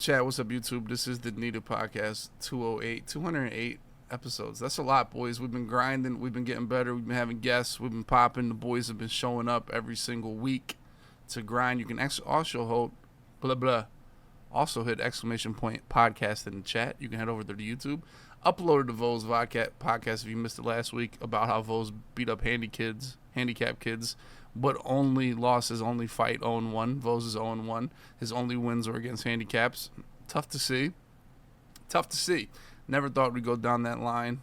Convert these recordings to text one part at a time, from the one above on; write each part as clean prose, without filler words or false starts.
Chat, what's up, YouTube? This is the Needed Podcast 208 episodes. That's a lot, boys. We've been grinding, we've been getting better, we've been having guests, we've been popping. The boys have been showing up every single week to grind. You can also hold blah blah. Also hit exclamation point podcast in the chat. You can head over to the YouTube. Uploaded the Vo's podcast if you missed it last week about how Vo's beat up handicap kids, but only lost his only fight 0-1. Vo's is 0-1. His only wins were against handicaps. Tough to see. Never thought we'd go down that line.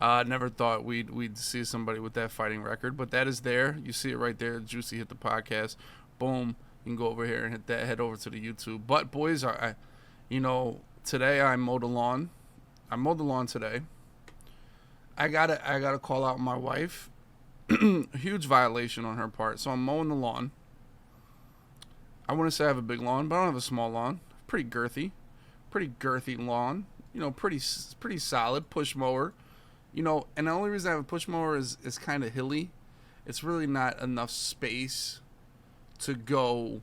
Never thought we'd see somebody with that fighting record, but that is there. You see it right there. Juicy hit the podcast. Boom. You can go over here and hit that. Head over to the YouTube. But boys, today I mowed the lawn. I mowed the lawn today. I gotta call out my wife. Huge violation on her part. So I'm mowing the lawn. I want to say I have a big lawn, but I don't have a small lawn. Pretty girthy lawn. Pretty solid push mower. And the only reason I have a push mower is kind of hilly. It's really not enough space to go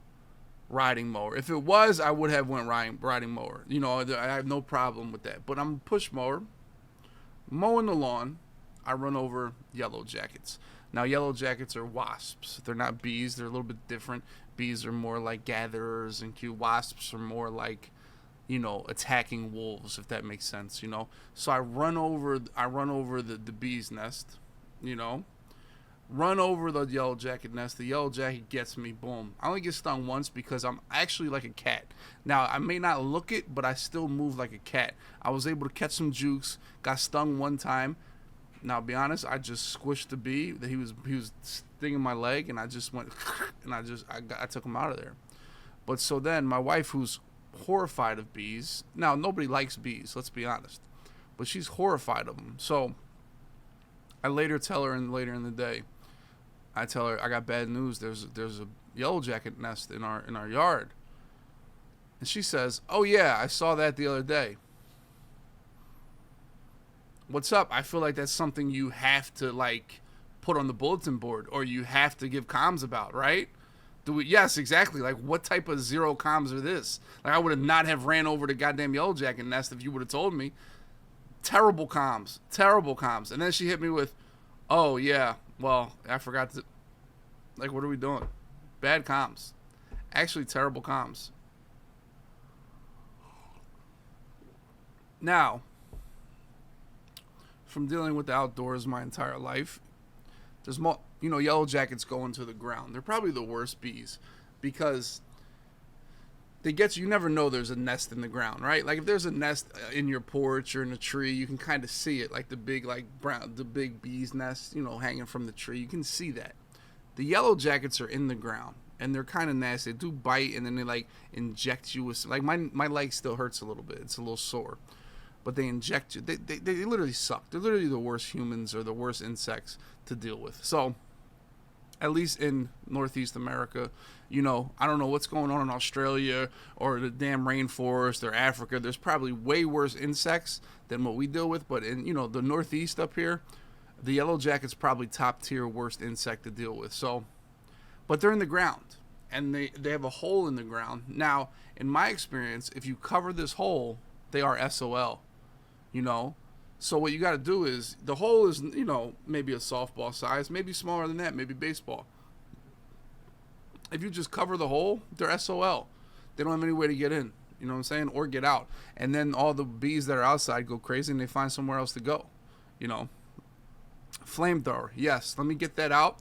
riding mower. If it was, I would have went riding mower. I have no problem with that. But I'm a push mower, mowing the lawn. I run over yellow jackets. Now, yellow jackets are wasps. They're not bees. They're a little bit different. Bees are more like gatherers, and wasps are more like, attacking wolves, if that makes sense. So I run over the bee's nest. Run over the yellow jacket nest. The yellow jacket gets me. Boom. I only get stung once because I'm actually like a cat. Now, I may not look it, but I still move like a cat. I was able to catch some jukes. Got stung one time. Now, to be honest, I just squished the bee. He was stinging my leg, and I just went, and I took him out of there. But so then my wife, who's horrified of bees. Now, nobody likes bees, let's be honest. But she's horrified of them. So I later tell her, later in the day, I tell her I got bad news. There's a yellow jacket nest in our yard. And she says, "Oh yeah, I saw that the other day." What's up? I feel like that's something you have to put on the bulletin board, or you have to give comms about, right? Yes, exactly. Like, what type of zero comms are this? Like, I would have not have ran over the goddamn yellow jacket nest if you would have told me. Terrible comms. And then she hit me with, "Oh yeah, well, I forgot to." Like, what are we doing? Bad comms. Actually, terrible comms. Now, from dealing with the outdoors my entire life, there's more, yellow jackets go into the ground. They're probably the worst bees because they get you. You never know there's a nest in the ground, right? Like, if there's a nest in your porch or in a tree, you can kind of see it, like the big the big bee's nest, hanging from the tree. You can see that. The yellow jackets are in the ground, and they're kind of nasty. They do bite, and then they inject you with, my leg still hurts a little bit. It's a little sore. But they inject you. They literally suck. They're literally the worst humans or the worst insects to deal with. So, at least in Northeast America, I don't know what's going on in Australia or the damn rainforest or Africa. There's probably way worse insects than what we deal with. But in, the Northeast up here, the yellow jacket's probably top tier worst insect to deal with. So, but they're in the ground, and they have a hole in the ground. Now, in my experience, if you cover this hole, they are SOL. So what you got to do is, the hole is, maybe a softball size, maybe smaller than that, maybe baseball. If you just cover the hole, they're SOL. They don't have any way to get in, you know what I'm saying, or get out. And then all the bees that are outside go crazy and they find somewhere else to go, Flamethrower, yes, let me get that out.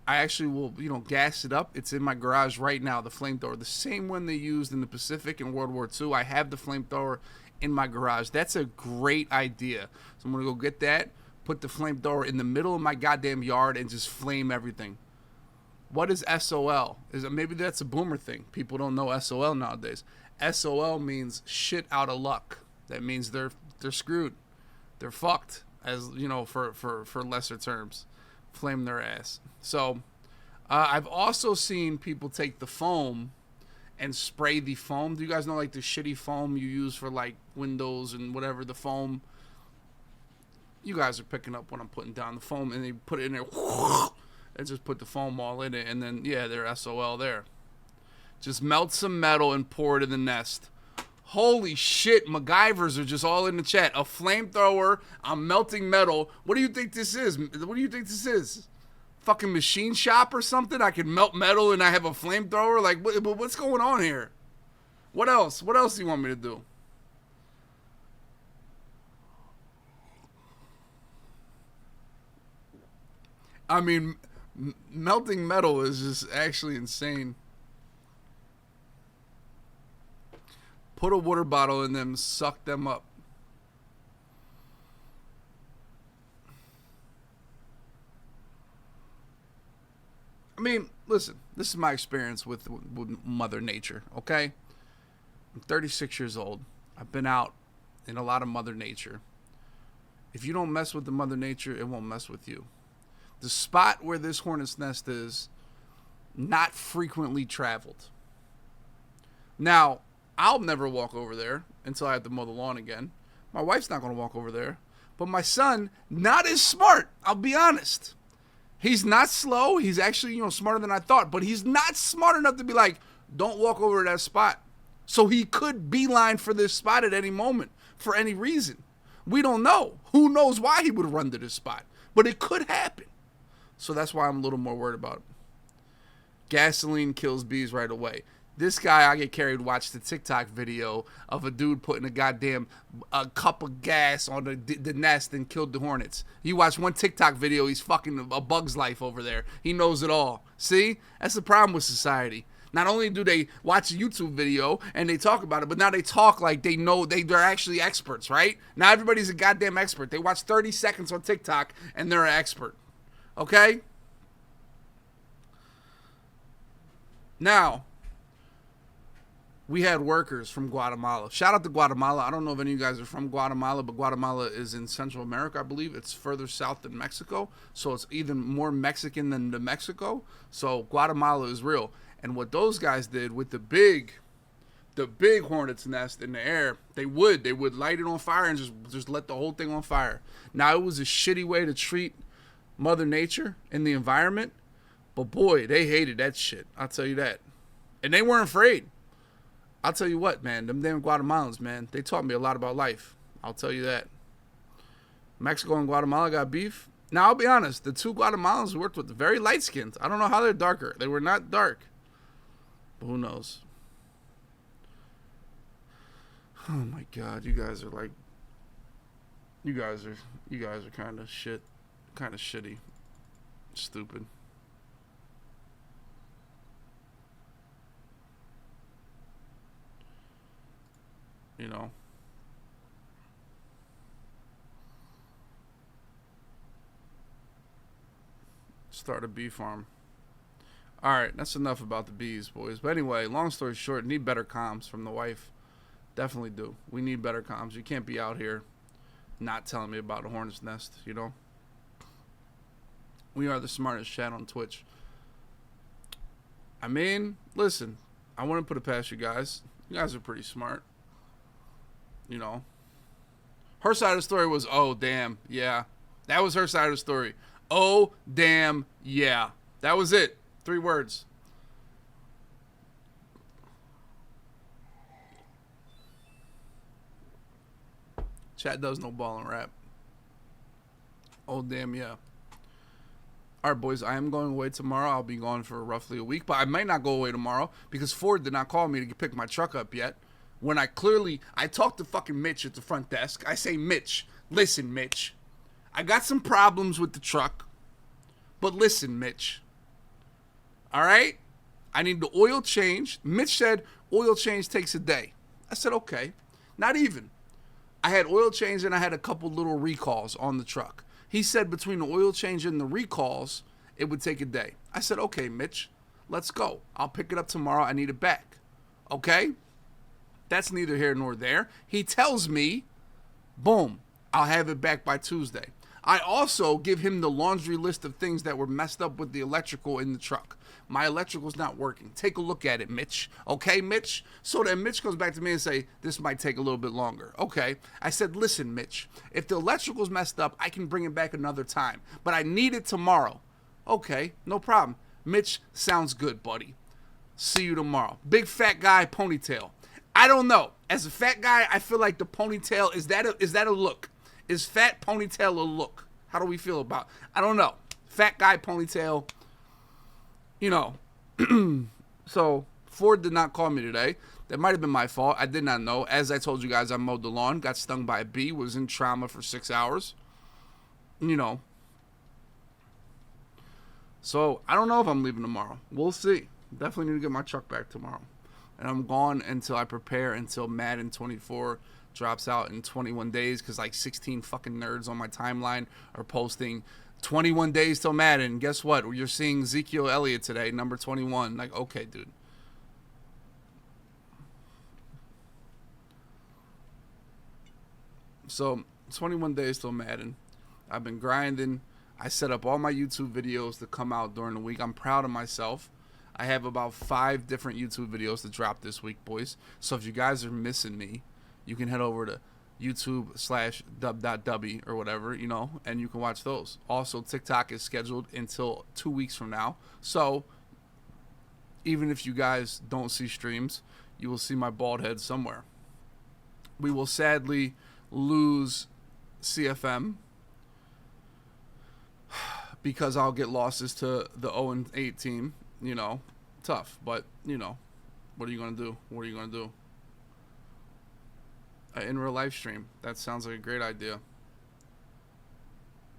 I actually will, gas it up. It's in my garage right now, the flamethrower. The same one they used in the Pacific in World War II. I have the flamethrower in my garage. That's a great idea. So I'm going to go get that, put the flamethrower in the middle of my goddamn yard, and just flame everything. What is SOL? Maybe that's a boomer thing. People don't know SOL nowadays. SOL means shit out of luck. That means they're screwed. They're fucked, as, for lesser terms. Flame their ass. So I've also seen people take the foam and spray the foam. Do you guys know the shitty foam you use for windows and whatever, the foam? You guys are picking up what I'm putting down, the foam, and they put it in there and just put the foam all in it, and then they're SOL there. Just melt some metal and pour it in the nest. Holy shit, MacGyvers are just all in the chat. A flamethrower, I'm melting metal. What do you think this is? What do you think this is? Fucking machine shop or something? I can melt metal and I have a flamethrower? Like, what's going on here? What else? What else do you want me to do? I mean, melting metal is just actually insane. Put a water bottle in them, suck them up. I mean, listen, this is my experience with Mother Nature, okay? I'm 36 years old. I've been out in a lot of Mother Nature. If you don't mess with the Mother Nature, it won't mess with you. The spot where this hornet's nest is, not frequently traveled. Now, I'll never walk over there until I have to mow the lawn again. My wife's not going to walk over there. But my son, not as smart, I'll be honest. He's not slow. He's actually, smarter than I thought. But he's not smart enough to be like, don't walk over to that spot. So he could beeline for this spot at any moment, for any reason. We don't know. Who knows why he would run to this spot. But it could happen. So that's why I'm a little more worried about it. Gasoline kills bees right away. This guy, I get carried, watched the TikTok video of a dude putting a cup of gas on the nest and killed the hornets. You watch one TikTok video, he's fucking a bug's life over there. He knows it all. See? That's the problem with society. Not only do they watch a YouTube video and they talk about it, but now they talk like they know they're actually experts, right? Now everybody's a goddamn expert. They watch 30 seconds on TikTok and they're an expert. Okay? Now, we had workers from Guatemala. Shout out to Guatemala. I don't know if any of you guys are from Guatemala, but Guatemala is in Central America, I believe. It's further south than Mexico, so it's even more Mexican than New Mexico. So Guatemala is real. And what those guys did with the big hornet's nest in the air, they would light it on fire and just let the whole thing on fire. Now, it was a shitty way to treat Mother Nature and the environment, but boy, they hated that shit. I'll tell you that. And they weren't afraid. I'll tell you what, man, them damn Guatemalans, man, they taught me a lot about life. I'll tell you that. Mexico and Guatemala got beef. Now, I'll be honest, the two Guatemalans we worked with, very light-skinned. I don't know how they're darker. They were not dark. But who knows? Oh, my God, you guys are like, you guys are kind of shitty. Stupid. Start a bee farm. Alright, that's enough about the bees, boys. But anyway, long story short, need better comms from the wife. Definitely do. We need better comms. You can't be out here not telling me about a hornet's nest, We are the smartest chat on Twitch. I mean, listen, I wouldn't put it past you guys. You guys are pretty smart. Her side of the story was, oh, damn, yeah. That was her side of the story. Oh, damn, yeah. That was it. 3 words. Chat does no ball and rap. Oh, damn, yeah. All right, boys, I am going away tomorrow. I'll be gone for roughly a week, but I might not go away tomorrow because Ford did not call me to pick my truck up yet. When I talked to fucking Mitch at the front desk. I say, Mitch, listen, Mitch. I got some problems with the truck, but listen, Mitch. All right? I need the oil change. Mitch said oil change takes a day. I said, okay. Not even. I had oil change and I had a couple little recalls on the truck. He said between the oil change and the recalls, it would take a day. I said, okay, Mitch, let's go. I'll pick it up tomorrow. I need it back. Okay? That's neither here nor there. He tells me, boom, I'll have it back by Tuesday. I also give him the laundry list of things that were messed up with the electrical in the truck. My electrical's not working. Take a look at it, Mitch. Okay, Mitch? So then Mitch comes back to me and say, this might take a little bit longer. Okay. I said, listen, Mitch, if the electrical's messed up, I can bring it back another time. But I need it tomorrow. Okay, no problem. Mitch, sounds good, buddy. See you tomorrow. Big fat guy, ponytail. I don't know. As a fat guy, I feel like the ponytail is that a look? Is fat ponytail a look? How do we feel about? I don't know. Fat guy ponytail. You know. So Ford did not call me today. That might have been my fault. I did not know. As I told you guys, I mowed the lawn, got stung by a bee, was in trauma for 6 hours. You know. So I don't know if I'm leaving tomorrow. We'll see. Definitely need to get my truck back tomorrow. And I'm gone until I prepare until Madden 24 drops out in 21 days because like 16 fucking nerds on my timeline are posting 21 days till Madden. Guess what? You're seeing Ezekiel Elliott today, number 21. Like, okay, dude. So 21 days till Madden. I've been grinding. I set up all my YouTube videos to come out during the week. I'm proud of myself. I have about 5 different YouTube videos to drop this week, boys. So if you guys are missing me, you can head over to YouTube/dub.w or whatever, you know, and you can watch those. Also, TikTok is scheduled until 2 weeks from now. So even if you guys don't see streams, you will see my bald head somewhere. We will sadly lose CFM because I'll get losses to the 0-8 team. You know, tough, but you know, what are you gonna do? What are you gonna do? In real life stream. That sounds like a great idea.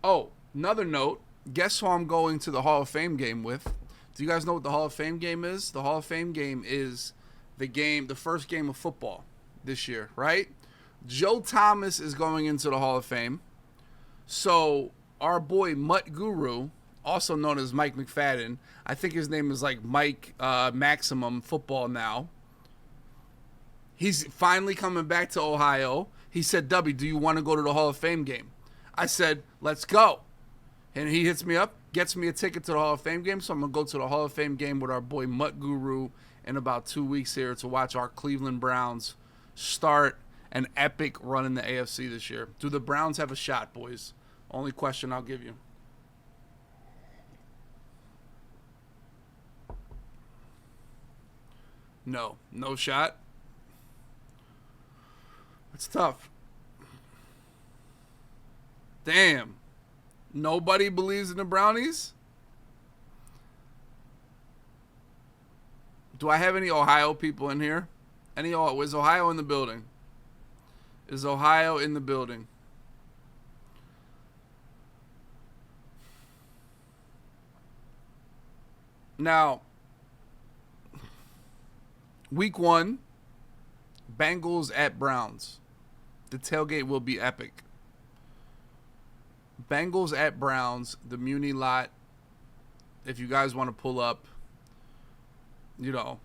Oh, another note. Guess who I'm going to the Hall of Fame game with? Do you guys know what the Hall of Fame game is? The Hall of Fame game is the first game of football this year, right? Joe Thomas is going into the Hall of Fame. So our boy Mutt Guru, also known as Mike McFadden, I think his name is like Mike Maximum Football now. He's finally coming back to Ohio. He said, "W, do you want to go to the Hall of Fame game?" I said, "Let's go." And he hits me up, gets me a ticket to the Hall of Fame game. So I'm going to go to the Hall of Fame game with our boy Mutt Guru in about 2 weeks here to watch our Cleveland Browns start an epic run in the AFC this year. Do the Browns have a shot, boys? Only question I'll give you. No. No shot? It's tough. Damn. Nobody believes in the Brownies? Do I have any Ohio people in here? Is Ohio in the building? Is Ohio in the building? Now, week 1, Bengals at Browns. The tailgate will be epic. Bengals at Browns, the Muni lot. If you guys want to pull up, you know,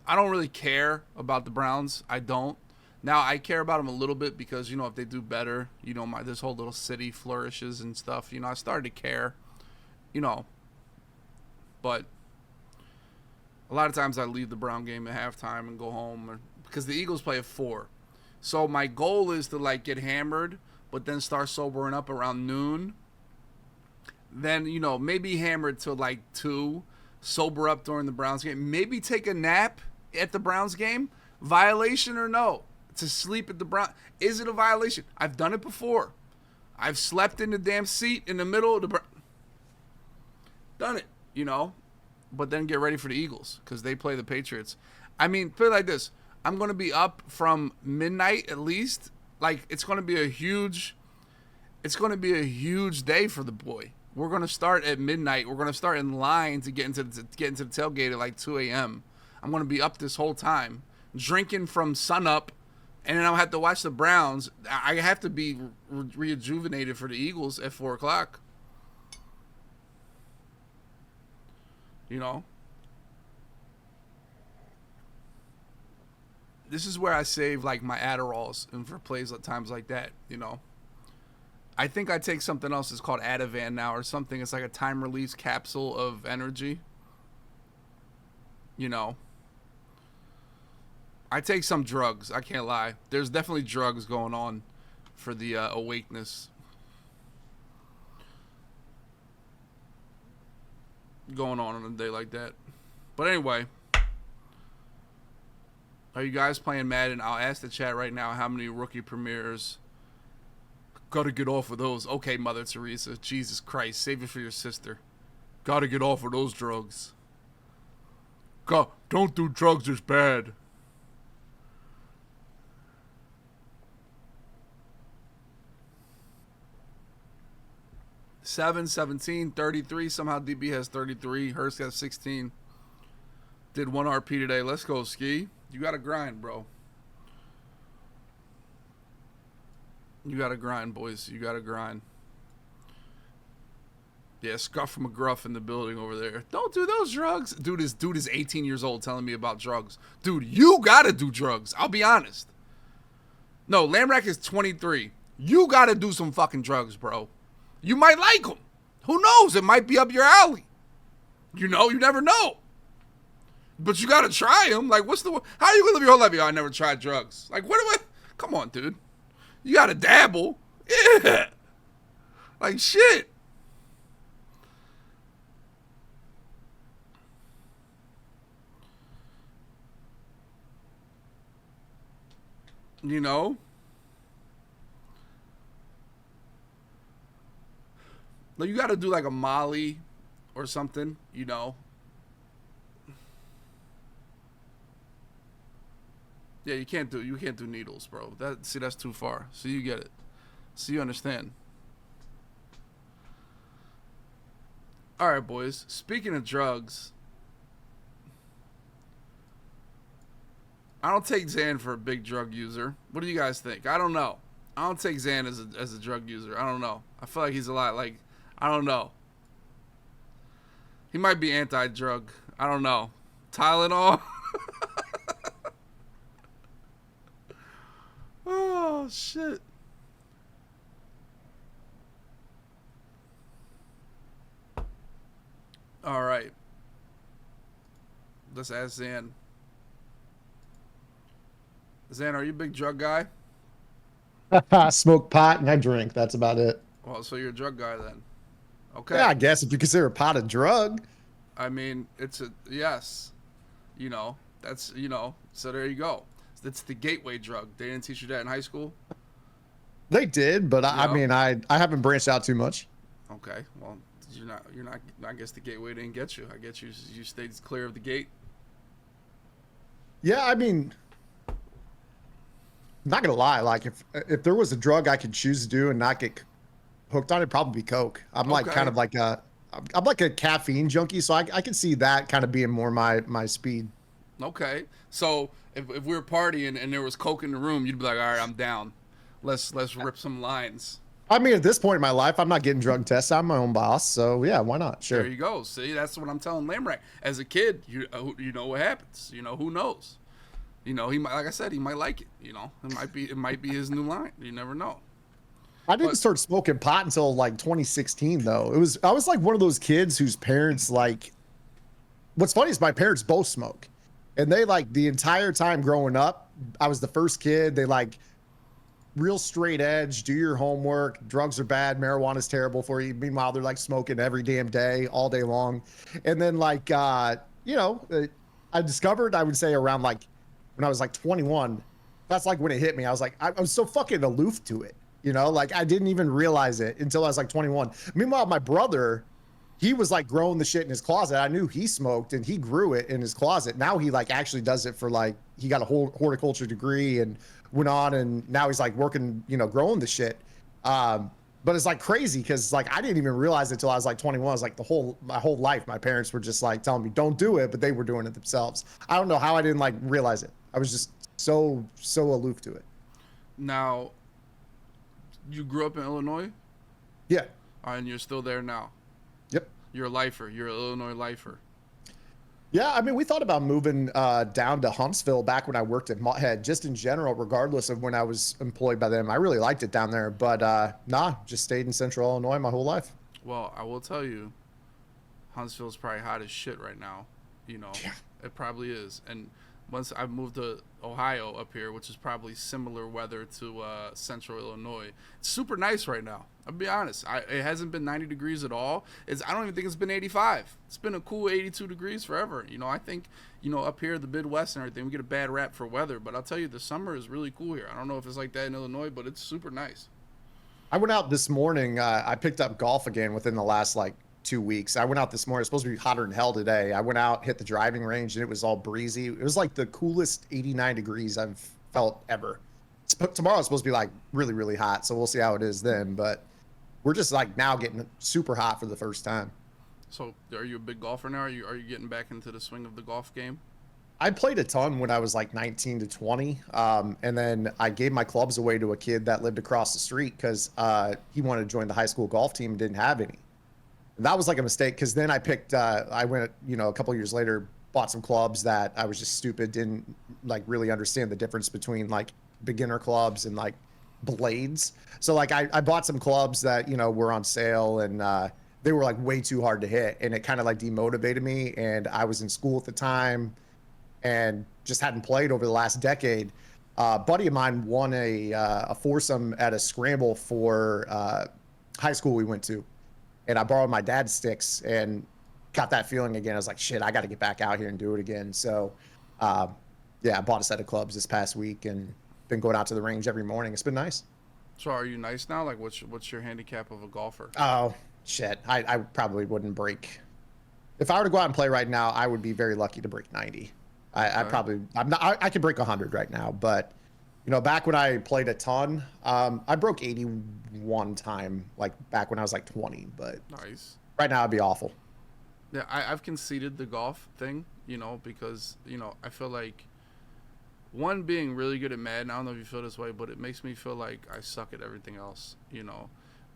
I don't really care about the Browns. I don't. Now, I care about them a little bit because, you know, if they do better, you know, this whole little city flourishes and stuff. You know, I started to care, you know. But a lot of times I leave the Brown game at halftime and go home because the Eagles play at 4. So my goal is to, like, get hammered, but then start sobering up around noon. Then, you know, maybe hammered till, like, 2. Sober up during the Browns game. Maybe take a nap at the Browns game. Violation or no? To sleep at the Browns. Is it a violation? I've done it before. I've slept in the damn seat in the middle of the done it, you know. But then get ready for the Eagles because they play the Patriots. I mean, put it like this. I'm going to be up from midnight at least. Like, it's going to be a huge day for the boy. We're going to start at midnight. We're going to start in line to get into the tailgate at like 2 a.m. I'm going to be up this whole time, drinking from sunup, and then I'll have to watch the Browns. I have to be rejuvenated for the Eagles at 4 o'clock. You know? This is where I save, like, my Adderalls and for plays at times like that, you know? I think I take something else that's called Ativan now or something. It's like a time release capsule of energy. You know? I take some drugs. I can't lie. There's definitely drugs going on for the awakeness. Going on a day like that. But anyway. Are you guys playing Madden? I'll ask the chat right now how many rookie premieres. Gotta get off of those. Okay, Mother Teresa. Jesus Christ. Save it for your sister. Gotta get off of those drugs. God, don't do drugs, it's bad. Seven, 17, 33. Somehow DB has 33. Hurst has 16. Did 1 RP today. Let's go, Ski. You gotta grind, bro. You gotta grind, boys. You gotta grind. Yeah, Scuff McGruff in the building over there. Don't do those drugs. Dude is 18 years old telling me about drugs. Dude, you gotta do drugs. I'll be honest. No, Lamrack is 23. You gotta do some fucking drugs, bro. You might like them. Who knows? It might be up your alley. You know, you never know. But you gotta try them. Like, how are you gonna live your whole life? I never tried drugs. Like, what am I? Come on, dude. You gotta dabble. Yeah. Like, shit. You know? Like, you gotta do like a Molly or something, you know? Yeah, you can't do needles, bro. That's too far. So you get it. So you understand. All right, boys. Speaking of drugs, I don't take Xan for a big drug user. What do you guys think? I don't know. I don't take Xan as a drug user. I don't know. I feel like he's a lot like, I don't know. He might be anti-drug. I don't know. Tylenol. Oh, shit. All right. Let's ask Xan. Xan, are you a big drug guy? I smoke pot and I drink. That's about it. Well, so you're a drug guy then. Okay. Yeah, I guess if you consider pot a drug. I mean, yes. You know, so there you go. It's the gateway drug. They didn't teach you that in high school? They did, but I mean, I haven't branched out too much. Okay. Well, you're not, I guess the gateway didn't get you. I guess you stayed clear of the gate. Yeah, I mean, not gonna lie, like if there was a drug I could choose to do and not get hooked on, it'd probably be Coke. I'm like kind of like I'm like a caffeine junkie, so I can see that kind of being more my speed. Okay. So if we were partying and there was Coke in the room, you'd be like, all right, I'm down. Let's rip some lines. I mean, at this point in my life, I'm not getting drug tested. I'm my own boss, so yeah, why not? Sure. There you go. See, that's what I'm telling Lamrack. As a kid, you know what happens. You know, who knows? You know, he might, like I said, he might like it. You know, it might be his new line. You never know. I didn't start smoking pot until like 2016, though. I was like one of those kids whose parents like. What's funny is my parents both smoke, and they like the entire time growing up. I was the first kid. They like real straight edge. Do your homework. Drugs are bad. Marijuana's terrible for you. Meanwhile, they're like smoking every damn day, all day long. And then like you know, I discovered I would say around like when I was like 21. That's like when it hit me. I was like I was so fucking aloof to it. You know, like I didn't even realize it until I was like 21. Meanwhile, my brother, he was like growing the shit in his closet. I knew he smoked and he grew it in his closet. Now he like actually does it for like, he got a whole horticulture degree and went on and now he's like working, you know, growing the shit. But it's like crazy because like I didn't even realize it until I was like 21. I was like my whole life, my parents were just like telling me don't do it, but they were doing it themselves. I don't know how I didn't like realize it. I was just so aloof to it. Now, you grew up in Illinois? Yeah. And you're still there now? Yep. You're a lifer. You're an Illinois lifer. Yeah, I mean, we thought about moving down to Huntsville back when I worked at Muthead, just in general, regardless of when I was employed by them. I really liked it down there, but nah, just stayed in Central Illinois my whole life. Well, I will tell you, Huntsville's probably hot as shit right now. You know, yeah. It probably is. And once I moved to Ohio up here, which is probably similar weather to Central Illinois. It's super nice right now. I'll be honest. It hasn't been 90 degrees at all. I don't even think it's been 85. It's been a cool 82 degrees forever. I think, up here, the Midwest and everything, we get a bad rap for weather. But I'll tell you, the summer is really cool here. I don't know if it's like that in Illinois, but it's super nice. I went out this morning. I picked up golf again within the last 2 weeks. I went out this morning. It's supposed to be hotter than hell today. I went out, hit the driving range, and it was all breezy. It was like the coolest 89 degrees I've felt ever. Tomorrow's supposed to be really, really hot, so we'll see how it is then. But we're just now getting super hot for the first time. So, are you a big golfer now? Are you getting back into the swing of the golf game? I played a ton when I was 19 to 20, and then I gave my clubs away to a kid that lived across the street because he wanted to join the high school golf team and didn't have any. And that was a mistake because then I went, a couple of years later, bought some clubs that I was just stupid, didn't really understand the difference between beginner clubs and blades. So I bought some clubs that, were on sale and they were way too hard to hit. And it kind of demotivated me. And I was in school at the time and just hadn't played over the last decade. A buddy of mine won a foursome at a scramble for high school we went to. And I borrowed my dad's sticks and got that feeling again. I was like, shit, I got to get back out here and do it again. So, I bought a set of clubs this past week and been going out to the range every morning. It's been nice. So are you nice now? What's your handicap of a golfer? Oh, shit. I probably wouldn't break. If I were to go out and play right now, I would be very lucky to break 90. I could break 100 right now, but back when I played a ton, I broke 80 one time, back when I was 20, but nice. Right now I'd be awful. Yeah, I've conceded the golf thing, because, I feel like one, being really good at Madden, I don't know if you feel this way, but it makes me feel like I suck at everything else,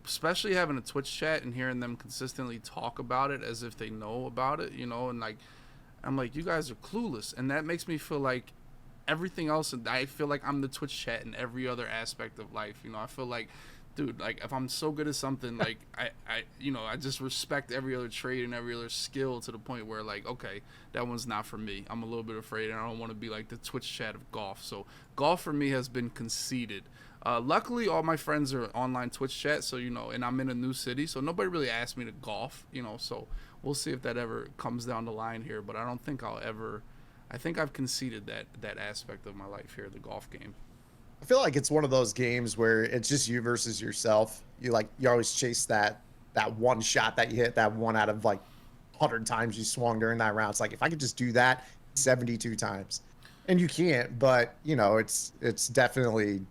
especially having a Twitch chat and hearing them consistently talk about it as if they know about it, and I'm like, you guys are clueless. And that makes me feel like everything else, and I feel like I'm the Twitch chat in every other aspect of life. I feel like, dude, if I'm so good at something, I just respect every other trade and every other skill to the point where okay, that one's not for me. I'm a little bit afraid, and I don't want to be like the Twitch chat of golf. So golf for me has been conceded. Luckily, all my friends are online Twitch chat, so and I'm in a new city, so nobody really asked me to golf. So we'll see if that ever comes down the line here, but I don't think I'll ever. I think I've conceded that aspect of my life here, the golf game. I feel like it's one of those games where it's just you versus yourself. You always chase that one shot that you hit, that one out of 100 times you swung during that round. It's if I could just do that 72 times, and you can't, but it's definitely,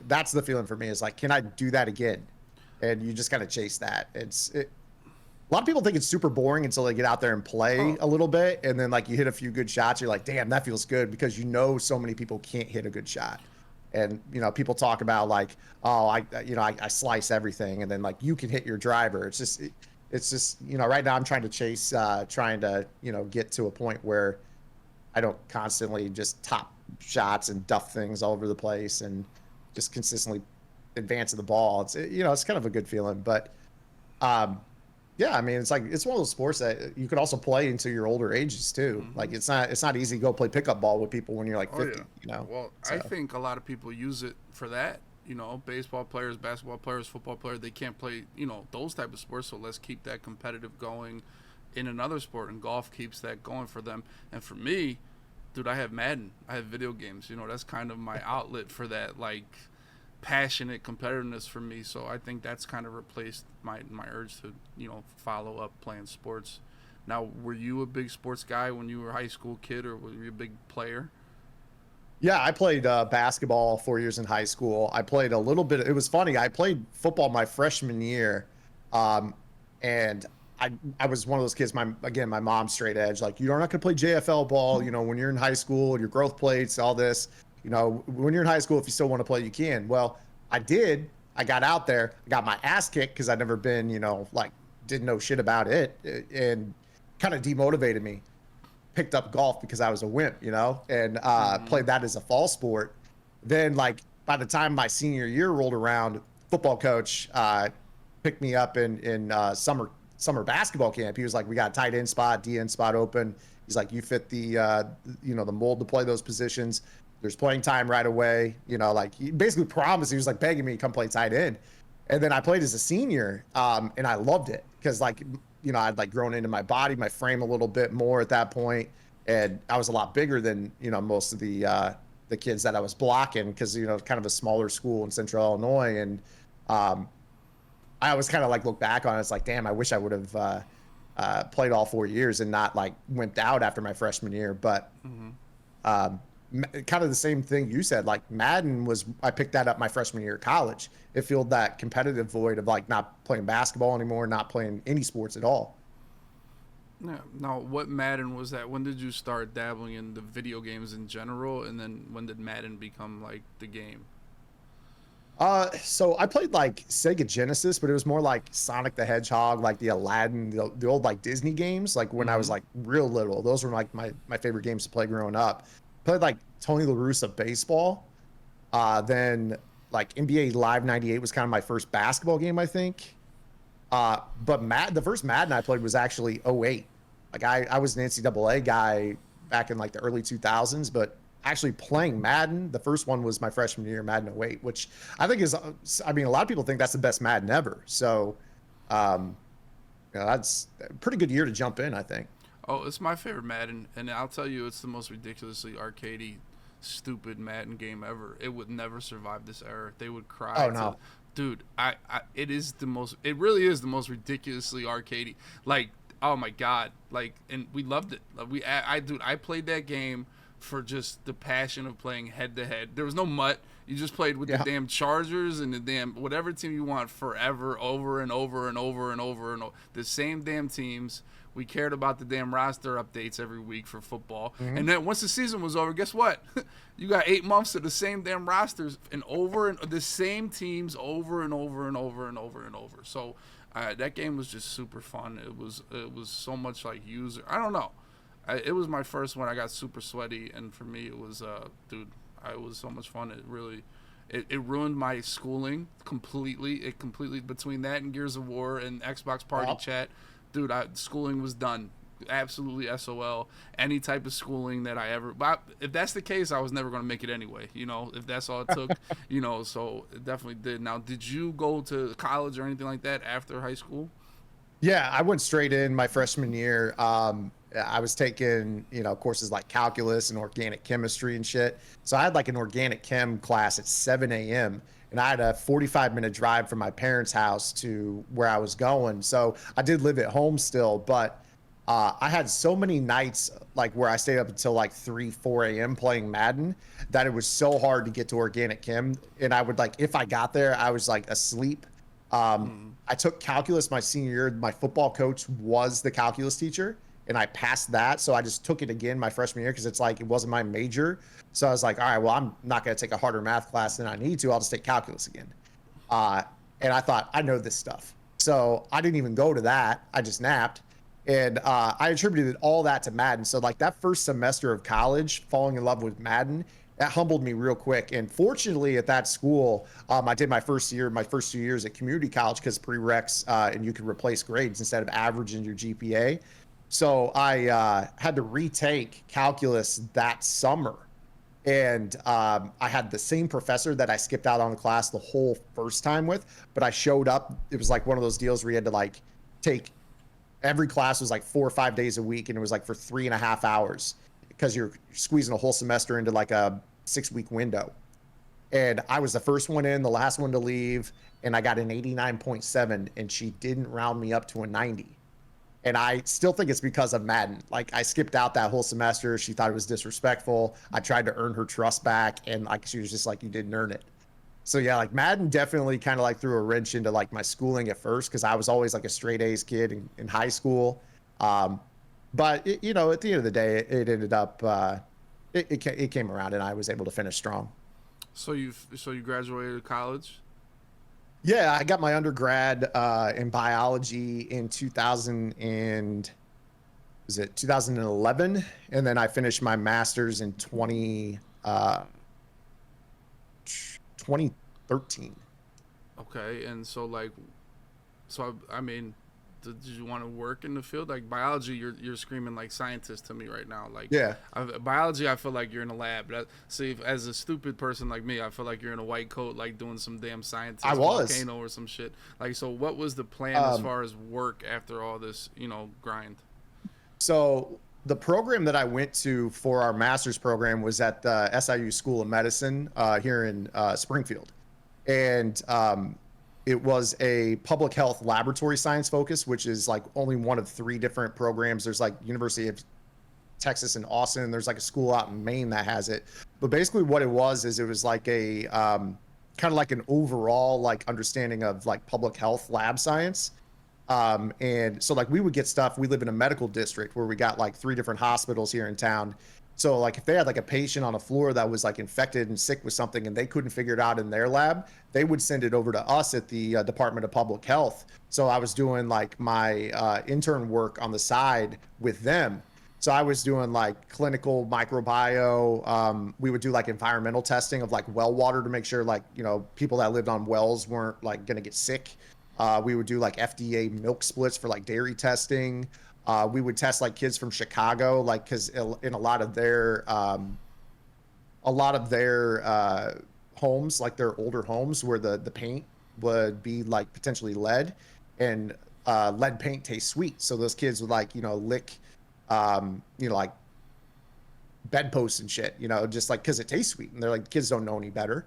that's the feeling for me is can I do that again? And you just got to chase that. A lot of people think it's super boring until they get out there and play a little bit, and then you hit a few good shots. You're like, damn, that feels good, because so many people can't hit a good shot. And people talk about I slice everything, and then you can hit your driver. It's just right now I'm trying to chase, trying to get to a point where I don't constantly just top shots and duff things all over the place and just consistently advancing the ball. It's it's kind of a good feeling, but yeah, I mean, it's it's one of those sports that you could also play into your older ages too. Mm-hmm. It's not easy to go play pickup ball with people when you're 50. Yeah. Well, so. I think a lot of people use it for that. Baseball players, basketball players, football players, they can't play those type of sports. So let's keep that competitive going in another sport, and golf keeps that going for them. And for me, dude, I have Madden. I have video games. That's kind of my outlet for that passionate competitiveness for me. So I think that's kind of replaced my urge to follow up playing sports. Now, were you a big sports guy when you were a high school kid, or were you a big player? Yeah, I played basketball 4 years in high school. I played a little bit. It was funny. I played football my freshman year, and I was one of those kids. My mom straight edge, you're not gonna play JFL ball. When you're in high school, your growth plates, all this. When you're in high school, if you still want to play, you can. Well, I did. I got out there, I got my ass kicked because I'd never been, didn't know shit about it, and kind of demotivated me. Picked up golf because I was a wimp, and played that as a fall sport. Then, by the time my senior year rolled around, football coach picked me up in summer basketball camp. He was like, we got a tight end spot, DN spot open. He's like, you fit the the mold to play those positions. There's playing time right away. Like he basically promised. He was like begging me to come play tight end. And then I played as a senior, and I loved it because like I'd like grown into my body, my frame a little bit more at that point, and I was a lot bigger than most of the kids that I was blocking because kind of a smaller school in Central Illinois, and I always kind of like look back on it. It's like, damn, I wish I would have played all 4 years and not like wimped out after my freshman year. But kind of the same thing you said. Like Madden I picked that up my freshman year of college. It filled that competitive void of like not playing basketball anymore, not playing any sports at all. Yeah. Now, what Madden was that? When did you start dabbling in the video games in general, and then when did Madden become like the game? So I played like Sega Genesis, but it was more like Sonic the Hedgehog, like the Aladdin, the old like Disney games. Like when I was like real little, those were like my favorite games to play growing up. Played like Tony La Russa baseball. Then like NBA Live 98 was kind of my first basketball game, I think. But the first Madden I played was actually '08. Like I was an NCAA guy back in like the early 2000s, but actually playing Madden, the first one was my freshman year, Madden '08, which I think is, I mean, a lot of people think that's the best Madden ever. So, that's a pretty good year to jump in, I think. Oh, it's my favorite Madden, and I'll tell you, it's the most ridiculously arcadey, stupid Madden game ever. It would never survive this era. They would cry. Oh no, dude, it is the most. It really is the most ridiculously arcadey. Like, oh my god, like, and we loved it. Like, I played that game for just the passion of playing head to head. There was no mutt. You just played with the damn Chargers and the damn whatever team you want forever, over and over and over and over and over. The same damn teams. We cared about the damn roster updates every week for football. And then once the season was over, guess what? You got 8 months of the same damn rosters and the same teams over and over and over and over and over. So that game was just super fun. It was so much like user. I don't know. It was my first one. I got super sweaty, and for me, it was, it was so much fun. It ruined my schooling completely. It completely, between that and Gears of War and Xbox Party Chat, dude, schooling was done. Absolutely SOL. Any type of schooling that I ever, but if that's the case, I was never going to make it anyway. If that's all it took, so it definitely did. Now, did you go to college or anything like that after high school? Yeah, I went straight in my freshman year. I was taking, courses like calculus and organic chemistry and shit. So I had like an organic chem class at 7 a.m. and I had a 45-minute drive from my parents' house to where I was going. So I did live at home still, but I had so many nights like where I stayed up until like 3, 4 a.m. playing Madden that it was so hard to get to organic chem. And I would like, if I got there, I was like asleep. I took calculus my senior year. My football coach was the calculus teacher, and I passed that. So I just took it again my freshman year because it's like it wasn't my major. So I was like, all right, well, I'm not going to take a harder math class than I need to. I'll just take calculus again. And I thought, I know this stuff. So I didn't even go to that. I just napped. And I attributed all that to Madden. So like that first semester of college, falling in love with Madden, that humbled me real quick. And fortunately at that school, I did my first 2 years at community college because prereqs, and you could replace grades instead of averaging your GPA. So I had to retake calculus that summer. And I had the same professor that I skipped out on the class the whole first time with, but I showed up. It was like one of those deals where you had to like take, every class was like 4 or 5 days a week, and it was like for 3.5 hours because you're squeezing a whole semester into like a 6-week window. And I was the first one in, the last one to leave, and I got an 89.7, and she didn't round me up to a 90. And I still think it's because of Madden. Like I skipped out that whole semester. She thought it was disrespectful. I tried to earn her trust back, and like she was just like, you didn't earn it. So yeah, like Madden definitely kind of like threw a wrench into like my schooling at first because I was always like a straight A's kid in high school. But at the end of the day, it ended up it came around, and I was able to finish strong. So you graduated college? Yeah, I got my undergrad in biology in 2011, and then I finished my master's in 2013. Okay, and so like, I mean, did you want to work in the field? Like biology, you're screaming like scientist to me right now. Like Yeah. biology, I feel like you're in a lab. See, as a stupid person like me, I feel like you're in a white coat, like doing some damn scientist I was. volcano or some shit. Like, so what was the plan as far as work after all this, grind? So the program that I went to for our master's program was at the SIU School of Medicine here in Springfield. And it was a public health laboratory science focus, which is like only one of 3 different programs. There's like University of Texas in Austin, and there's like a school out in Maine that has it. But basically what it was is it was like a kind of like an overall like understanding of like public health lab science. And so like we would get stuff, we live in a medical district where we got like 3 different hospitals here in town. So like if they had like a patient on a floor that was like infected and sick with something and they couldn't figure it out in their lab, they would send it over to us at the Department of Public Health. So I was doing like my intern work on the side with them. So I was doing like clinical microbio. We would do like environmental testing of like well water to make sure like, people that lived on wells weren't like going to get sick. We would do like FDA milk splits for like dairy testing. We would test like kids from Chicago, like because in a lot of their homes, like their older homes, where the paint would be like potentially lead, and lead paint tastes sweet. So those kids would like lick, like bedposts and shit, just like because it tastes sweet, and they're like kids don't know any better.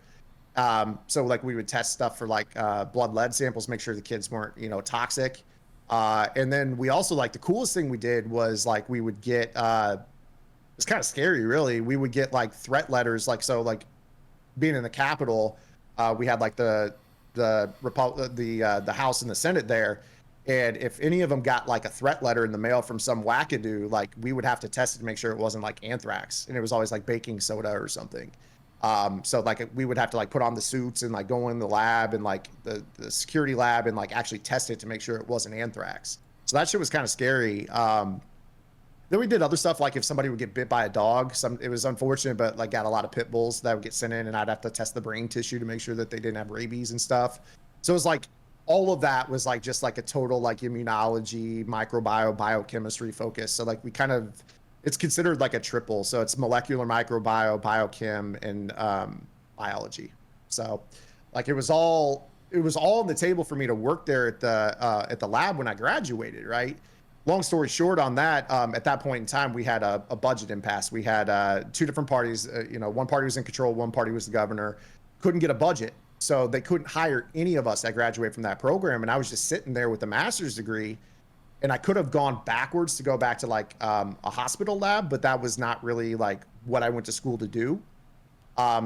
So like we would test stuff for like blood lead samples, make sure the kids weren't toxic. And then we also like the coolest thing we did was like we would get it's kind of scary really. We would get like threat letters, like so like being in the Capitol, we had like the House and the Senate there, and if any of them got like a threat letter in the mail from some wackadoo, like we would have to test it to make sure it wasn't like anthrax, and it was always like baking soda or something. So like we would have to like put on the suits and like go in the lab and like the security lab and like actually test it to make sure it wasn't anthrax. So that shit was kind of scary. Then we did other stuff, like if somebody would get bit by a dog, it was unfortunate, but like got a lot of pit bulls that would get sent in, and I'd have to test the brain tissue to make sure that they didn't have rabies and stuff. So it was like all of that was like just like a total like immunology, microbiome, biochemistry focus. So like it's considered like a triple. So it's molecular microbiome, biochem, and biology. So like it was all on the table for me to work there at the lab when I graduated, right? Long story short on that, at that point in time, we had a budget impasse. We had 2 different parties. One party was in control, one party was the governor. Couldn't get a budget. So they couldn't hire any of us that graduated from that program. And I was just sitting there with a master's degree. And I could have gone backwards to go back to like a hospital lab, but that was not really like what I went to school to do.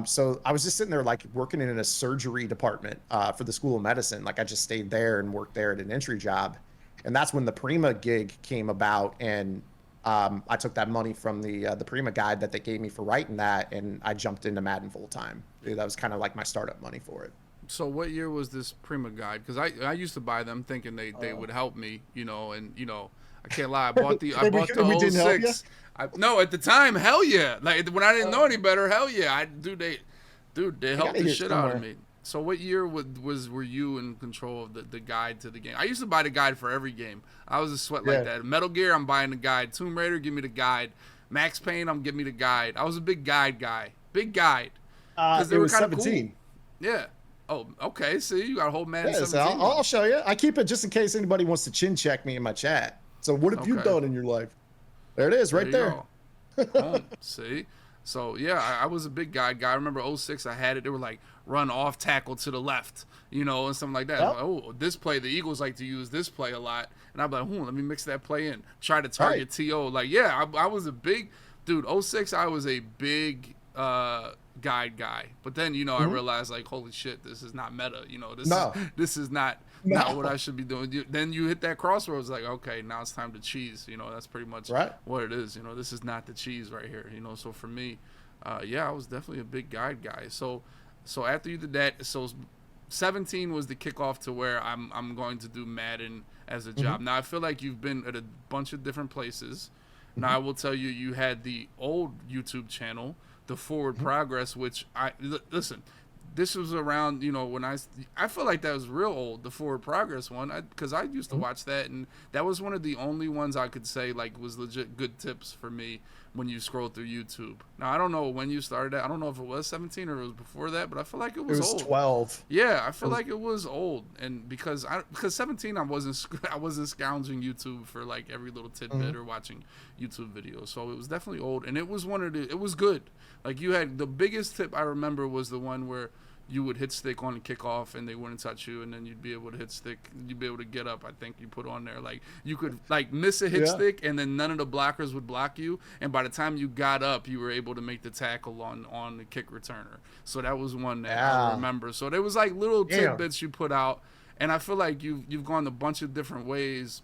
So I was just sitting there like working in a surgery department for the School of Medicine. Like I just stayed there and worked there at an entry job. And that's when the Prima gig came about. And I took that money from the Prima guide that they gave me for writing that, and I jumped into Madden full time. That was kind of like my startup money for it. So what year was this Prima guide? Because I used to buy them thinking they would help me, and I can't lie, I bought the 06. No, at the time, hell yeah. Like when I didn't know any better, hell yeah. They helped the shit out of me. So what year were you in control of the guide to the game? I used to buy the guide for every game. I was a sweat like that. Metal Gear, I'm buying the guide. Tomb Raider, give me the guide. Max Payne, I'm giving me the guide. I was a big guide guy. Big guide. Because they were 17. Cool. Yeah. Oh, okay. See, you got a whole man. Yeah, so I'll show you. I keep it just in case anybody wants to chin check me in my chat. So what have you done in your life? There it is, right there. See? So, yeah, I was a big guy. I remember 06, I had it. They were like, run off tackle to the left, and something like that. Yep. Like, this play, the Eagles like to use this play a lot. And I'm like, let me mix that play in. Try to target T.O. Like, yeah, I was a big, dude, 06, I was a big guide guy. But then, I realized, like, holy shit, this is not meta. This is not what I should be doing. Then you hit that crossroads, like, okay, now it's time to cheese. That's pretty much what it is. This is not the cheese right here. So for me, I was definitely a big guide guy. So after you did that, 17 was the kickoff to where I'm going to do Madden as a job. Now I feel like you've been at a bunch of different places. Now I will tell you, you had the old YouTube channel, the Forward Progress, which listen, this was around, when I feel like that was real old, the Forward Progress one, because I used to watch that, and that was one of the only ones I could say like was legit good tips for me when you scroll through YouTube. Now I don't know when you started that. I don't know if it was 17 or it was before that, but I feel like it was old. 12. Yeah, I feel like it was old, and because 17 I wasn't scounging YouTube for like every little tidbit or watching YouTube videos, so it was definitely old, and it was it was good. Like you had the biggest tip I remember was the one where you would hit stick on the kickoff and they wouldn't touch you, and then you'd be able to hit stick, you'd be able to get up. I think you put on there like you could like miss a hit stick and then none of the blockers would block you, and by the time you got up you were able to make the tackle on the kick returner. So that was one that I remember. So there was like little tidbits you put out, and I feel like you've gone a bunch of different ways.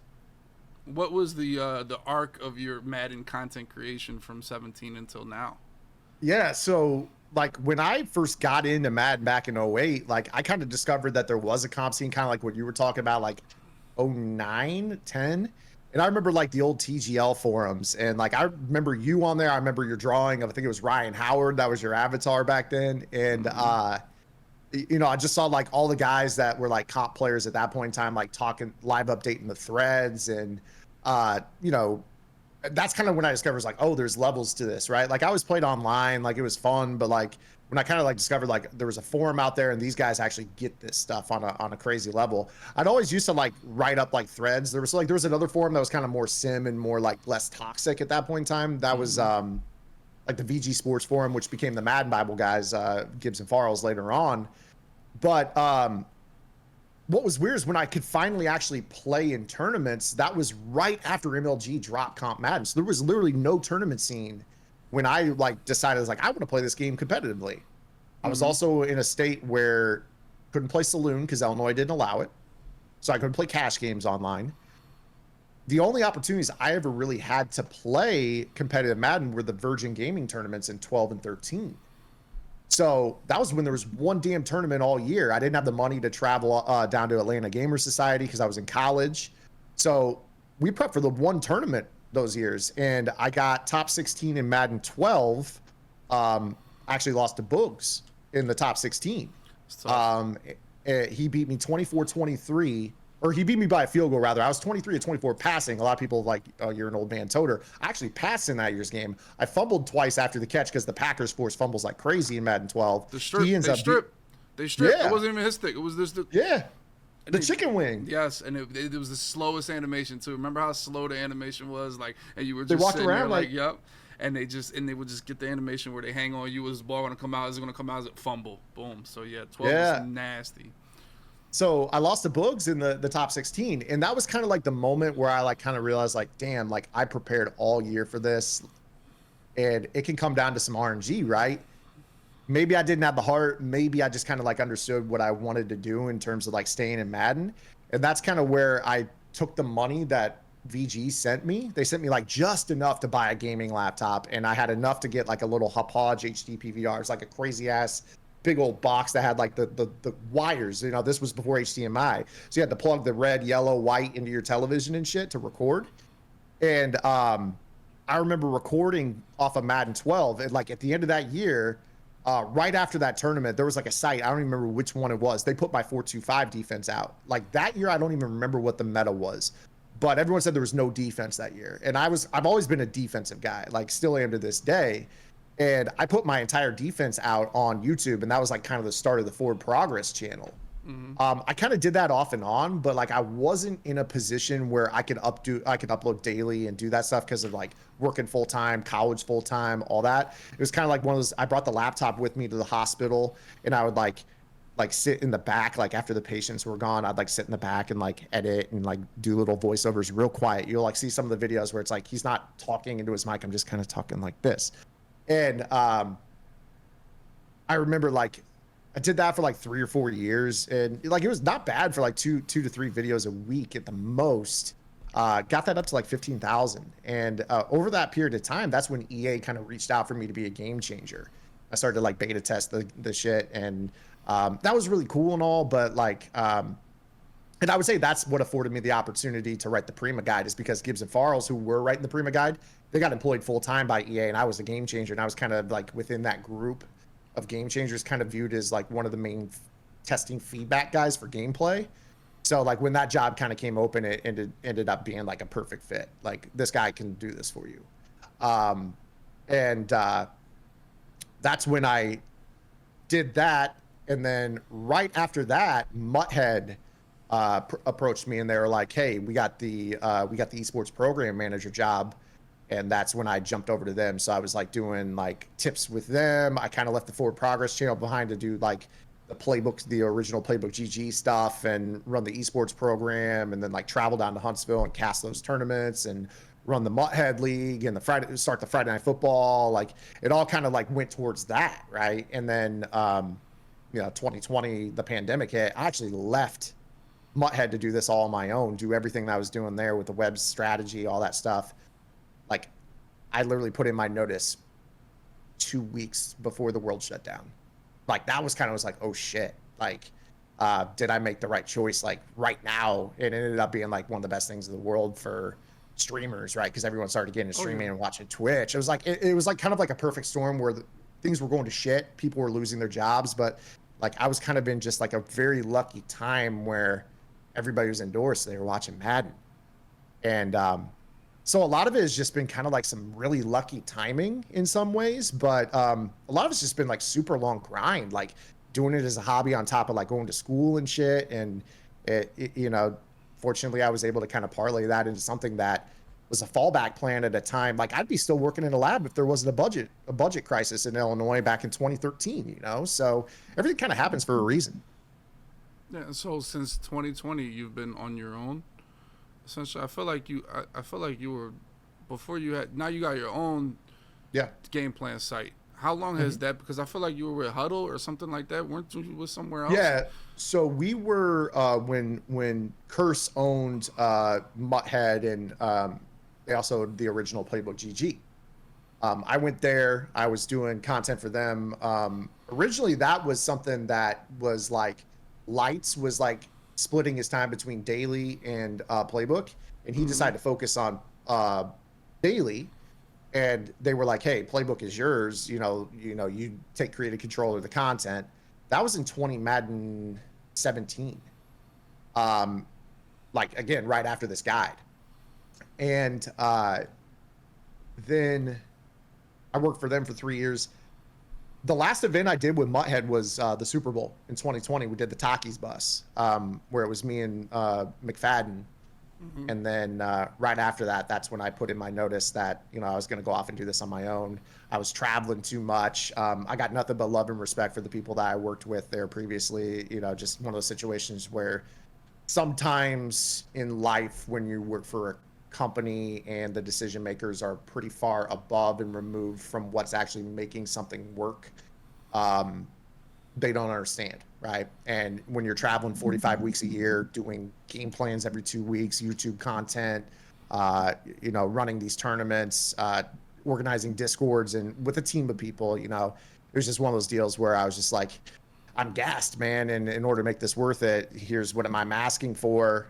What was the arc of your Madden content creation from 17 until now? Yeah, so like when I first got into Madden back in 08, like I kind of discovered that there was a comp scene, kind of like what you were talking about, like 09, 10. And I remember like the old TGL forums, and like I remember you on there. I remember your drawing of, I think it was Ryan Howard, that was your avatar back then. And I just saw like all the guys that were like comp players at that point in time, like talking live, updating the threads, and that's kind of when I discovered like, oh, there's levels to this, right? Like I always played online, like it was fun, but like when I kind of like discovered like there was a forum out there and these guys actually get this stuff on a crazy level, I'd always used to like write up like threads. There was another forum that was kind of more sim and more like less toxic at that point in time. That was like the VG Sports forum, which became the Madden Bible guys, Gibbs and Farrells later on. But what was weird is when I could finally actually play in tournaments, that was right after MLG dropped Comp Madden. So there was literally no tournament scene when I like decided, I was like, I want to play this game competitively. I was also in a state where couldn't play Saloon because Illinois didn't allow it. So I couldn't play cash games online. The only opportunities I ever really had to play competitive Madden were the Virgin Gaming tournaments in 12 and 13. So that was when there was one damn tournament all year. I didn't have the money to travel down to Atlanta Gamer Society because I was in college. So we prepped for the one tournament those years, and I got top 16 in Madden 12. Actually lost to Boogs in the top 16. He beat me 24-23. Or he beat me by a field goal, rather. I was 23-24 passing. A lot of people like, oh, you're an old man toter. I actually passed in that year's game. I fumbled twice after the catch because the Packers force fumbles like crazy in Madden 12. They stripped. Yeah. It wasn't even his stick. It was this. The chicken wing. Yes, and it was the slowest animation too. Remember how slow the animation was? Like, and you were just they walked sitting around there like, yep. And they would just get the animation where they hang on you. Is the ball going to come out? Is it going to come out as a fumble? Boom. So yeah, 12 was nasty. So I lost to Boogs in the top 16. And that was kind of like the moment where I like kind of realized like, damn, like I prepared all year for this. And it can come down to some RNG, right? Maybe I didn't have the heart. Maybe I just kind of like understood what I wanted to do in terms of like staying in Madden. And that's kind of where I took the money that VG sent me. They sent me like just enough to buy a gaming laptop. And I had enough to get like a little Hauppauge HD PVR. It's like a crazy ass big old box that had like the wires. This was before HDMI. So you had to plug the red, yellow, white into your television and shit to record. And I remember recording off of Madden 12. And like at the end of that year, right after that tournament, there was like a site. I don't even remember which one it was. They put my 4-2-5 defense out. Like that year, I don't even remember what the meta was. But everyone said there was no defense that year. And I've always been a defensive guy, like still am to this day. And I put my entire defense out on YouTube, and that was like kind of the start of the Forward Progress channel. I kind of did that off and on, but like I wasn't in a position where I could upload daily and do that stuff because of like working full time, college full time, all that. It was kind of like one of those. I brought the laptop with me to the hospital, and I would like sit in the back, like after the patients were gone, I'd like sit in the back and like edit and like do little voiceovers real quiet. You'll like see some of the videos where it's like he's not talking into his mic. I'm just kind of talking like this. And I remember like I did that for like 3 or 4 years, and like it was not bad for like two to three videos a week at the most. Got that up to like 15,000. And over that period of time, that's when EA kind of reached out for me to be a game changer. I started to like beta test the shit, and that was really cool and all, but like and I would say that's what afforded me the opportunity to write the Prima guide, is because Gibbs and Farrells, who were writing the Prima guide, they got employed full time by EA, and I was a game changer, and I was kind of like within that group. of Game Changers kind of viewed as like one of the main testing feedback guys for gameplay. So like when that job kind of came open, it ended up being like a perfect fit. Like this guy can do this for you. And that's when I did that. And then right after that, Muthead approached me and they were like, "Hey, we got the esports program manager job." And that's when I jumped over to them. So I was like doing like tips with them. I kind of left the Forward Progress channel behind to do like the playbook, the original Playbook GG stuff, and run the esports program, and then like travel down to Huntsville and cast those tournaments and run the Muthead League and start the Friday Night Football. Like it all kind of like went towards that, right? And then 2020, the pandemic hit. I actually left Muthead to do this all on my own, do everything that I was doing there with the web strategy, all that stuff. Like I literally put in my notice 2 weeks before the world shut down. Like that was was like, oh shit, like did I make the right choice? Like right now it ended up being like one of the best things in the world for streamers, right? Because everyone started getting into streaming and watching Twitch. It was like it was like kind of like a perfect storm where things were going to shit, people were losing their jobs, but like I was kind of in just like a very lucky time where everybody was indoors, so they were watching Madden. And so a lot of it has just been kind of like some really lucky timing in some ways, but a lot of it's just been like super long grind, like doing it as a hobby on top of like going to school and shit. And fortunately I was able to kind of parlay that into something that was a fallback plan at a time. Like I'd be still working in a lab if there wasn't a budget crisis in Illinois back in 2013, so everything kind of happens for a reason. Yeah. So since 2020, you've been on your own. Essentially, I feel like you were before you had. Now you got your own game plan site. How long has that? Because I feel like you were with Huddle or something like that. Weren't you with somewhere else? Yeah. So we were when Curse owned Muthead and they also the original Playbook GG. I went there. I was doing content for them. Originally, that was something that was like Lights was like splitting his time between daily and Playbook, and he decided to focus on daily. And they were like, "Hey, Playbook is yours. You take creative control of the content." That was in Madden 17. Like again, right after this guide, and then I worked for them for 3 years. The last event I did with Muthead was the Super Bowl in 2020. We did the Takis bus, where it was me and McFadden. And then right after that, that's when I put in my notice that, I was going to go off and do this on my own. I was traveling too much. I got nothing but love and respect for the people that I worked with there previously. Just one of those situations where sometimes in life when you work for a company and the decision makers are pretty far above and removed from what's actually making something work, they don't understand, right? And when you're traveling 45 weeks a year, doing game plans every 2 weeks, YouTube content, running these tournaments, organizing discords and with a team of people, it was just one of those deals where I was just like, I'm gassed, man. And in order to make this worth it, here's what I'm asking for.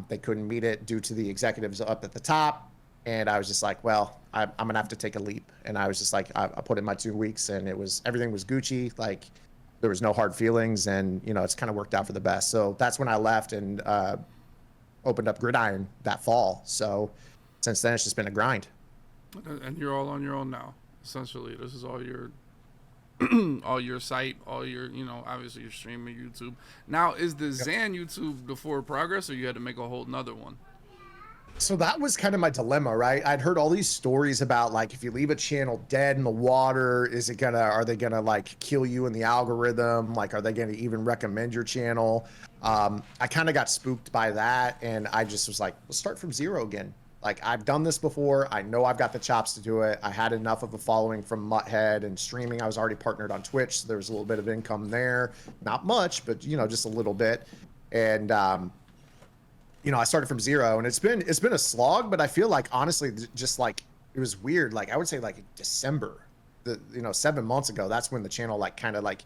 They couldn't meet it due to the executives up at the top. And I was just like, well, I'm going to have to take a leap. And I was just like, I put in my 2 weeks and everything was Gucci. Like there was no hard feelings and, it's kind of worked out for the best. So that's when I left and opened up Gridiron that fall. So since then, it's just been a grind. And you're all on your own now, essentially. This is all your all your site, all your, obviously you're streaming YouTube. Now, is the Zan YouTube the Forward Progress, or you had to make a whole nother one? So that was kind of my dilemma, right? I'd heard all these stories about like, if you leave a channel dead in the water, are they gonna like kill you in the algorithm? Like, are they gonna even recommend your channel? I kind of got spooked by that. And I just was like, let's start from zero again. Like I've done this before. I know I've got the chops to do it. I had enough of a following from Muthead and streaming. I was already partnered on Twitch. So there was a little bit of income there. Not much, but just a little bit. And, I started from zero and it's been a slog, but I feel like honestly, just like, it was weird. Like I would say like December, 7 months ago, that's when the channel like kind of like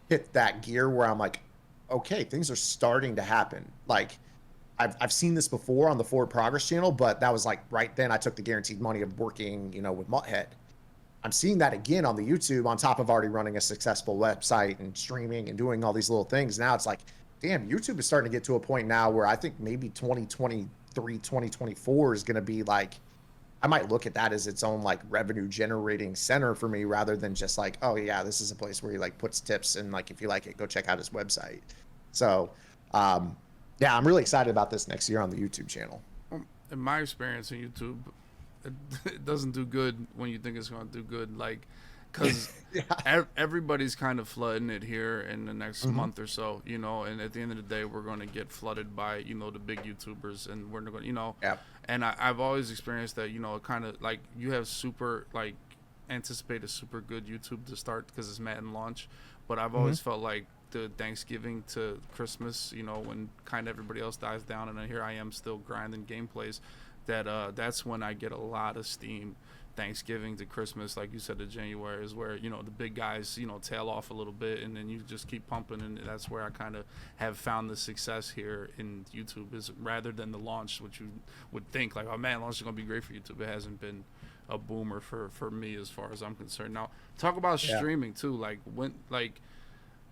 hit that gear where I'm like, okay, things are starting to happen. Like, I've seen this before on the Forward Progress channel, but that was like right then I took the guaranteed money of working, with Muthead. I'm seeing that again on the YouTube on top of already running a successful website and streaming and doing all these little things. Now it's like, damn, YouTube is starting to get to a point now where I think maybe 2023, 2024 is going to be like, I might look at that as its own like revenue generating center for me rather than just like, oh yeah, this is a place where he like puts tips and like, if you like it, go check out his website. So, yeah, I'm really excited about this next year on the YouTube channel. In my experience in YouTube, it doesn't do good when you think it's going to do good. Like, because Yeah. everybody's kind of flooding it here in the next Mhm. month or so, you know. And at the end of the day, we're going to get flooded by, you know, the big YouTubers, and we're going to, you know. Yeah. And I've always experienced that, you know, kind of like you have super like anticipate a super good YouTube to start because it's Madden launch, but I've Mhm. always felt like the Thanksgiving to Christmas, you know, when kind of everybody else dies down, and then here I am still grinding gameplays. That's when I get a lot of steam. Thanksgiving to Christmas, like you said, to January is where, you know, the big guys, you know, tail off a little bit, and then you just keep pumping, and that's where I kind of have found the success here in YouTube, is rather than the launch, which you would think like, oh man, launch is gonna be great for YouTube. It hasn't been a boomer for me as far as I'm concerned. Now talk about Yeah. streaming too, like when like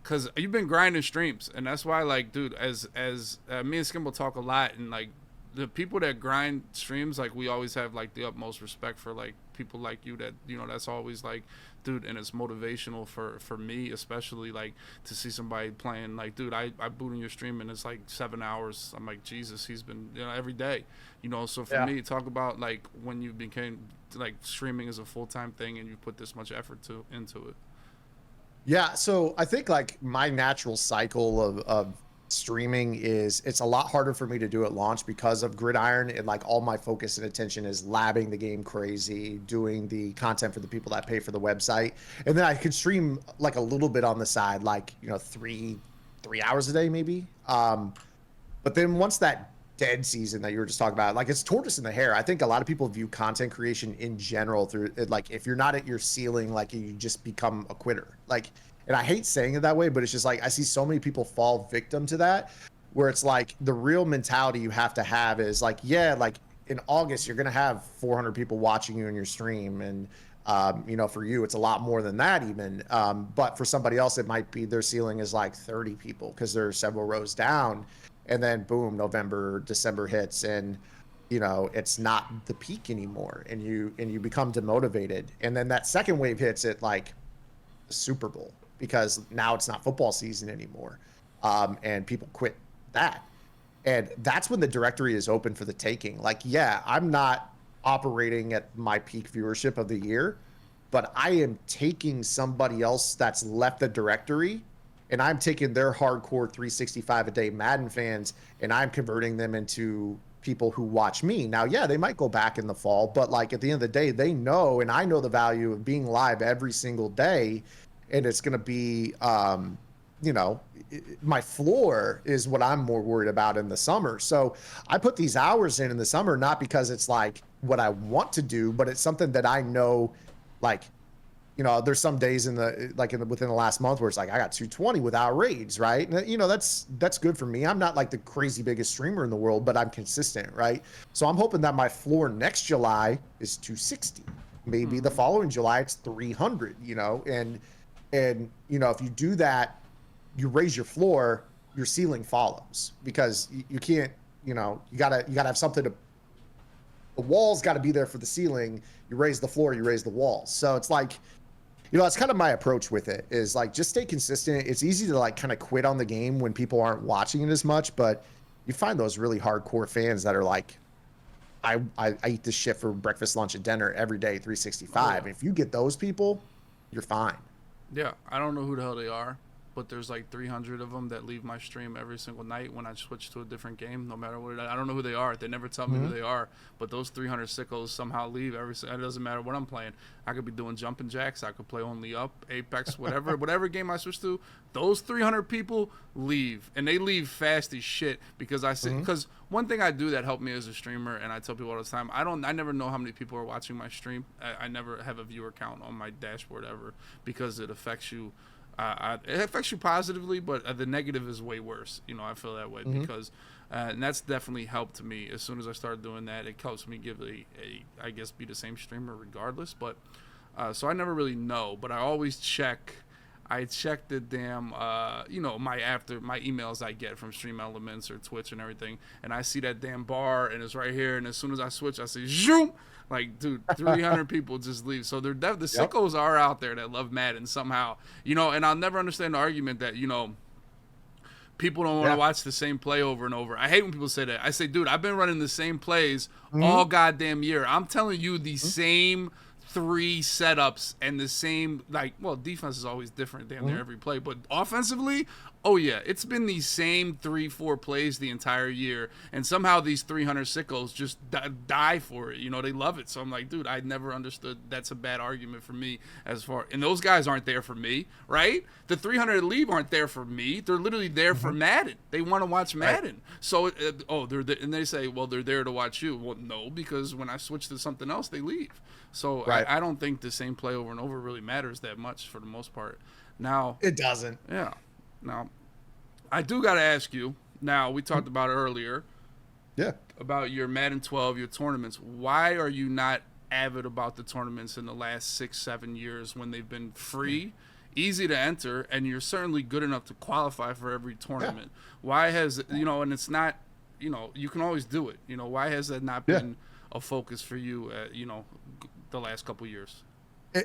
because you've been grinding streams, and that's why, like, dude, as me and Skimble talk a lot, and like the people that grind streams, like we always have like the utmost respect for like people like you that, you know, that's always like, dude, and it's motivational for me, especially like to see somebody playing, like, dude, I boot in your stream and it's like 7 hours. I'm like, Jesus, he's been, you know, every day, you know. So for Yeah. me, talk about like when you became like streaming as a full-time thing and you put this much effort into it. Yeah, so I think like my natural cycle of streaming is it's a lot harder for me to do at launch because of Gridiron, and like all my focus and attention is labbing the game crazy, doing the content for the people that pay for the website. And then I could stream like a little bit on the side, like, you know, three hours a day maybe. But then once that dead season that you were just talking about, like it's tortoise in the hair. I think a lot of people view content creation in general through it, like if you're not at your ceiling, like you just become a quitter. Like, and I hate saying it that way, but it's just like I see so many people fall victim to that, where it's like the real mentality you have to have is like, yeah, like in August you're gonna have 400 people watching you in your stream, and you know, for you it's a lot more than that even. But for somebody else, it might be their ceiling is like 30 people because they're several rows down, and then boom, November, December hits, and you know it's not the peak anymore, and you become demotivated, and then that second wave hits at like the Super Bowl because now it's not football season anymore, and people quit that, and that's when the directory is open for the taking. Like, yeah, I'm not operating at my peak viewership of the year, but I am taking somebody else that's left the directory, and I'm taking their hardcore 365 a day Madden fans, and I'm converting them into people who watch me. Now, yeah, they might go back in the fall, but like at the end of the day, they know, and I know the value of being live every single day, and it's going to be, you know, my floor is what I'm more worried about in the summer. So I put these hours in the summer, not because it's like what I want to do, but it's something that I know, like, you know, there's some days in the like in the, within the last month where it's like I got 220 without raids, right? And, you know, that's good for me. I'm not like the crazy biggest streamer in the world, but I'm consistent, right? So I'm hoping that my floor next July is 260. Maybe the Mm-hmm. following July it's 300. You know, and you know, if you do that, you raise your floor, your ceiling follows, because you can't, you know, you gotta have something to. The walls got to be there for the ceiling. You raise the floor, you raise the walls. So it's like, you know, that's kind of my approach with it, is like just stay consistent. It's easy to like kind of quit on the game when people aren't watching it as much, but you find those really hardcore fans that are like, I eat this shit for breakfast, lunch, and dinner every day, Oh 365. yeah. And if you get those people, you're fine. Yeah, I don't know who the hell they are, but there's like 300 of them that leave my stream every single night when I switch to a different game, no matter what I don't know who they are. They never tell me who Mhm. they are, but those 300 sickos somehow leave it doesn't matter what I'm playing. I could be doing jumping jacks, I could play only up, Apex, whatever game I switch to, those 300 people leave, and they leave fast as shit because Mhm. because one thing I do that helped me as a streamer, and I tell people all the time, I never know how many people are watching my stream. I never have a viewer count on my dashboard ever, because it affects you. It affects you positively, but the negative is way worse. You know, I feel that way Mhm. because, and that's definitely helped me. As soon as I started doing that, it helps me give I guess, be the same streamer regardless. But So I never really know, but I always check. I check the damn, my emails I get from Stream Elements or Twitch and everything, and I see that damn bar, and it's right here. And as soon as I switch, I say, zoom, like, dude, 300 people just leave. So the sickos are out there that love Madden somehow, and I'll never understand the argument that people don't want to watch the same play over and over. I hate when people say that. I say, dude, I've been running the same plays all goddamn year. I'm telling you the same 3 setups and the same, defense is always different damn near every play, but offensively, oh yeah, it's been the same 3-4 plays the entire year, and somehow these 300 sickos just die for it. They love it. So I'm like, dude, I never understood. That's a bad argument for me and those guys aren't there for me, right? The 300 leave aren't there for me. They're literally there for Madden. They want to watch Madden. Right. So, and they say, well, they're there to watch you. Well, no, because when I switch to something else, they leave. So right. I don't think the same play over and over really matters that much for the most part. Now it doesn't. Yeah. Now, I do got to ask you. Now, we talked about it earlier. Yeah. About your Madden 12, your tournaments. Why are you not avid about the tournaments in the last 6-7 years when they've been free, easy to enter, and you're certainly good enough to qualify for every tournament? Yeah. Why has and it's not, you can always do it. Why has that not been a focus for you? The last couple years?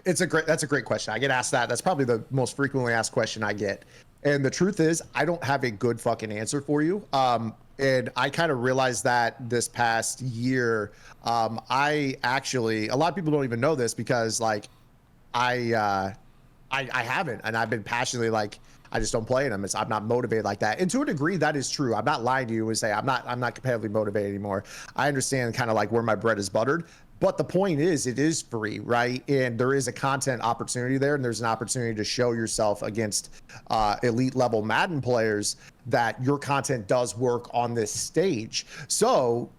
That's a great question. I get asked that. That's probably the most frequently asked question I get. And the truth is, I don't have a good fucking answer for you. And I kind of realized that this past year. I actually, a lot of people don't even know this because I haven't, and I've been passionately I just don't play in them. I'm not motivated like that. And to a degree, that is true. I'm not lying to you and say I'm not competitively motivated anymore. I understand kind of where my bread is buttered. But the point is, it is free, right? And there is a content opportunity there, and there's an opportunity to show yourself against elite level Madden players that your content does work on this stage. So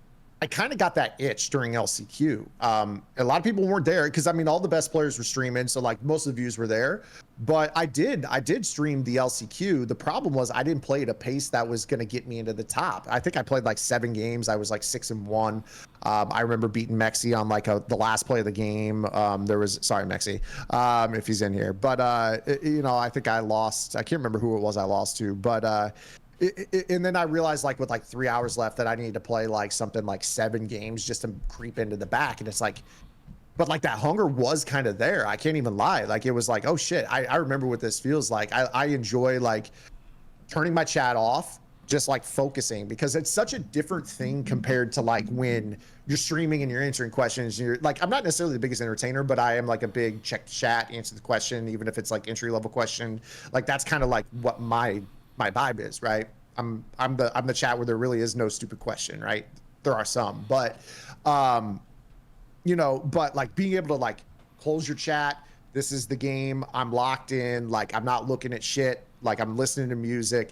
I kind of got that itch during LCQ. A lot of people weren't there because all the best players were streaming, so most of the views were there. But I did stream the LCQ. The problem was I didn't play at a pace that was going to get me into the top. I think I played 7 games. I was 6-1. I remember beating Mexi on the last play of the game. Sorry, Mexi, if he's in here. But I think I lost. I can't remember who it was I lost to, but. And then I realized with 3 hours left that I needed to play something 7 games just to creep into the back. And it's but that hunger was kind of there. I can't even lie. It was oh shit, I remember what this feels like. I enjoy turning my chat off, just focusing, because it's such a different thing compared to when you're streaming and you're answering questions. You're I'm not necessarily the biggest entertainer, but I am a big check chat, answer the question, even if it's entry level question. That's kind of what my vibe is, right? I'm the chat where there really is no stupid question, right? There are some, but being able to close your chat, this is the game, I'm locked in, I'm not looking at shit, I'm listening to music.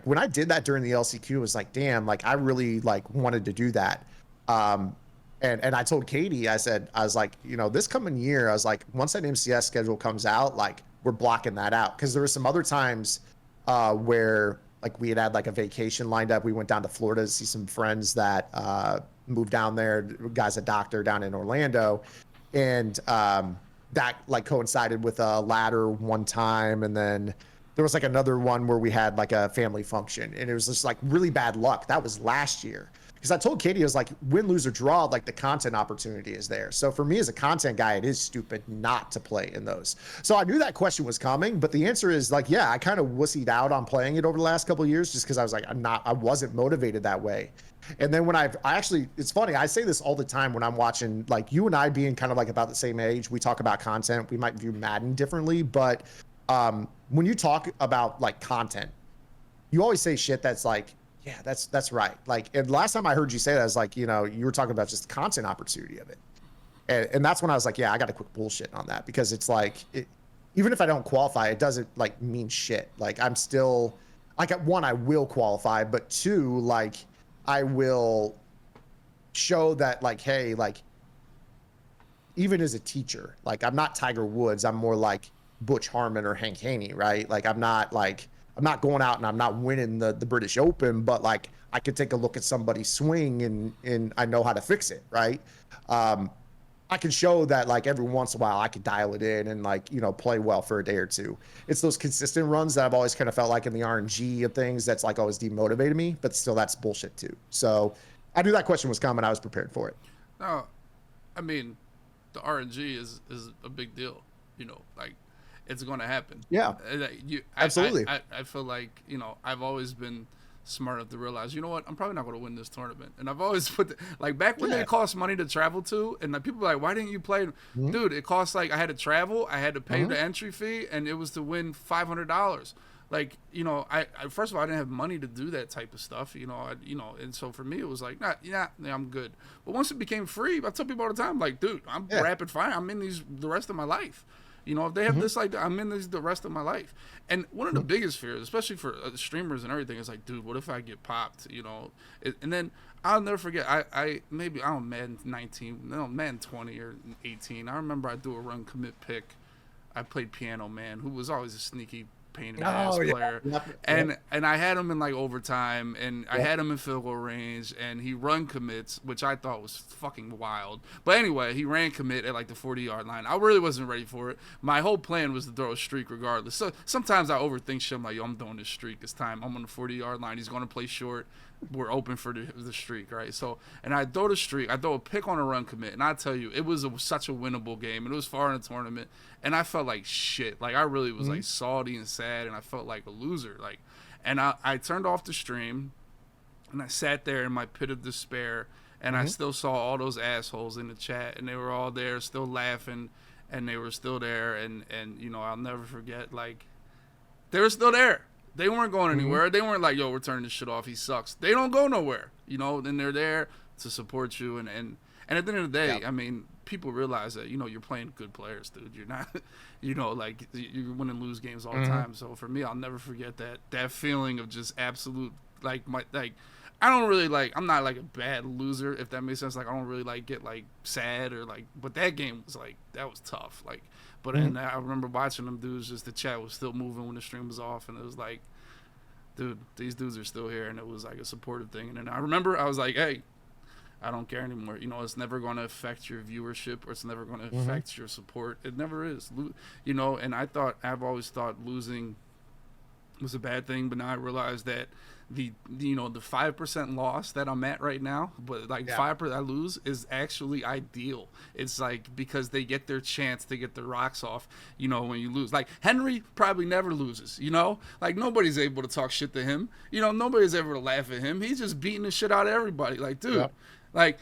When I did that during the LCQ, it was damn, I really wanted to do that. And I told Katie, I was this coming year, I was once that MCS schedule comes out, we're blocking that out, because there were some other times where we had a vacation lined up. We went down to Florida to see some friends that moved down there. Guy's a doctor down in Orlando, and that coincided with a ladder one time, and then there was another one where we had a family function, and it was just really bad luck. That was last year. Because I told Katie, I was win, lose, or draw, the content opportunity is there. So for me as a content guy, it is stupid not to play in those. So I knew that question was coming, but the answer is yeah, I kind of wussied out on playing it over the last couple of years just because I was I wasn't motivated that way. And then when I actually, it's funny, I say this all the time when I'm watching, you and I being kind of about the same age, we talk about content, we might view Madden differently, but when you talk about content, you always say shit that's yeah, that's right. And last time I heard you say that, I was you were talking about just the content opportunity of it. And that's when I was yeah, I got to quit bullshit on that, because it's even if I don't qualify, it doesn't mean shit. I'm still one, I will qualify, but two, I will show that hey, even as a teacher, I'm not Tiger Woods. I'm more Butch Harmon or Hank Haney, right? I'm not going out and I'm not winning the British Open, but I could take a look at somebody's swing and I know how to fix it, right? I can show that like every once in a while I could dial it in and like, you know, play well for a day or two. It's those consistent runs that I've always kind of felt like in the RNG and things that's like always demotivated me, but still that's bullshit too. So I knew that question was coming. I was prepared for it. No, I mean, the RNG is a big deal. You know, like it's going to happen. Yeah, absolutely. I feel like, you know, I've always been smart enough to realize, you know what, I'm probably not going to win this tournament. And I've always like back when it cost money to travel to, and like people were like, why didn't you play? Mm-hmm. Dude, it cost like I had to travel, I had to pay the entry fee, and it was to win $500. Like, you know, I first of all, I didn't have money to do that type of stuff, you know, and so for me it was like, I'm good. But once it became free, I tell people all the time, like, dude, I'm rapid fire. I'm in these the rest of my life. You know, if they have this, like, I'm in this the rest of my life. And one of the biggest fears, especially for streamers and everything, is like, dude, what if I get popped? You know, and then I'll never forget. I don't Madden 19, no Madden 20 or 18. I remember I do a run commit pick. I played Piano Man, who was always a sneaky pain in the ass player, and I had him in like overtime, and I had him in field goal range, and he run commits, which I thought was fucking wild. But anyway, he ran commit at like the 40-yard line. I really wasn't ready for it. My whole plan was to throw a streak regardless. So sometimes I overthink shit. I'm like, yo, I'm throwing this streak. It's time. I'm on the 40-yard line. He's going to play short. We're open for the streak, right? So, and I throw the streak. I throw a pick on a run commit, and I tell you, it was such a winnable game, and it was far in the tournament, and I felt like shit. Like I really was like salty and sad, and I felt like a loser. Like, and I turned off the stream, and I sat there in my pit of despair, and I still saw all those assholes in the chat, and they were all there, still laughing, and they were still there, and you know, I'll never forget, like, they were still there. They weren't going anywhere. They weren't like, yo, we're turning this shit off. He sucks. They don't go nowhere, you know. And they're there to support you. And at the end of the day, I mean, people realize that, you know, you're playing good players, dude. You're not, you know, like you win and lose games all the time. So for me, I'll never forget that feeling of just absolute I don't really like. I'm not like a bad loser, if that makes sense. Like I don't really like get like sad or like. But that game was like that was tough. Like. But and I remember watching them dudes, just the chat was still moving when the stream was off, and it was like, dude, these dudes are still here, and it was like a supportive thing. And then I remember I was like, hey, I don't care anymore. You know, it's never going to affect your viewership, or it's never going to affect your support. It never is. You know, and I've always thought losing was a bad thing, but now I realize that the 5% loss that I'm at right now, but like 5% I lose is actually ideal. It's like because they get their chance to get their rocks off, you know, when you lose. Like Henry probably never loses, you know? Like nobody's able to talk shit to him. You know, nobody's ever to laugh at him. He's just beating the shit out of everybody. Like, dude, like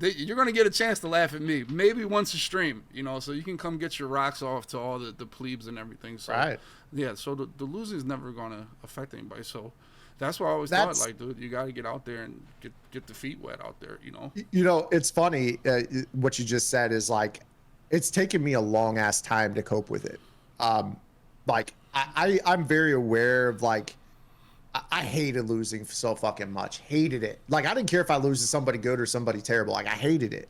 you're going to get a chance to laugh at me. Maybe once a stream, you know, so you can come get your rocks off to all the plebes and everything. So, yeah, so the losing is never going to affect anybody. So that's why I always thought, like, dude, you got to get out there and get the feet wet out there, you know? You know, it's funny. What you just said is, like, it's taken me a long-ass time to cope with it. Like, I'm very aware of, like, I hated losing so fucking much. Hated it. Like, I didn't care if I lose to somebody good or somebody terrible. Like, I hated it.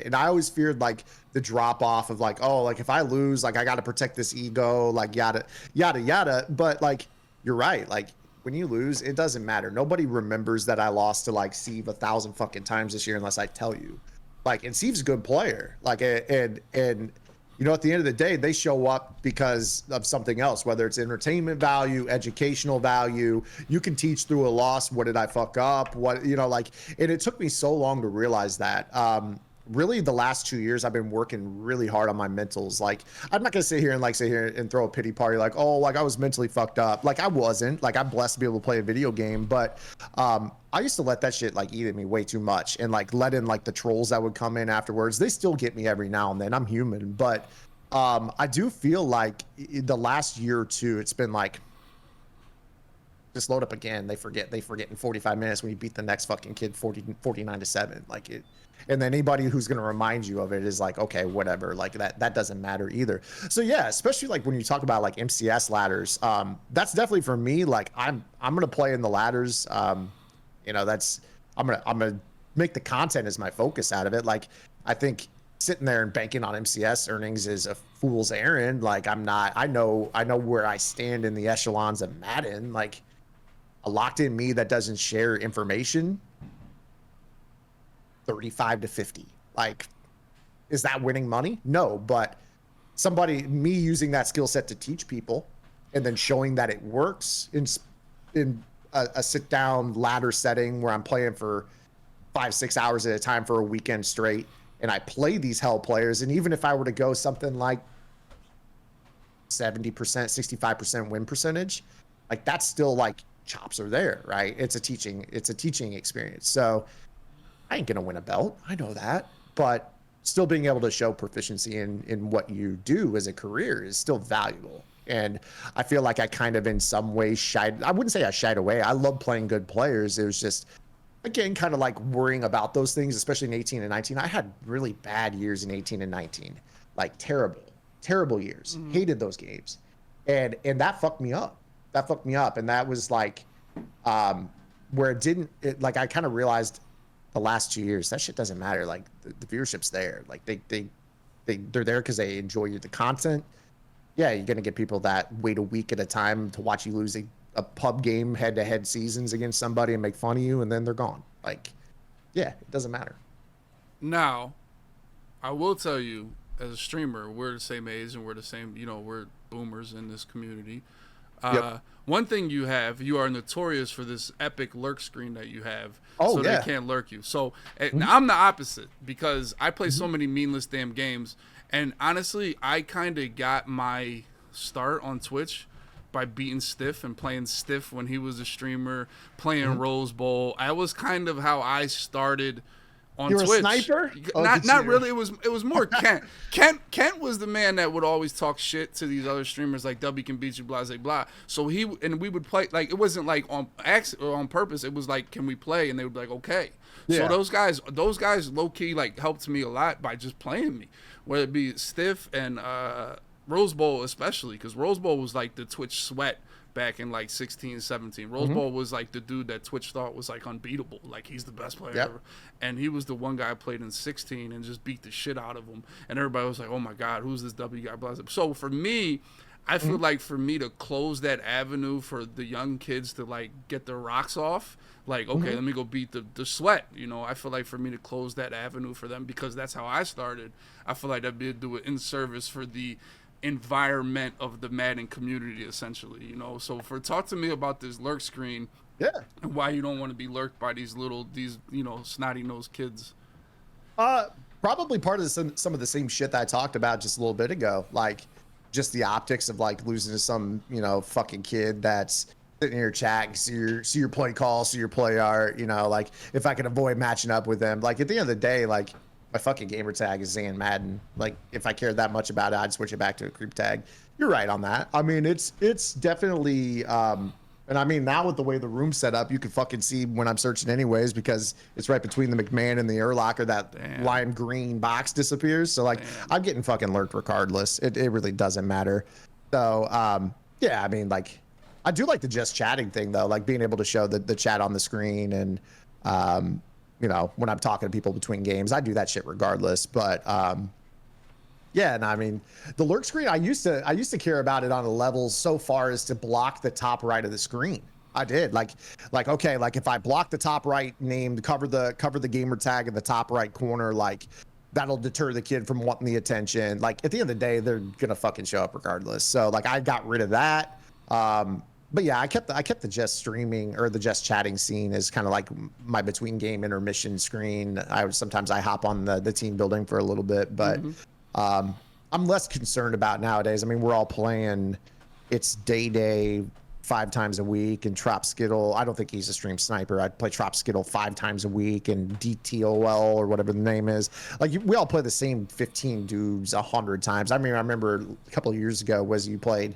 And I always feared, like, the drop-off of, like, oh, like, if I lose, like, I got to protect this ego, like, yada, yada, yada. But, like, you're right. Like, when you lose, it doesn't matter. Nobody remembers that I lost to like Steve 1,000 fucking times this year unless I tell you. Like, and Steve's a good player. Like, and you know, at the end of the day, they show up because of something else, whether it's entertainment value, educational value. You can teach through a loss. What did I fuck up? What, you know, like, and it took me so long to realize that. Really the last 2 years I've been working really hard on my mentals. Like, I'm not gonna sit here and throw a pity party like, oh, like I was mentally fucked up. Like I wasn't. Like I'm blessed to be able to play a video game, but I used to let that shit like eat at me way too much, and like let in like the trolls that would come in afterwards. They still get me every now and then. I'm human, but I do feel like the last year or two it's been like, just load up again. They forget in 45 minutes when you beat the next fucking kid 49-7. Like it. And then anybody who's going to remind you of it is like, okay, whatever, like that doesn't matter either. So yeah, especially like when you talk about like MCS ladders, that's definitely for me. Like I'm going to play in the ladders. You know, I'm going to make the content as my focus out of it. Like I think sitting there and banking on MCS earnings is a fool's errand. Like I know where I stand in the echelons of Madden. Like a locked in me that doesn't share information, 35 to 50. Like Is that winning money? No, but me using that skill set to teach people and then showing that it works in a sit down ladder setting where I'm playing for 5-6 hours at a time for a weekend straight, and I play these hell players. And even if I were to go something like 70%, 65% win percentage, like that's still like chops are there, right? It's a teaching experience. So I ain't gonna win a belt, I know that, but still being able to show proficiency in what you do as a career is still valuable. And I feel like I kind of in some ways I wouldn't say I shied away. I love playing good players. It was just, again, kind of like worrying about those things, especially in 18 and 19. I had really bad years in 18 and 19, like terrible years. Hated those games. And that fucked me up. And that was like, where like I kind of realized the last 2 years, that shit doesn't matter. Like the viewership's there. Like they're there because they enjoy the content. Yeah, you're gonna get people that wait a week at a time to watch you lose a pub game head-to-head seasons against somebody and make fun of you, and then they're gone. Like, yeah, it doesn't matter. Now, I will tell you, as a streamer, we're the same age and we're the same. We're boomers in this community. Yep. One thing you are notorious for this epic lurk screen that you have, so they can't lurk you. So I'm the opposite because I play so many meaningless damn games, and honestly, I kind of got my start on Twitch by beating Stiff and playing Stiff when he was a streamer, playing Rose Bowl. That was kind of how I started on You're Twitch. A sniper? Not really. It was more Kent. Kent was the man that would always talk shit to these other streamers like W can beat you, blah blah blah. So we would play, like, it wasn't like on accident or on purpose. It was like, can we play? And they would be like, okay. Yeah. So those guys low key like helped me a lot by just playing me, whether it be Stiff and Rose Bowl especially, because Rose Bowl was like the Twitch sweat back in like 16, 17. Rose Bowl was like the dude that Twitch thought was like unbeatable. Like, he's the best player ever. And he was the one guy I played in 16 and just beat the shit out of him. And everybody was like, oh my God, who's this W guy? Blah, blah. So for me, I feel like for me to close that avenue for the young kids to like get their rocks off, like, okay, let me go beat the sweat. I feel like for me to close that avenue for them, because that's how I started, I feel like that'd be to do it in service for the environment of the Madden community, essentially. So talk to me about this lurk screen, and why you don't want to be lurked by these snotty nosed kids. Probably part of some of the same shit that I talked about just a little bit ago, like just the optics of like losing to some fucking kid that's sitting in your chat, see your play call, see your play art. Like, if I can avoid matching up with them, like at the end of the day, like, my fucking gamer tag is Zan Madden. Like, if I cared that much about it, I'd switch it back to a creep tag. You're right on that. I mean, it's definitely, and I mean, now with the way the room's set up, you can fucking see when I'm searching anyways, because it's right between the McMahon and the Urlocker, that lime green box disappears. So like, I'm getting fucking lurked regardless. It really doesn't matter. So, yeah, I mean, like, I do like the just chatting thing though, like being able to show the chat on the screen, and, when I'm talking to people between games, I do that shit regardless. But yeah, and I mean, the lurk screen, I used to care about it on a level so far as to block the top right of the screen. I did like okay, like if I block the top right name, cover the gamer tag in the top right corner, like that'll deter the kid from wanting the attention. Like, at the end of the day, they're gonna fucking show up regardless. So like, I got rid of that. But yeah, I kept the just streaming or the just chatting scene as kind of like my between game intermission screen. Sometimes I hop on the team building for a little bit, but I'm less concerned about nowadays. I mean, we're all playing. It's day 5 times a week, and Trop Skittle. I don't think he's a stream sniper. I'd play Trop Skittle 5 times a week, and DTOL or whatever the name is. Like, we all play the same 15 dudes 100 times. I mean, I remember a couple of years ago was you played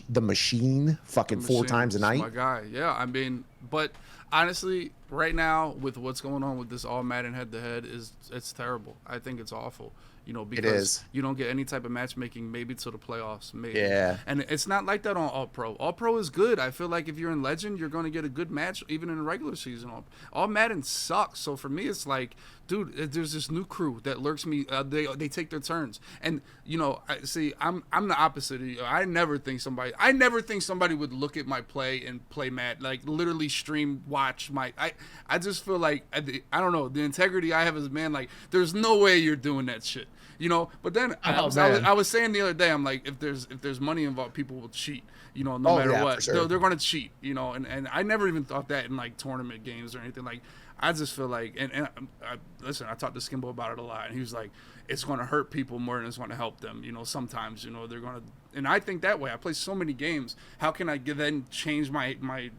the machine fucking 4 times a night. My guy. Yeah, I mean, but honestly, right now with what's going on with this all Madden head-to-head, it's terrible. I think it's awful. It because is. you don't get any type of matchmaking maybe till the playoffs, maybe. Yeah. And it's not like that on All Pro. All Pro is good. I feel like if you're in Legend, you're going to get a good match even in the regular season. All Madden sucks. So for me, it's like, dude, there's this new crew that lurks me. They take their turns, and I'm the opposite of you. I never think somebody would look at my play and play Madden, like literally stream watch my. I just feel like I don't know the integrity I have as a man. Like there's no way you're doing that shit. But then I was saying the other day, I'm like, if there's money involved, people will cheat, no matter what. Sure. They're going to cheat, and I never even thought that in like tournament games or anything. Like, I just feel like, and listen, I talked to Skimbo about it a lot, and he was like, it's going to hurt people more than it's going to help them. Sometimes, they're going to, and I think that way. I play so many games. How can I then change my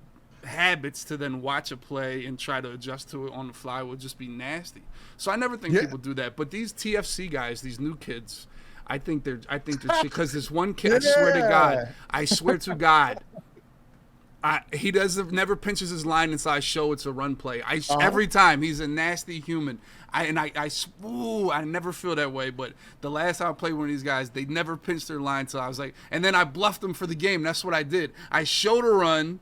habits to then watch a play and try to adjust to it on the fly would just be nasty. So I never think people do that. But these TFC guys, these new kids, I think they're because this one kid, I swear to God, he never pinches his line until I show it's a run play. Every time he's a nasty human. I never feel that way. But the last time I played one of these guys, they never pinched their line until I was like, and then I bluffed them for the game. That's what I did. I showed a run,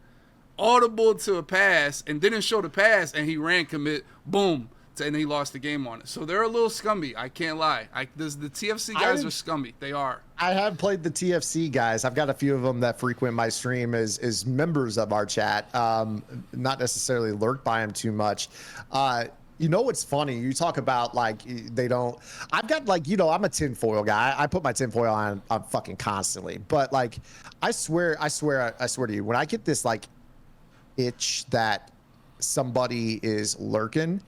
audible to a pass, and didn't show the pass, and he ran commit, boom, and he lost the game on it. So they're a little scummy. I can't lie. The TFC guys are scummy. They are. I have played the TFC guys. I've got a few of them that frequent my stream as members of our chat. Not necessarily lurk by them too much. What's funny? You talk about like they don't. I've got like I'm a tinfoil guy. I put my tinfoil on fucking constantly. But like, I swear to you, when I get this like itch that somebody is lurking,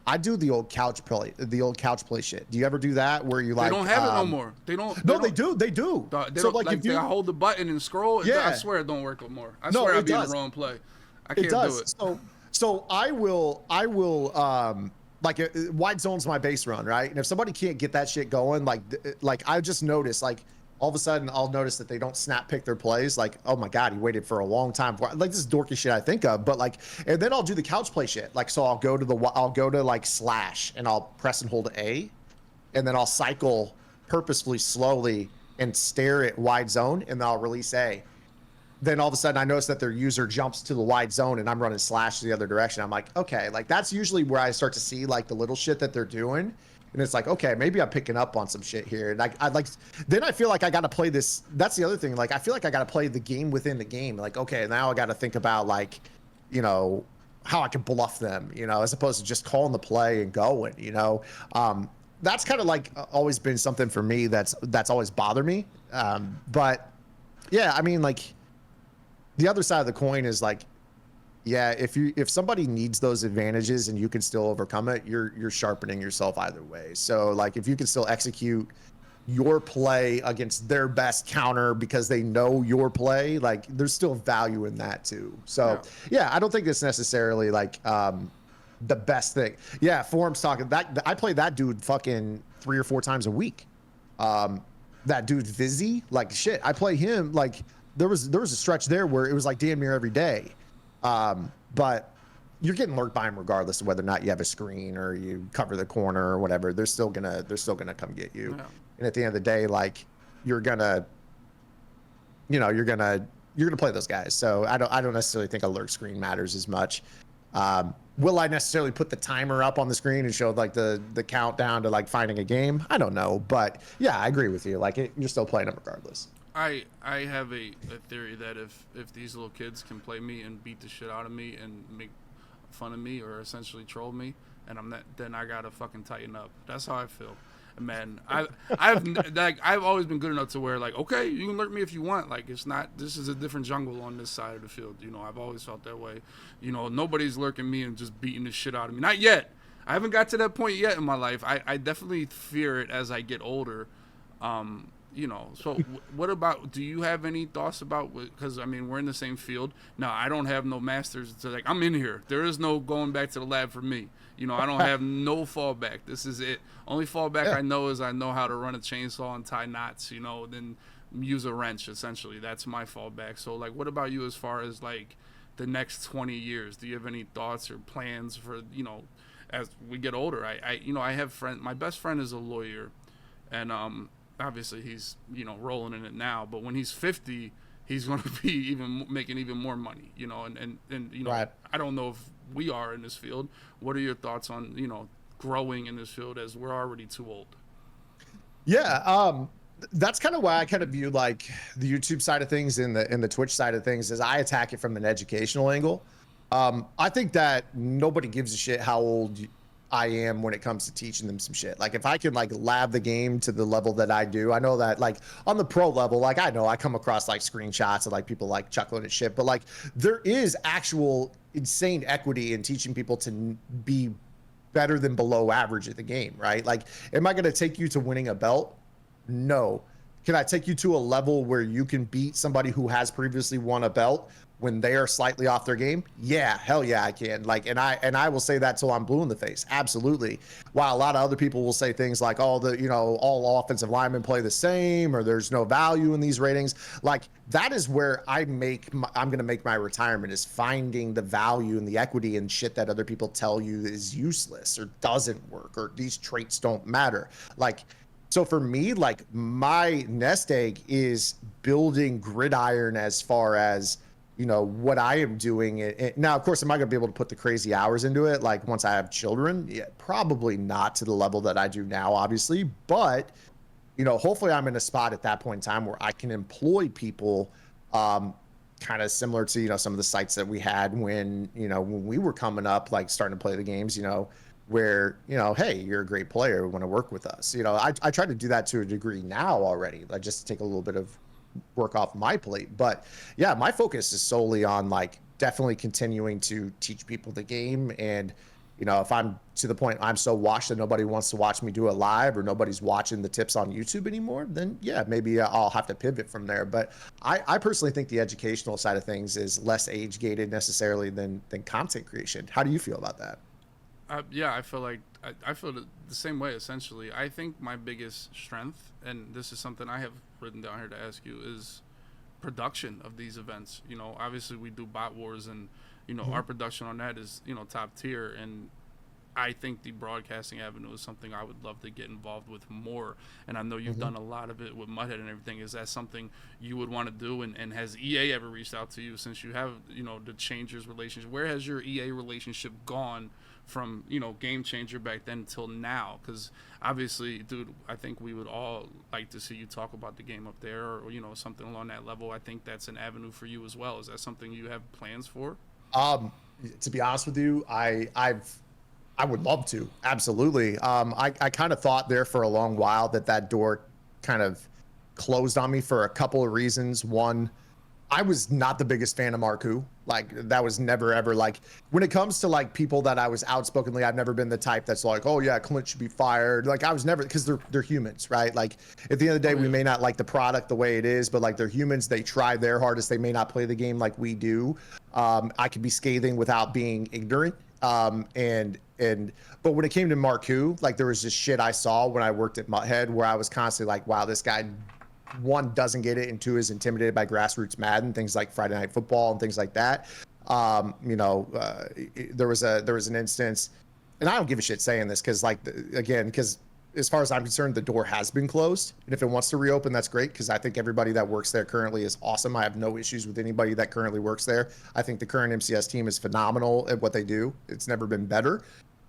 I do the old couch play shit. Do you ever do that where you like? They don't have it no more. They don't. They do. So like if you hold the button and scroll, I swear it don't work no more. I swear I'd be in the wrong play. I can't do it. So I will like wide zone's my base run, right? And if somebody can't get that shit going, like I just noticed like all of a sudden I'll notice that they don't snap pick their plays. Like, oh my God, he waited for a long time. Like this is dorky shit I think of, but like, and then I'll do the couch play shit. Like, so I'll go to like slash and I'll press and hold A, and then I'll cycle purposefully slowly and stare at wide zone, and then I'll release A. Then all of a sudden I notice that their user jumps to the wide zone and I'm running slash the other direction. I'm like, okay, like that's usually where I start to see like the little shit that they're doing. And it's like, okay, maybe I'm picking up on some shit here. And then I feel like I got to play this. That's the other thing. Like, I feel like I got to play the game within the game. Like, okay, now I got to think about like, how I can bluff them, as opposed to just calling the play and going, that's kind of like always been something for me that's always bothered me. But yeah, I mean, like the other side of the coin is like, yeah, if somebody needs those advantages and you can still overcome it, you're sharpening yourself either way. So like if you can still execute your play against their best counter because they know your play, like there's still value in that too. So yeah, I don't think it's necessarily like the best thing. Yeah, Forum's talking that I play that dude fucking 3 or 4 times a week. That dude Vizzy, like shit, I play him like there was a stretch there where it was like damn near every day. But you're getting lurked by them regardless of whether or not you have a screen or you cover the corner or whatever. They're still gonna come get you. Yeah. And at the end of the day, like you're gonna play those guys. So I don't necessarily think a lurk screen matters as much. Will I necessarily put the timer up on the screen and show like the countdown to like finding a game? I don't know, but yeah, I agree with you. Like you're still playing them regardless. I have a theory that if these little kids can play me and beat the shit out of me and make fun of me or essentially troll me, and then I gotta fucking tighten up. That's how I feel. And man, I've always been good enough to where like, okay, you can lurk me if you want. Like this is a different jungle on this side of the field. I've always felt that way. Nobody's lurking me and just beating the shit out of me. Not yet. I haven't got to that point yet in my life. I definitely fear it as I get older. So what about, do you have any thoughts about, because I mean, we're in the same field. Now, I don't have no masters. So like, I'm in here. There is no going back to the lab for me. I don't have no fallback. This is it. Only fallback I know is I know how to run a chainsaw and tie knots, then use a wrench, essentially. That's my fallback. So like, what about you as far as like the next 20 years? Do you have any thoughts or plans for, as we get older? I have my best friend is a lawyer. and obviously he's rolling in it now. But when he's 50, he's going to be making even more money. And Right. I don't know if we are in this field. What are your thoughts on growing in this field as we're already too old? Yeah, that's kind of why I kind of view like the YouTube side of things and the Twitch side of things is I attack it from an educational angle. I think that nobody gives a shit how old I am when it comes to teaching them some shit. Like if I can like lab the game to the level that I do, I know that like on the pro level, like I know I come across like screenshots of like people like chuckling at shit, but like there is actual insane equity in teaching people to be better than below average at the game, right? Like, am I going to take you to winning a belt? No. Can I take you to a level where you can beat somebody who has previously won a belt when they are slightly off their game? Yeah, hell yeah, I can. Like, and I will say that till I'm blue in the face. Absolutely. While a lot of other people will say things like, oh, all offensive linemen play the same, or there's no value in these ratings. Like, that is where I'm going to make my retirement, is finding the value and the equity in shit that other people tell you is useless or doesn't work, or these traits don't matter. Like, so for me, like my nest egg is building gridiron as far as, what I am doing. Now, of course, am I going to be able to put the crazy hours into it? Like once I have children? Yeah, probably not to the level that I do now, obviously. But, hopefully I'm in a spot at that point in time where I can employ people kind of similar to, some of the sites that we had when we were coming up, like starting to play the games, where hey, you're a great player, we want to work with us. I try to do that to a degree now already, like just to take a little bit of work off my plate. But yeah, my focus is solely on like definitely continuing to teach people the game. And if I'm to the point I'm so washed that nobody wants to watch me do it live, or nobody's watching the tips on YouTube anymore, then yeah, maybe I'll have to pivot from there. But I personally think the educational side of things is less age gated necessarily than content creation. How do you feel about that? Yeah, I feel like I feel the same way. Essentially, I think my biggest strength, and this is something I have written down here to ask you, is production of these events. Obviously we do bot wars, and our production on that is top tier. And I think the broadcasting avenue is something I would love to get involved with more. And I know you've done a lot of it with Muthead and everything. Is that something you would want to do? And has EA ever reached out to you, since you have the Changers relationship? Where has your EA relationship gone from Game Changer back then till now? Because obviously, dude, I think we would all like to see you talk about the game up there, or something along that level. I think that's an avenue for you as well. Is that something you have plans for? To be honest with you, I would love to, absolutely. I kind of thought there for a long while that door kind of closed on me for a couple of reasons. One, I was not the biggest fan of Marku. Like that was never ever like, when it comes to like people that I was outspokenly, I've never been the type that's like, oh yeah, Clint should be fired. Like I was never, because they're humans, right? Like at the end of the day, we may not like the product the way it is, but like they're humans. They try their hardest. They may not play the game like we do. I could be scathing without being ignorant. But when it came to Marku, like there was just shit I saw when I worked at Muthead where I was constantly like, wow, this guy, one, doesn't get it, and two, is intimidated by grassroots Madden, things like Friday Night Football and things like that. There was an instance, and I don't give a shit saying this because because as far as I'm concerned, the door has been closed, and if it wants to reopen, that's great, because I think everybody that works there currently is awesome. I have no issues with anybody that currently works there. I think the current MCS team is phenomenal at what they do. It's never been better.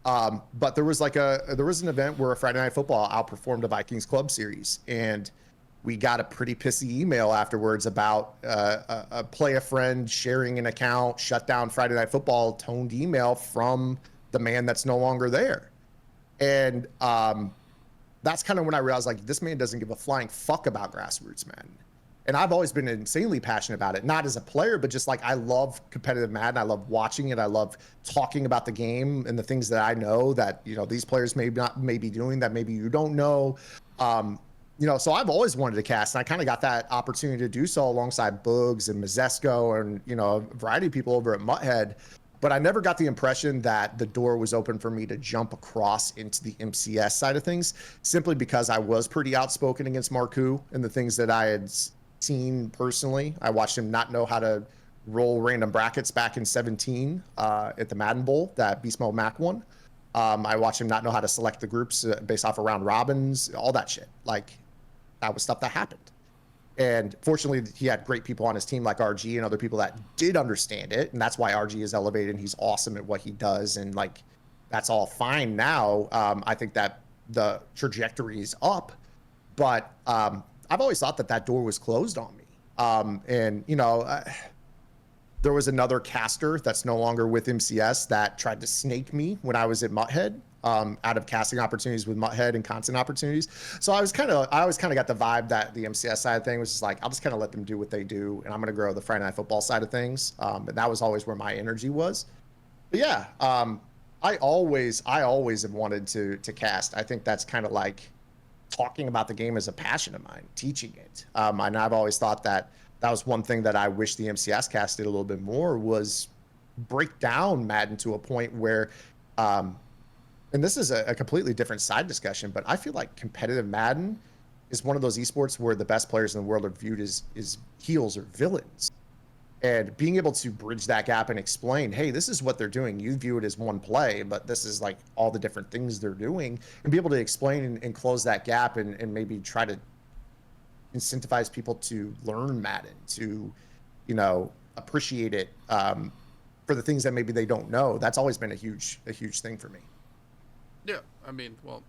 But there was an event where a Friday Night Football outperformed a Vikings Club series, and we got a pretty pissy email afterwards about a friend sharing an account, shut down Friday Night Football toned email from the man that's no longer there. And that's kind of when I realized, like, this man doesn't give a flying fuck about grassroots, man. And I've always been insanely passionate about it, not as a player, but just like I love competitive Madden. I love watching it. I love talking about the game and the things that I know that, these players may be doing that maybe you don't know. So I've always wanted to cast, and I kind of got that opportunity to do so alongside Boogs and Mazesko and, a variety of people over at Muthead. But I never got the impression that the door was open for me to jump across into the MCS side of things, simply because I was pretty outspoken against Marku and the things that I had seen personally. I watched him not know how to roll random brackets back in 17 at the Madden Bowl, that Beast Mode Mac one. I watched him not know how to select the groups based off of round robins, all that shit. Like, that was stuff that happened. And fortunately, he had great people on his team like RG and other people that did understand it. And that's why RG is elevated and he's awesome at what he does. And like, that's all fine now. I think that the trajectory is up, but I've always thought that that door was closed on me. And, you know, there was another caster that's no longer with MCS that tried to snake me when I was at Muthead. Out of casting opportunities with Muthead and content opportunities. So I always kind of got the vibe that the MCS side of thing was just like, I'll just kind of let them do what they do. And I'm going to grow the Friday Night Football side of things. And that was always where my energy was. But yeah, I always have wanted to cast. I think that's kind of like talking about the game as a passion of mine, teaching it. And I've always thought that was one thing that I wish the MCS cast did a little bit more, was break down Madden to a point where, and this is a completely different side discussion, but I feel like competitive Madden is one of those esports where the best players in the world are viewed as heels or villains. And being able to bridge that gap and explain, hey, this is what they're doing. You view it as one play, but this is like all the different things they're doing. And be able to explain and close that gap and maybe try to incentivize people to learn Madden, to, you know, appreciate it for the things that maybe they don't know. That's always been a huge thing for me. Yeah, I mean, well,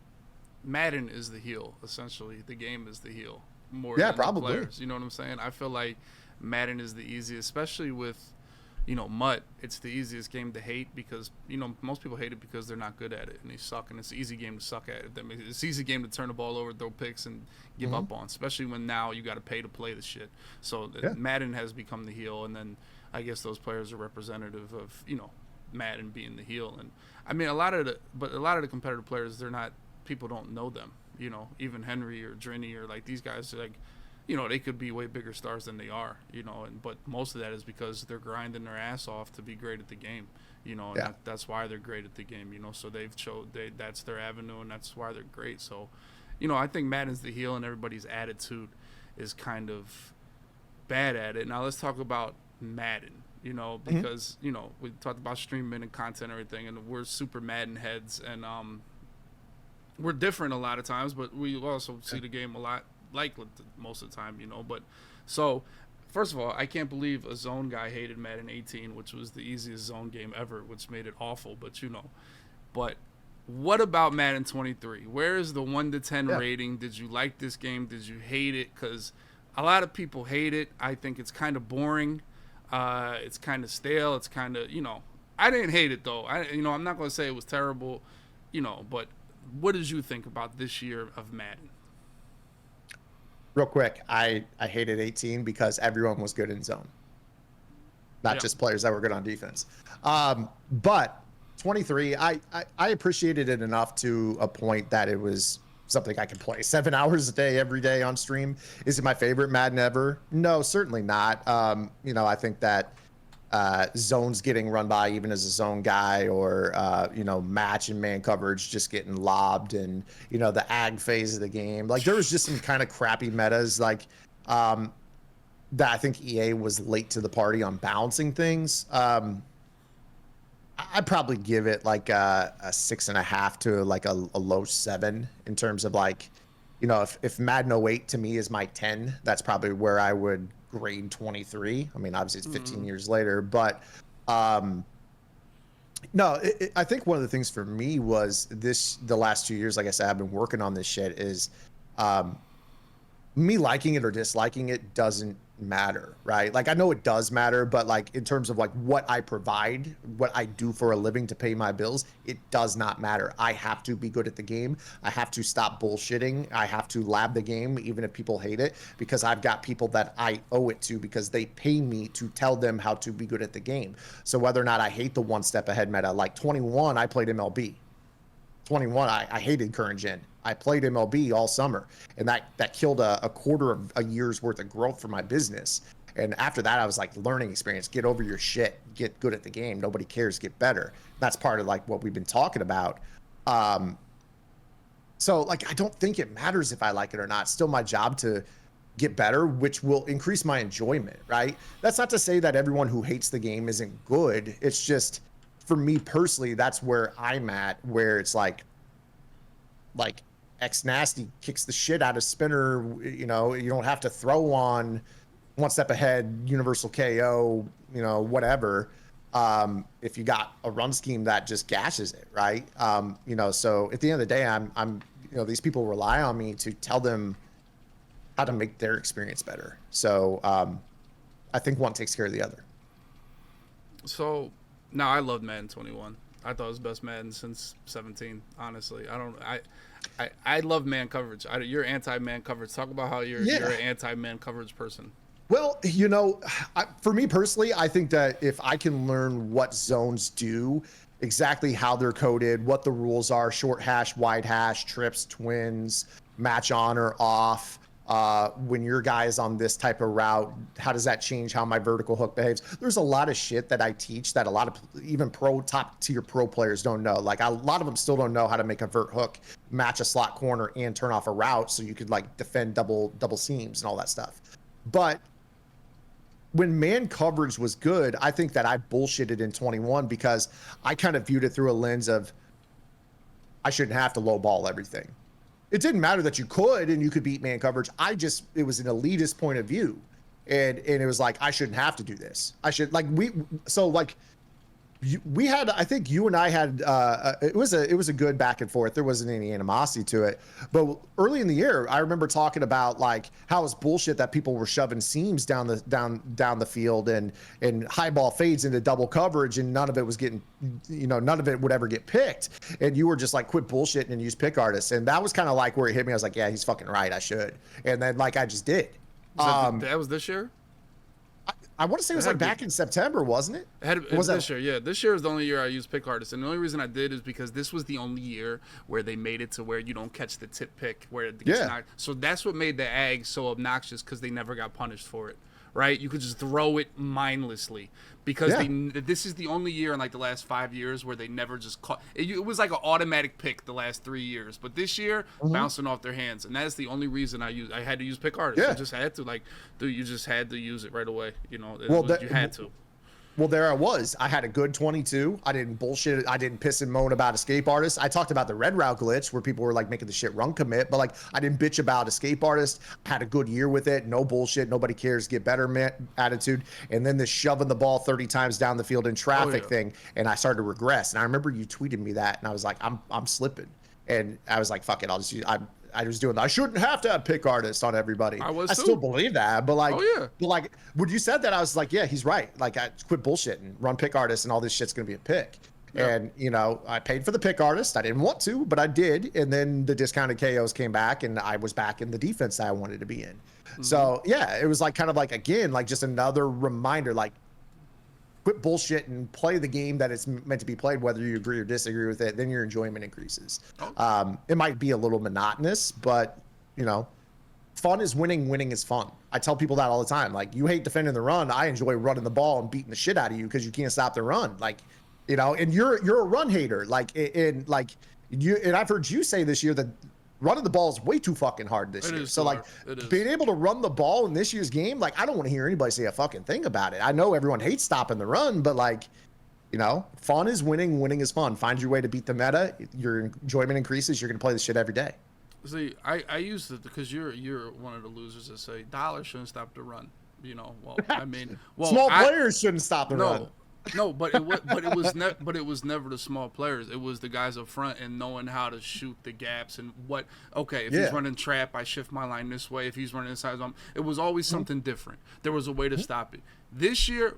Madden is the heel, essentially. The game is the heel more than probably. The players. You know what I'm saying? I feel like Madden is the easiest, especially with, you know, Mutt. It's the easiest game to hate because, you know, most people hate it because they're not good at it and they suck, and it's an easy game to suck at. It's an easy game to turn the ball over, throw picks, and give up on, especially when now you got to pay to play the shit. So Madden has become the heel, and then I guess those players are representative of, you know, Madden being the heel. And I mean, a lot of the competitive players, they're not, people don't know them, you know, even Henry or Drini or like these guys, like, you know, they could be way bigger stars than they are, you know, but most of that is because they're grinding their ass off to be great at the game, you know, and that's why they're great at the game, you know, so that's their avenue and that's why they're great. So, you know, I think Madden's the heel and everybody's attitude is kind of bad at it. Now let's talk about Madden. You know, because, you know, we talked about streaming and content and everything, and we're super Madden heads, and we're different a lot of times, but we also see the game a lot like most of the time, you know. But so, first of all, I can't believe a zone guy hated Madden 18, which was the easiest zone game ever, which made it awful, but, you know. But what about Madden 23? Where is the 1 to 10 rating? Did you like this game? Did you hate it? Because a lot of people hate it. I think it's kind of boring. It's kind of stale. It's kind of, you know, I didn't hate it though. I'm not going to say it was terrible, you know, but what did you think about this year of Madden? Real quick, I hated 18 because everyone was good in zone, not just players that were good on defense. But 23, I appreciated it enough to a point that it was something I can play 7 hours a day, every day on stream. Is it my favorite Madden ever? No, certainly not. You know, I think that zones getting run by even as a zone guy, or you know, match and man coverage just getting lobbed, and you know, the ag phase of the game, like there was just some kind of crappy metas like that I think EA was late to the party on balancing things. I'd probably give it like a 6.5 to like a low 7 in terms of like, you know, if Madden 08 to me is my 10, that's probably where I would grade 23. I mean, obviously it's 15 years later, but no, I think one of the things for me was the last 2 years, like I said, I've been working on this shit, is me liking it or disliking it doesn't matter, right? Like I know it does matter, but like in terms of like what I provide, what I do for a living to pay my bills, it does not matter. I have to be good at the game. I have to stop bullshitting. I have to lab the game even if people hate it, because I've got people that I owe it to because they pay me to tell them how to be good at the game. So whether or not I hate the one step ahead meta, like 21, I played MLB. 21, I hated current gen. I played MLB all summer, and that killed a quarter of a year's worth of growth for my business. And after that, I was like, learning experience, get over your shit, get good at the game. Nobody cares, get better. That's part of like what we've been talking about. So like, I don't think it matters if I like it or not. It's still my job to get better, which will increase my enjoyment, right? That's not to say that everyone who hates the game isn't good. It's just, for me personally, that's where I'm at, where it's like X Nasty kicks the shit out of Spinner. You know, you don't have to throw on one step ahead, universal KO, you know, whatever. If you got a run scheme that just gashes it, right? You know, so at the end of the day, I'm, you know, these people rely on me to tell them how to make their experience better. So I think one takes care of the other. So now I love Madden 21. I thought it was the best Madden since 17. Honestly, I love man coverage. You're anti-man coverage. Talk about how you're an anti-man coverage person. Well, you know, for me personally, I think that if I can learn what zones do, exactly how they're coded, what the rules are, short hash, wide hash, trips, twins, match on or off, when your guy is on this type of route, how does that change how my vertical hook behaves? There's a lot of shit that I teach that a lot of even top tier pro players don't know. Like a lot of them still don't know how to make a vert hook, match a slot corner, and turn off a route so you could like defend double seams and all that stuff. But when man coverage was good, I think that I bullshitted in 21 because I kind of viewed it through a lens of I shouldn't have to low ball everything. It didn't matter that you could and you could beat man coverage. It was an elitist point of view. And it was like, I shouldn't have to do this. I should we had, I think you and I had, it was a good back and forth. There wasn't any animosity to it, but early in the year, I remember talking about like how it's bullshit that people were shoving seams down the field and high ball fades into double coverage, and none of it was getting, you know, none of it would ever get picked. And you were just like, quit bullshitting and use pick artists. And that was kind of like where it hit me. I was like, yeah, he's fucking right. I should. And then like, I just did. That was this year? I want to say it was like back in September, wasn't it? It was this year, yeah. This year is the only year I used pick artists, and the only reason I did is because this was the only year where they made it to where you don't catch the tip pick, where it gets knocked. So that's what made the ag so obnoxious, because they never got punished for it, right? You could just throw it mindlessly, because this is the only year in like the last 5 years where they never just caught. It was like an automatic pick the last 3 years, but this year bouncing off their hands, and that's the only reason I had to use pick artists. I just had to, like, dude, you just had to use it right away. You know, you had to. Well, there I was. I had a good 22. I didn't bullshit. I didn't piss and moan about escape artists. I talked about the red route glitch where people were like making the shit run commit, but like I didn't bitch about escape artists. I had a good year with it. No bullshit. Nobody cares. Get better attitude. And then this shoving the ball 30 times down the field in traffic thing. And I started to regress. And I remember you tweeted me that, and I was like, I'm slipping. And I was like, fuck it. I was doing that. I shouldn't have to have pick artists on everybody. I still believe that, but like, when you said that, I was like, yeah, he's right. Like, I quit bullshitting, run pick artists, and all this shit's gonna be a pick. Yeah. And you know, I paid for the pick artist. I didn't want to, but I did. And then the discounted KOs came back, and I was back in the defense that I wanted to be in. So yeah, it was like kind of like again, like just another reminder, like, quit bullshit and play the game that it's meant to be played, whether you agree or disagree with it. Then your enjoyment increases. It might be a little monotonous, but you know, fun is winning. Winning is fun. I tell people that all the time. Like, you hate defending the run. I enjoy running the ball and beating the shit out of you because you can't stop the run. Like, you know, and you're a run hater. Like, and I've heard you say this year that running the ball is way too fucking hard this year. So like being able to run the ball in this year's game, like I don't want to hear anybody say a fucking thing about it. I know everyone hates stopping the run, but like, you know, fun is winning. Winning is fun. Find your way to beat the meta. Your enjoyment increases. You're going to play this shit every day. See, I use it because you're one of the losers that say dollars shouldn't stop the run. You know, well, I mean, small players shouldn't stop the run. No, but it was never the small players. It was the guys up front and knowing how to shoot the gaps and what. Okay, if he's running trap, I shift my line this way. If he's running inside zone, it was always something different. There was a way to stop it. This year,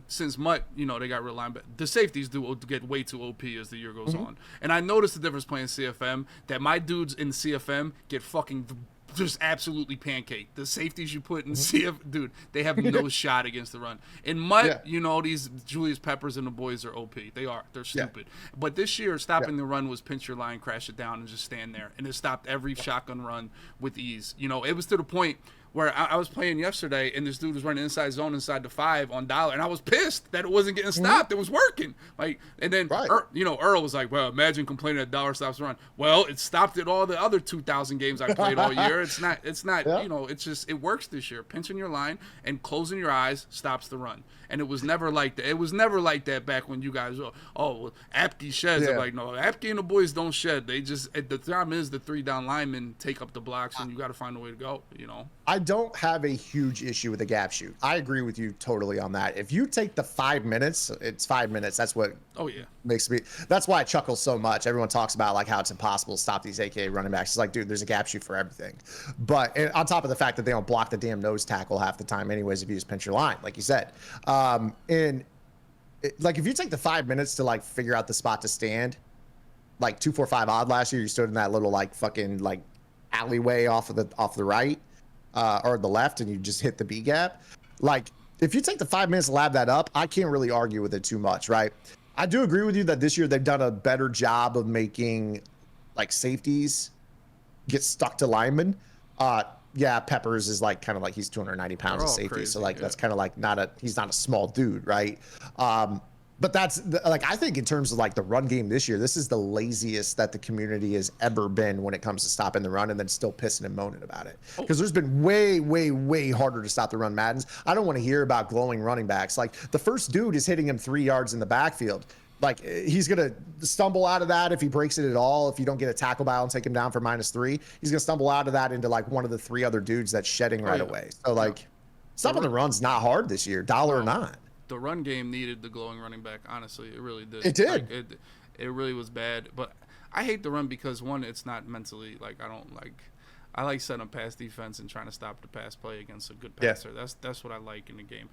since Mutt, you know, they got real line, but the safeties do get way too OP as the year goes on. And I noticed the difference playing CFM, that my dudes in CFM get fucking just absolutely pancake. The safeties you put in CF, dude, they have no shot against the run. In Mutt, you know, these Julius Peppers and the boys are OP. They're stupid. But this year, stopping the run was pinch your line, crash it down, and just stand there. And it stopped every shotgun run with ease. You know, it was to the point where I was playing yesterday and this dude was running inside zone inside the 5 on dollar, and I was pissed that it wasn't getting stopped. It was working. Like, and then Earl was like, well, imagine complaining that dollar stops the run. Well, it stopped at all the other 2,000 games I played all year. It's not it's just, it works this year. Pinching your line and closing your eyes stops the run. And it was never like that. It was never like that back when you guys were, Apke sheds. I'm like, no, Apke and the boys don't shed. They just, the time is the 3 down linemen take up the blocks, and you got to find a way to go, I don't have a huge issue with the gap shoot. I agree with you totally on that. If you take the 5 minutes, it's 5 minutes. That's what makes me, that's why I chuckle so much. Everyone talks about like how it's impossible to stop these AKA running backs. It's like, dude, there's a gap shoot for everything. But on top of the fact that they don't block the damn nose tackle half the time anyways, if you just pinch your line, like you said. Like if you take the 5 minutes to like figure out the spot to stand, like 2-4-5 odd last year, you stood in that little like fucking like alleyway off the right or the left, and you just hit the B gap. Like if you take the 5 minutes to lab that up, I can't really argue with it too much, right? I do agree with you that this year they've done a better job of making like safeties get stuck to linemen. Yeah, Peppers is like kind of like he's 290 pounds of safety, crazy, so like that's kind of like he's not a small dude, right? But that's like, I think in terms of like the run game this year, this is the laziest that the community has ever been when it comes to stopping the run, and then still pissing and moaning about it. Because there's been way harder to stop the run Maddens. I don't want to hear about glowing running backs. Like the first dude is hitting him 3 yards in the backfield. Like he's going to stumble out of that if he breaks it at all. If you don't get a tackle by and take him down for -3, he's going to stumble out of that into like one of the 3 other dudes that's shedding right away. So like stopping the run's not hard this year, dollar or not. The run game needed the glowing running back. Honestly, it really did. It did. Like, it really was bad. But I hate the run because, one, it's not mentally, like, I like setting up pass defense and trying to stop the pass play against a good passer. Yeah. That's what I like in the game.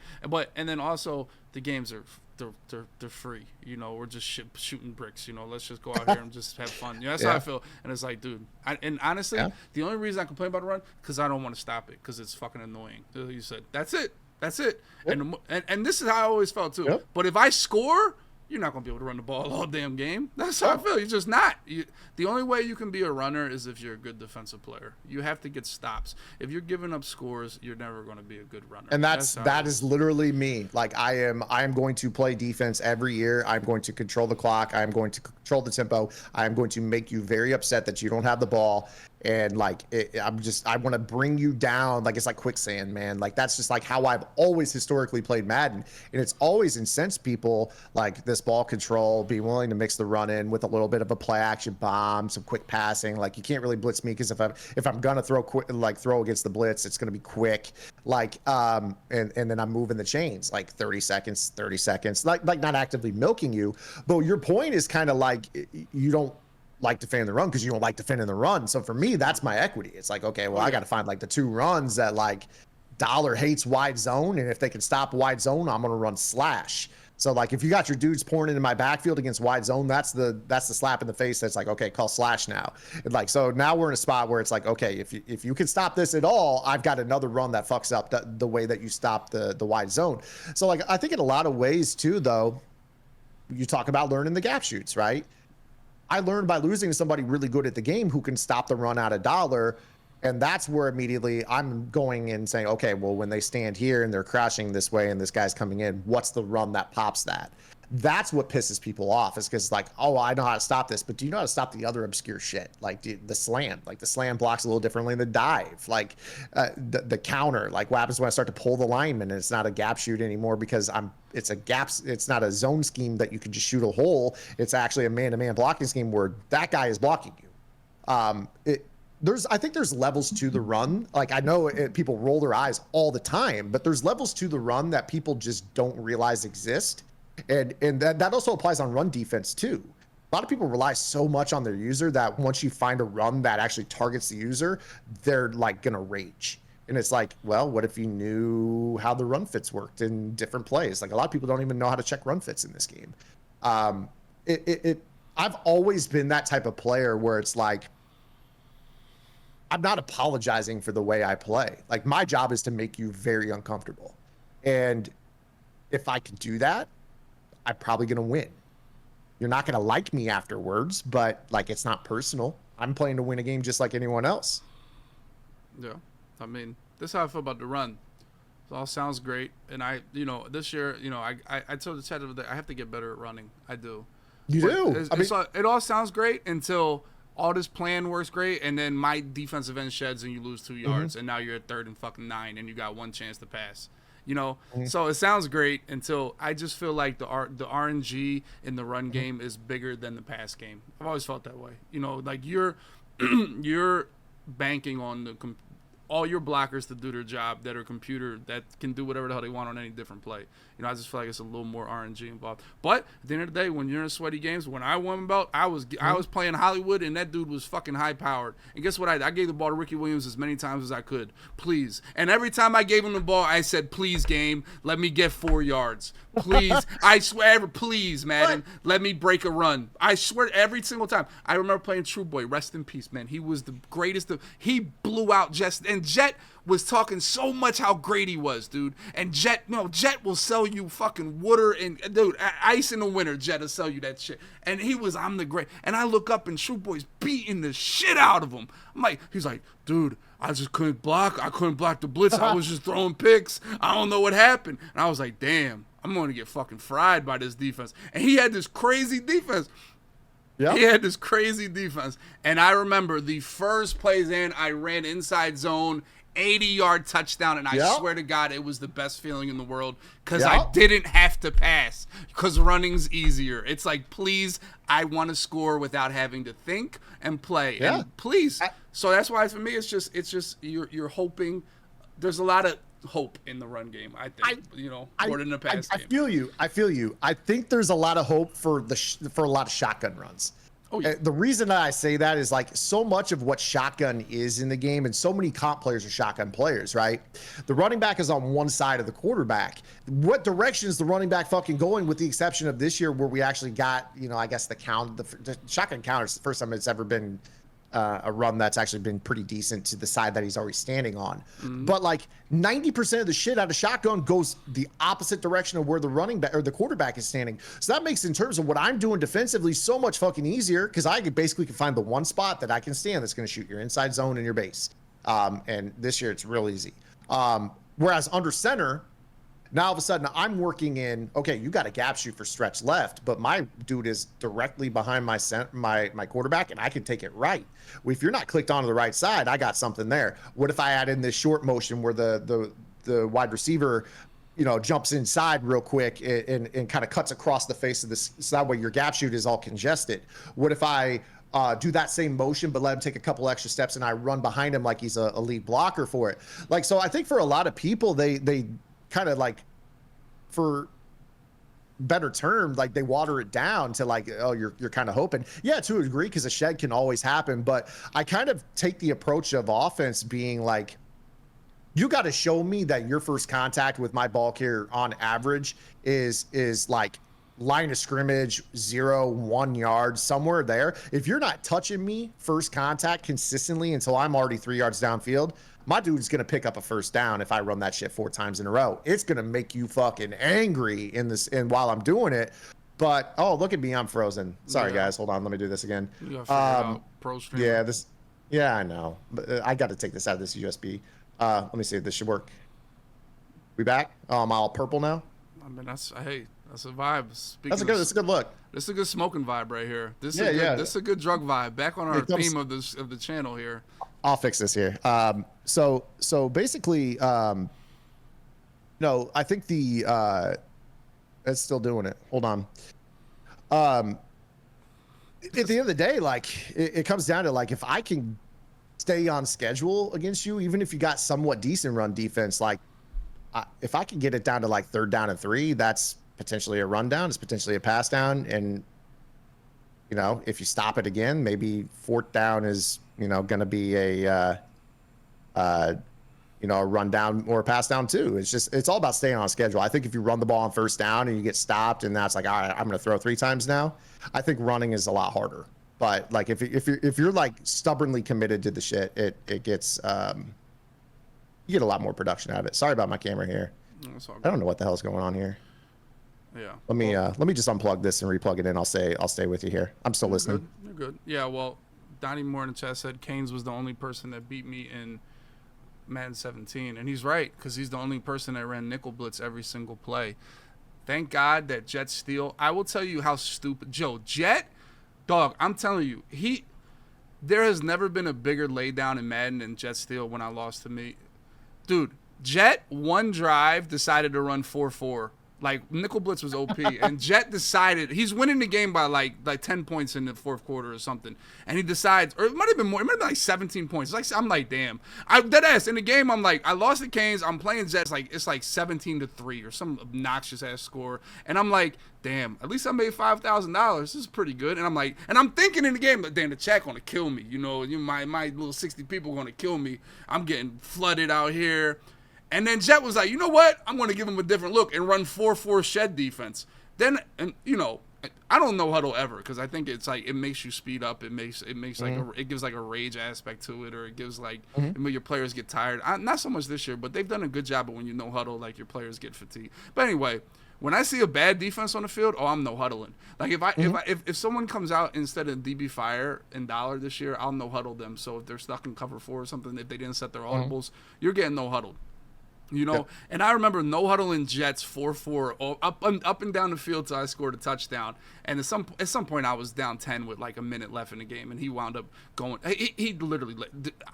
And then also the games are they're free. We're just shooting bricks. Let's just go out here and just have fun. That's how I feel. And it's like, dude. And honestly, the only reason I complain about the run because I don't want to stop it because it's fucking annoying. You said that's it. That's it. Yep. And this is how I always felt too. Yep. But if I score, you're not going to be able to run the ball all damn game. That's how I feel. You're just not. The only way you can be a runner is if you're a good defensive player. You have to get stops. If you're giving up scores, you're never going to be a good runner. And that is literally me. Like I am going to play defense every year. I'm going to control the clock. I'm going to control the tempo. I'm going to make you very upset that you don't have the ball. And like I want to bring you down. Like it's like quicksand, man. Like that's just like how I've always historically played Madden, and it's always incensed people like this ball control, being willing to mix the run in with a little bit of a play action bomb, some quick passing. Like you can't really blitz me because if I'm gonna throw against the blitz, it's gonna be quick. Like and then I'm moving the chains like 30 seconds, like not actively milking you. But your point is kind of like you don't like defending the run because you don't like defending the run. So for me, that's my equity. It's like, okay, well, I got to find like the 2 runs that like Dollar hates wide zone, and if they can stop wide zone, I'm gonna run slash. So like if you got your dudes pouring into my backfield against wide zone, that's the slap in the face. That's like, okay, call slash now. And like so now we're in a spot where it's like, okay, if you can stop this at all, I've got another run that fucks up the way that you stop the wide zone. So like I think in a lot of ways too, though, you talk about learning the gap shoots, right? I learned by losing to somebody really good at the game who can stop the run out of dollar. And that's where immediately I'm going and saying, okay, well, when they stand here and they're crashing this way and this guy's coming in, what's the run that pops that? That's what pisses people off, is because like, oh, I know how to stop this, but do you know how to stop the other obscure shit? Like the slam, like the slam blocks a little differently than the dive, like the counter, like what happens when I start to pull the lineman and it's not a gap shoot anymore because it's a gap. It's not a zone scheme that you can just shoot a hole. It's actually a man-to-man blocking scheme where that guy is blocking you. I think there's levels to the run. Like I know people roll their eyes all the time, but there's levels to the run that people just don't realize exist. And that also applies on run defense too. A lot of people rely so much on their user that once you find a run that actually targets the user, they're like gonna rage. And it's like, well, what if you knew how the run fits worked in different plays? Like a lot of people don't even know how to check run fits in this game. I've always been that type of player where it's like, I'm not apologizing for the way I play. Like my job is to make you very uncomfortable. And if I can do that, I'm probably going to win. You're not going to like me afterwards, but like, it's not personal. I'm playing to win a game just like anyone else. Yeah. I mean, This is how I feel about the run. It all sounds great, and this year, I told the chat that I have to get better at running. I do. You do. It all sounds great until all this plan works great, and then my defensive end sheds and you lose 2 yards, and now you're at 3rd and fucking 9, and you got 1 chance to pass. So it sounds great until I just feel like the RNG in the run game is bigger than the pass game. I've always felt that way. Like you're banking on all your blockers to do their job that are computer that can do whatever the hell they want on any different play. I just feel like it's a little more RNG involved. But at the end of the day, when you're in sweaty games, when I won about, I was playing Hollywood, and that dude was fucking high powered. And guess what? I gave the ball to Ricky Williams as many times as I could. Please. And every time I gave him the ball, I said, please, game, let me get 4 yards. Please. I swear, please, Madden, let me break a run. I swear, every single time. I remember playing True Boy. Rest in peace, man. He was the greatest. He blew out Jet was talking so much how great he was, dude. And Jet will sell you fucking water and, dude, ice in the winter. Jet will sell you that shit. And I'm the great. And I look up and True Boy's beating the shit out of him. He's like, dude, I just couldn't block. I couldn't block the blitz. I was just throwing picks. I don't know what happened. And I was like, damn, I'm going to get fucking fried by this defense. And he had this crazy defense. Yep. He had this crazy defense. And I remember the first plays I ran inside zone, 80-yard touchdown, and I swear to God, it was the best feeling in the world because I didn't have to pass because running's easier. It's like, please, I want to score without having to think and play. Yeah. And please. So that's why for me, it's just you're hoping. There's a lot of hope in the run game, I think, more than the pass game. I feel you. I think there's a lot of hope for a lot of shotgun runs. Oh, yeah. The reason that I say that is like so much of what shotgun is in the game, and so many comp players are shotgun players, right? The running back is on one side of the quarterback. What direction is the running back fucking going, with the exception of this year where we actually got, I guess the shotgun counter is the first time it's ever been a run that's actually been pretty decent to the side that he's already standing on. Mm-hmm. But like 90% of the shit out of shotgun goes the opposite direction of where the running back or the quarterback is standing. So that makes, in terms of what I'm doing defensively, so much fucking easier, because I basically can find the one spot that I can stand that's going to shoot your inside zone and your base. And this year it's real easy. Whereas under center, now all of a sudden I'm working in, okay, you got a gap shoot for stretch left, but my dude is directly behind my quarterback, and I can take it right. If you're not clicked onto the right side, I got something there. What if I add in this short motion where the wide receiver, jumps inside real quick and kind of cuts across the face of this, so that way your gap shoot is all congested? What if I do that same motion, but let him take a couple extra steps and I run behind him like he's a lead blocker for it? Like, so I think for a lot of people, they kind of like, for better term, like they water it down to like, oh, you're kind of hoping. Yeah, to a degree, because a shed can always happen. But I kind of take the approach of offense being like, you got to show me that your first contact with my ball carrier on average is like line of scrimmage, 0-1 yard, somewhere there. If you're not touching me first contact consistently until I'm already 3 yards downfield, my dude's going to pick up a first down if I run that shit 4 times in a row. It's going to make you fucking angry and while I'm doing it. But, oh, look at me, I'm frozen. Sorry, guys. Hold on. Let me do this again. You gotta figure out Pro Stream. Yeah, I know. But I got to take this out of this USB. Let me see if this should work. We back? Oh, I'm all purple now? I mean, that's a vibe. That's a good look. This is a good smoking vibe right here. This is a good drug vibe. Back on our theme of the channel here. I'll fix this here. So basically, I think it's still doing it. Hold on. At the end of the day, like it comes down to like, if I can stay on schedule against you, even if you got somewhat decent run defense, like if I can get it down to like 3rd down and 3, that's potentially a run down. It's potentially a pass down. And, if you stop it again, maybe 4th down is, going to be a run down or a pass down too. It's all about staying on schedule. I think if you run the ball on 1st down and you get stopped and that's like, all right, I'm going to throw 3 times now, I think running is a lot harder. But like, if you're like stubbornly committed to the shit, it gets, you get a lot more production out of it. Sorry about my camera here. I don't know what the hell's going on here. Yeah. Let me just unplug this and replug it in. I'll stay with you here. I'm still listening. You're good. Yeah. Well, Donnie Moore in the chat said Canes was the only person that beat me in Madden 17, and he's right because he's the only person that ran nickel blitz every single play. Thank God that Jet steal. I will tell you how stupid Jet, dog. I'm telling you, there has never been a bigger laydown in Madden than Jet steal when I lost to me, dude. Jet one drive decided to run 4-4. Like nickel blitz was OP, and Jet decided he's winning the game by like 10 points in the fourth quarter or something, and he decides, or it might have been more, it might have been like 17 points. It's like I'm like, damn, I dead ass in the game. I'm like, I lost the Canes. I'm playing Jets, like it's like 17-3 or some obnoxious ass score, and I'm like, damn, at least I made $5,000. This is pretty good, and I'm like, and I'm thinking in the game, but damn, the chat gonna kill me. You know, my little 60 people gonna kill me. I'm getting flooded out here. And then Jet was like, you know what? I'm going to give him a different look and run 4-4 shed defense. Then, and you know, I don't know huddle ever because I think it's like it makes you speed up. It makes like it gives like a rage aspect to it, or it gives like when your players get tired. Not so much this year, but they've done a good job of when you know huddle, like your players get fatigued. But anyway, when I see a bad defense on the field, I'm no huddling. Like if someone comes out instead of DB Fire and Dollar this year, I'll no huddle them. So if they're stuck in cover 4 or something, if they didn't set their audibles, you're getting no huddled. You know, yep. And I remember no huddling Jets 4-4 up and down the field till I scored a touchdown. And at some point I was down 10 with like a minute left in the game, and he wound up going. He literally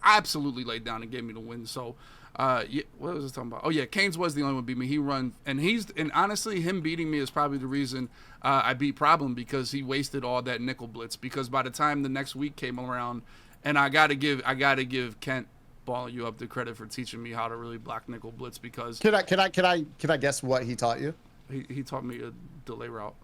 absolutely laid down and gave me the win. So, yeah, what was I talking about? Oh yeah, Canes was the only one who beat me. He run, and honestly, him beating me is probably the reason I beat Problem, because he wasted all that nickel blitz. Because by the time the next week came around, and I gotta give Kent balling you up the credit for teaching me how to really block nickel blitz, because can I guess what he taught you? He taught me a delay route.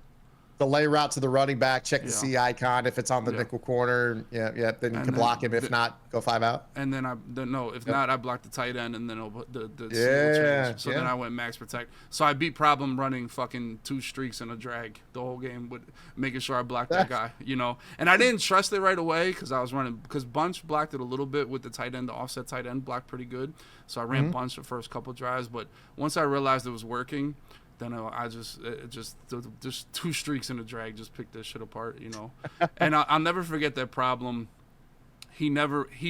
Delay route to the running back, check the C icon. If it's on the nickel corner, then you can block him. If not, go 5 out. And then if not, I blocked the tight end, and then the change. So then I went max protect. So I beat Problem running fucking 2 streaks and a drag the whole game, with making sure I blocked that guy, you know. And I didn't trust it right away because Bunch blocked it a little bit with the tight end. The offset tight end blocked pretty good. So I ran Bunch the first couple drives, but once I realized it was working, then I just 2 streaks in a drag just picked this shit apart, you know. And I'll never forget that Problem. He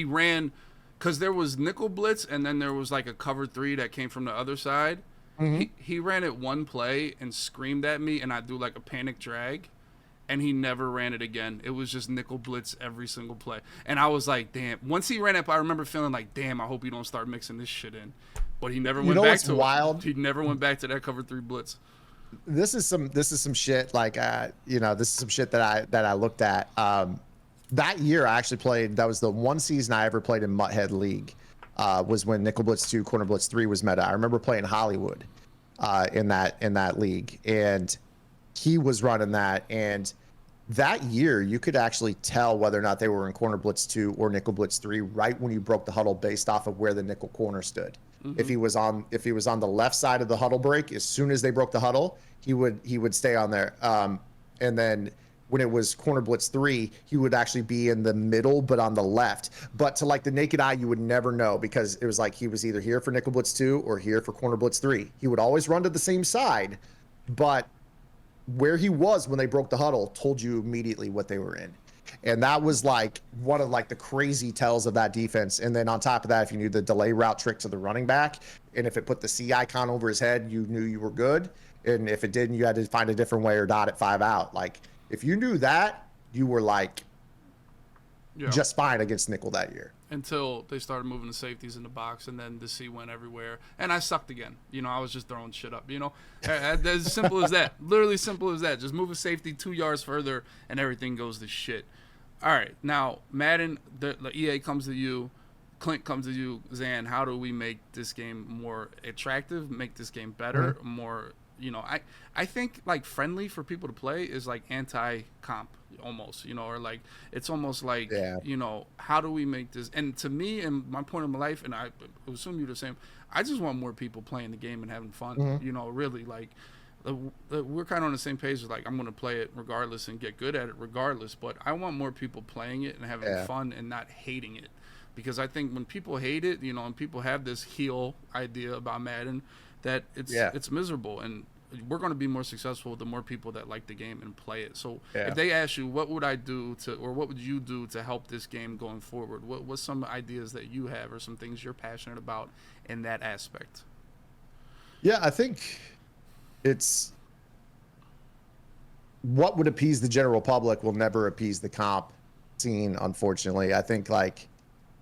ran, because there was nickel blitz and then there was like a cover 3 that came from the other side. He ran it one play and screamed at me, and I do like a panic drag, and he never ran it again. It was just nickel blitz every single play. And I was like, damn. Once he ran it, I remember feeling like, damn, I hope you don't start mixing this shit in. But he never went back to wild? He never went back to that cover 3 blitz. This is some shit like this is some shit that I looked at. That year I actually played. That was the one season I ever played in Muthead League. Was when Nickel Blitz 2, Corner Blitz 3 was meta. I remember playing Hollywood in that league, and he was running that. And that year you could actually tell whether or not they were in Corner Blitz 2 or Nickel Blitz 3 right when you broke the huddle based off of where the nickel corner stood. If he was on the left side of the huddle break, as soon as they broke the huddle, he would stay on there. And then when it was Corner Blitz 3, he would actually be in the middle, but on the left. But to like the naked eye, you would never know, because it was like he was either here for Nickel Blitz 2 or here for Corner Blitz 3. He would always run to the same side, but where he was when they broke the huddle told you immediately what they were in. And that was like one of like the crazy tells of that defense. And then on top of that, if you knew the delay route trick to the running back, and if it put the C icon over his head, you knew you were good. And if it didn't, you had to find a different way or dot it 5 out. Like if you knew that, you were like just fine against nickel that year. Until they started moving the safeties in the box, and then the C went everywhere, and I sucked again. You know, I was just throwing shit up. You know, as simple as that. Literally simple as that. Just move a safety 2 yards further, and everything goes to shit. All right, now Madden, the EA comes to you, Clint comes to you, Zan. How do we make this game more attractive? Make this game better, more. You know, I think like friendly for people to play is like anti-comp almost, you know, or like it's almost like, you know, how do we make this? And to me, and my point of my life, and I assume you're the same, I just want more people playing the game and having fun, you know, really like we're kind of on the same page. Like I'm going to play it regardless and get good at it regardless, but I want more people playing it and having fun and not hating it, because I think when people hate it, you know, and people have this heel idea about Madden, that it's miserable. And we're going to be more successful the more people that like the game and play it. So Yeah. if they ask you, what would I do to, or what would you do to help this game going forward? What's some ideas that you have or some things you're passionate about in that aspect? Yeah, I think it's what would appease the general public will never appease the comp scene, unfortunately. I think like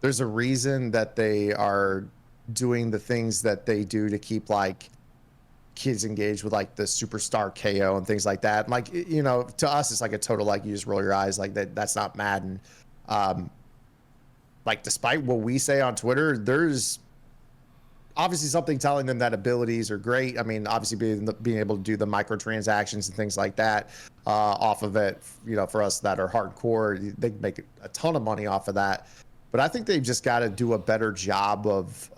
there's a reason that they are doing the things that they do to keep like kids engaged with like the superstar KO and things like that. Like, you know, to us, it's like a total, like you just roll your eyes like that's not Madden. Like despite what we say on Twitter, there's obviously something telling them that abilities are great. I mean, obviously being able to do the microtransactions and things like that off of it, you know, for us that are hardcore, they can make a ton of money off of that. But I think they've just got to do a better job of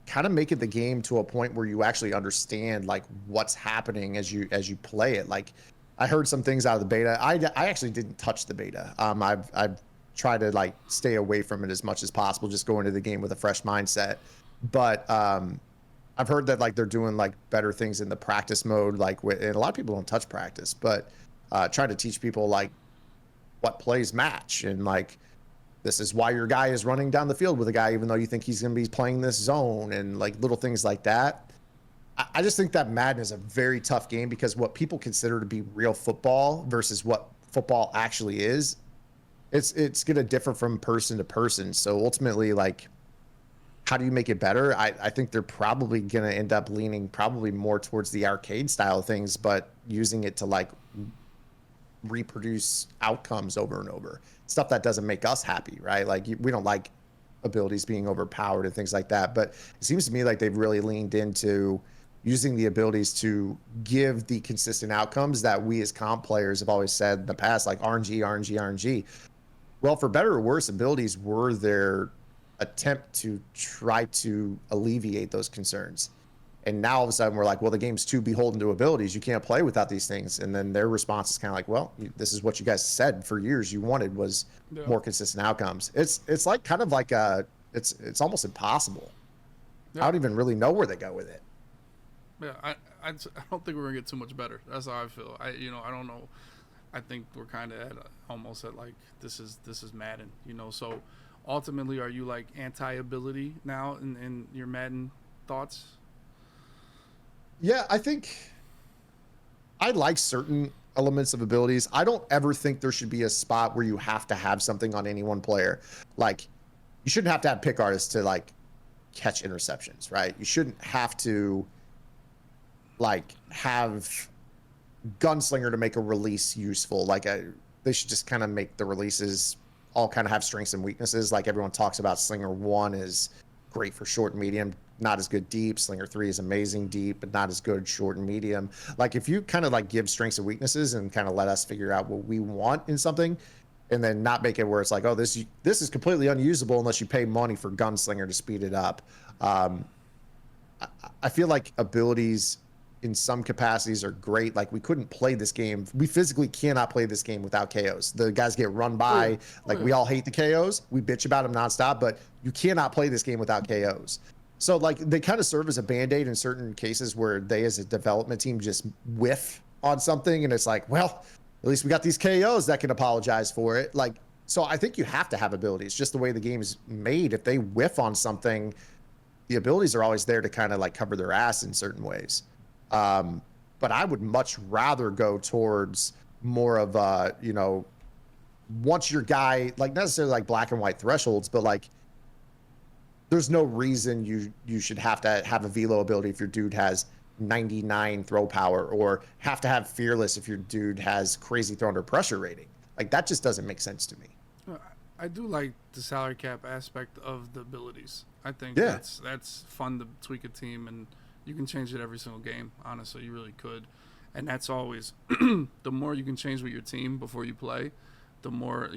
kind of making the game to a point where you actually understand like what's happening as you play it. Like I heard some things out of the beta. I actually didn't touch the beta. I've tried to like stay away from it as much as possible, just go into the game with a fresh mindset. But I've heard that like they're doing like better things in the practice mode, like and a lot of people don't touch practice, but trying to teach people like what plays match and like this is why your guy is running down the field with a guy, even though you think he's going to be playing this zone and like little things like that. I just think that Madden is a very tough game because what people consider to be real football versus what football actually is, it's going to differ from person to person. So ultimately, like, how do you make it better? I think they're probably going to end up leaning probably more towards the arcade style of things, but using it to like reproduce outcomes over and over, stuff that doesn't make us happy, right? Like we don't like abilities being overpowered and things like that, but it seems to me like they've really leaned into using the abilities to give the consistent outcomes that we as comp players have always said in the past, like RNG. Well, for better or worse, abilities were their attempt to try to alleviate those concerns. And now all of a sudden we're like, well, the game's too beholden to abilities. You can't play without these things. And then their response is kind of like, well, this is what you guys said for years you wanted was more consistent outcomes. It's like kind of like it's almost impossible. I don't even really know where they go with it. Yeah, I don't think we're gonna get too much better. That's how I feel. I don't know. I think we're kind of almost at like this is Madden. So ultimately, are you like anti-ability now in your Madden thoughts? Yeah, I think I like certain elements of abilities. I don't ever think there should be a spot where you have to have something on any one player. Like, you shouldn't have to have pick artists to like catch interceptions, right? You shouldn't have to like have gunslinger to make a release useful. Like they should just kind of make the releases all kind of have strengths and weaknesses. Like everyone talks about Slinger 1 is great for short and medium, not as good deep. Slinger 3 is amazing deep, but not as good short and medium. Like if you kind of like give strengths and weaknesses and kind of let us figure out what we want in something, and then not make it where it's like, oh, this is completely unusable unless you pay money for gunslinger to speed it up. I feel like abilities in some capacities are great. Like we couldn't play this game. We physically cannot play this game without KOs. The guys get run by. We all hate the KOs. We bitch about them nonstop, but you cannot play this game without KOs. So like they kind of serve as a band-aid in certain cases where they as a development team just whiff on something. And it's like, well, at least we got these KOs that can apologize for it. Like, so I think you have to have abilities, just the way the game is made. If they whiff on something, the abilities are always there to kind of like cover their ass in certain ways. But I would much rather go towards more of once your guy, like not necessarily like black and white thresholds, but like there's no reason you should have to have a velo ability if your dude has 99 throw power, or have to have fearless if your dude has crazy throw under pressure rating. Like that just doesn't make sense to me. I do like the salary cap aspect of the abilities. I think that's fun to tweak a team, and you can change it every single game. Honestly, you really could. And that's always the more you can change with your team before you play, the more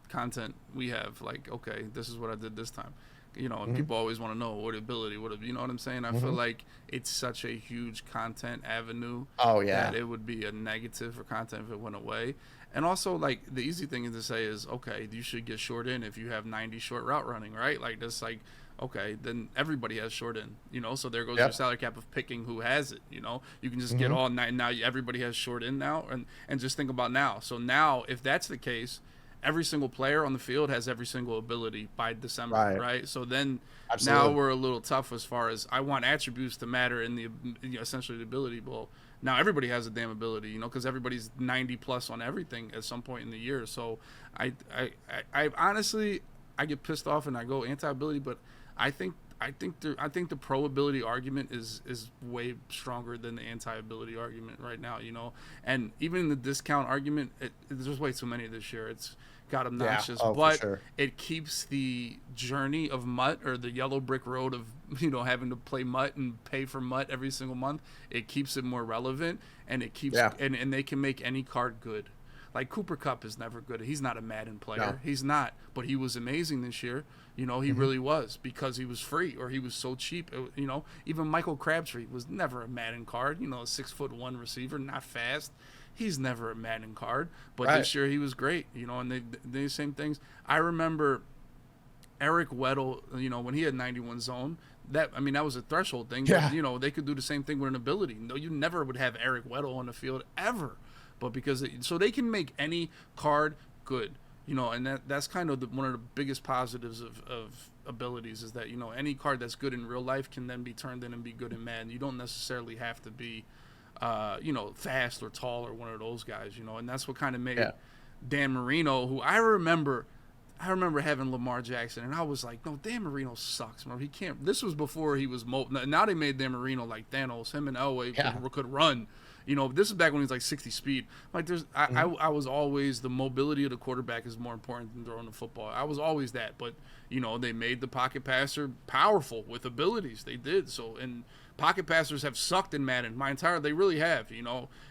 content we have. Like, okay, this is what I did this time. And people always want to know what ability, you know what I'm saying? I feel like it's such a huge content avenue. Oh yeah, that it would be a negative for content if it went away. And also, like, the easy thing to say is, okay, you should get short in if you have 90 short route running, right? Like, that's like Okay, then everybody has short end, so there goes your Yep. salary cap of picking who has it. You can just get Hmm. all night. Now everybody has short end now, and just think about now. So now, if that's the case, every single player on the field has every single ability by December, Right. right? So then now Absolutely. we're a little tough as far as I want attributes to matter in the essentially the ability. Well, now everybody has a damn ability, because everybody's 90 plus on everything at some point in the year. So I honestly I get pissed off and I go anti ability, but I think the pro ability argument is way stronger than the anti ability argument right now. And even the discount argument, there's way too many this year. It's got Yeah. obnoxious, Oh, for but sure. it keeps the journey of Mutt, or the yellow brick road of having to play Mutt and pay for Mutt every single month. It keeps it more relevant, and it keeps Yeah. and they can make any card good. Like Cooper Cup is never good. He's not a Madden player. No. He's not. But he was amazing this year. He Hmm. really was, because he was free, or he was so cheap. Even Michael Crabtree was never a Madden card. A 6'1" receiver, not fast. He's never a Madden card. But Right. this year he was great. And they same things. I remember Eric Weddle, when he had 91 zone, that was a threshold thing. Yeah. But, they could do the same thing with an ability. No, you never would have Eric Weddle on the field ever. But so they can make any card good. And that's kind of one of the biggest positives of abilities, is that, any card that's good in real life can then be turned in and be good in Madden. You don't necessarily have to be, fast or tall or one of those guys, and that's what kind of made Yeah. Dan Marino, who I remember having Lamar Jackson, and I was like, no, Dan Marino sucks, man. He can't. This was before he was now they made Dan Marino like Thanos. Him and Elway Yeah. could run. This is back when he was like 60 speed. Like I was always, the mobility of the quarterback is more important than throwing the football. I was always that, but they made the pocket passer powerful with abilities. They did so, and pocket passers have sucked in Madden. They really have.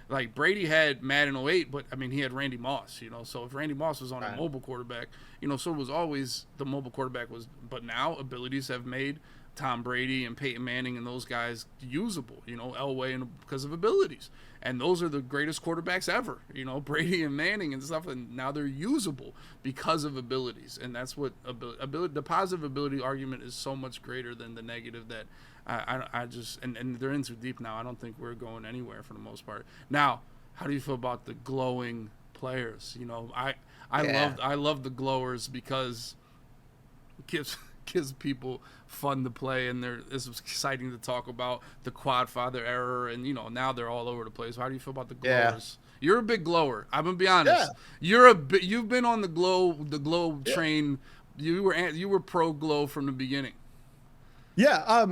Like Brady had Madden 08, but he had Randy Moss. So if Randy Moss was on a Right. mobile quarterback, so it was always the mobile quarterback was. But now abilities have made Tom Brady and Peyton Manning and those guys usable, Elway, and because of abilities. And those are the greatest quarterbacks ever, Brady and Manning and stuff. And now they're usable because of abilities. And that's what the positive ability argument is so much greater than the negative that I just, and they're in too deep now. I don't think we're going anywhere for the most part. Now, how do you feel about the glowing players? I love the glowers, because it gives people fun to play, and it's exciting to talk about the quad father error, and now they're all over the place. How do you feel about the glowers? Yeah. You're a big glower. I'm gonna be honest. Yeah. You've been on the glow train. You were pro glow from the beginning. Yeah.